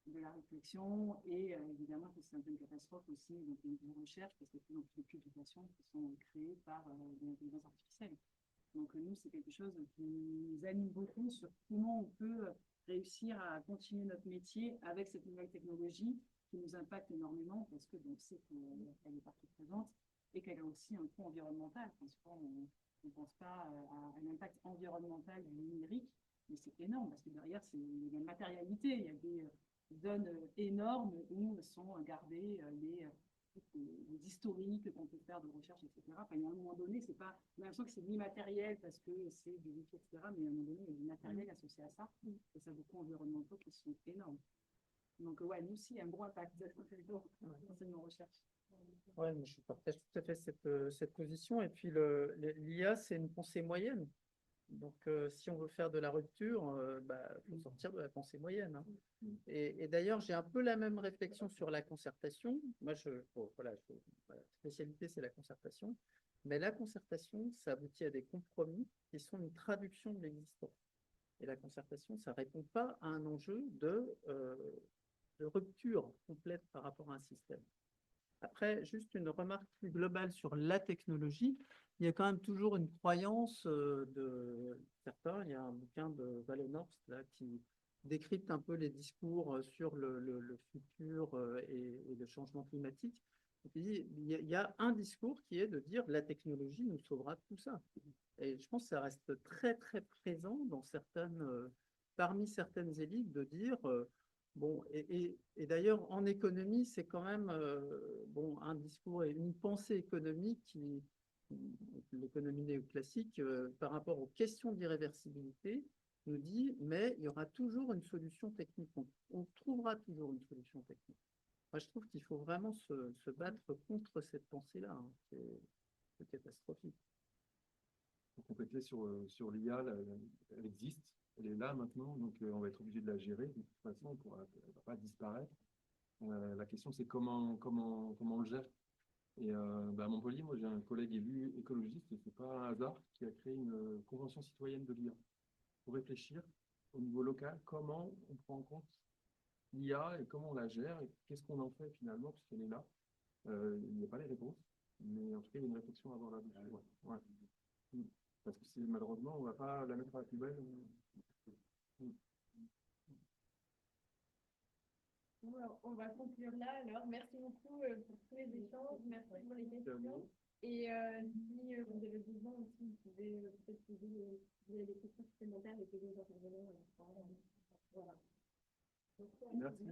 de la réflexion et évidemment que c'est un peu une catastrophe aussi donc une recherche parce qu'il y a de plus en plus de publications qui sont créées par l'intelligence artificielle. Donc nous, c'est quelque chose qui nous anime beaucoup sur comment on peut réussir à continuer notre métier avec cette nouvelle technologie qui nous impacte énormément parce que on sait qu'elle est partout présente et qu'elle a aussi un coût environnemental. On ne pense pas à un impact environnemental du numérique, mais c'est énorme parce que derrière, il y a une matérialité, il y a des zones énormes où sont gardés les historiques qu'on peut faire de recherche, etc. Enfin, il y a un moment donné, c'est pas, on a l'impression que c'est l'immatériel parce que c'est du wifi, etc. Mais à un moment donné, il y a du matériel associé à ça et ça a des coûts environnementaux qui sont énormes. Donc, ouais, nous aussi, il y a un gros impact dans l'enseignement-recherche. Oui, je partage tout à fait cette position. Et puis, l'IA, c'est une pensée moyenne. Donc, si on veut faire de la rupture, il faut sortir de la pensée moyenne. Hein. Et d'ailleurs, j'ai un peu la même réflexion sur la concertation. Moi, ma spécialité, c'est la concertation. Mais la concertation, ça aboutit à des compromis qui sont une traduction de l'existant. Et la concertation, ça ne répond pas à un enjeu de rupture complète par rapport à un système. Après, juste une remarque plus globale sur la technologie. Il y a quand même toujours une croyance de certains. Il y a un bouquin de Valenorst là, qui décrypte un peu les discours sur le futur et le changement climatique. Il y a un discours qui est de dire la technologie nous sauvera de tout ça. Et je pense que ça reste très, très présent dans parmi certaines élites de dire bon, et d'ailleurs, en économie, c'est quand même bon, un discours et une pensée économique l'économie néoclassique, par rapport aux questions d'irréversibilité, nous dit, mais il y aura toujours une solution technique. On trouvera toujours une solution technique. Moi, je trouve qu'il faut vraiment se battre contre cette pensée-là. Hein. C'est catastrophique. Pour compléter sur l'IA, elle existe, elle est là maintenant, donc on va être obligé de la gérer. De toute façon, elle ne va pas disparaître. La question, c'est comment on le gère. Et à Montpellier, moi, j'ai un collègue élu écologiste, et ce n'est pas un hasard, qui a créé une convention citoyenne de l'IA pour réfléchir au niveau local comment on prend en compte l'IA et comment on la gère et qu'est-ce qu'on en fait finalement, puisqu'elle est là. Il n'y a pas les réponses, mais en tout cas, il y a une réflexion à avoir là-dessus. Ouais. Ouais. Parce que malheureusement, on ne va pas la mettre à la poubelle. On va conclure là alors. Merci beaucoup pour tous les échanges, merci pour les questions. Et si vous avez besoin aussi, vous pouvez peut-être poser des questions supplémentaires avec les deux intervenants. Voilà. Merci.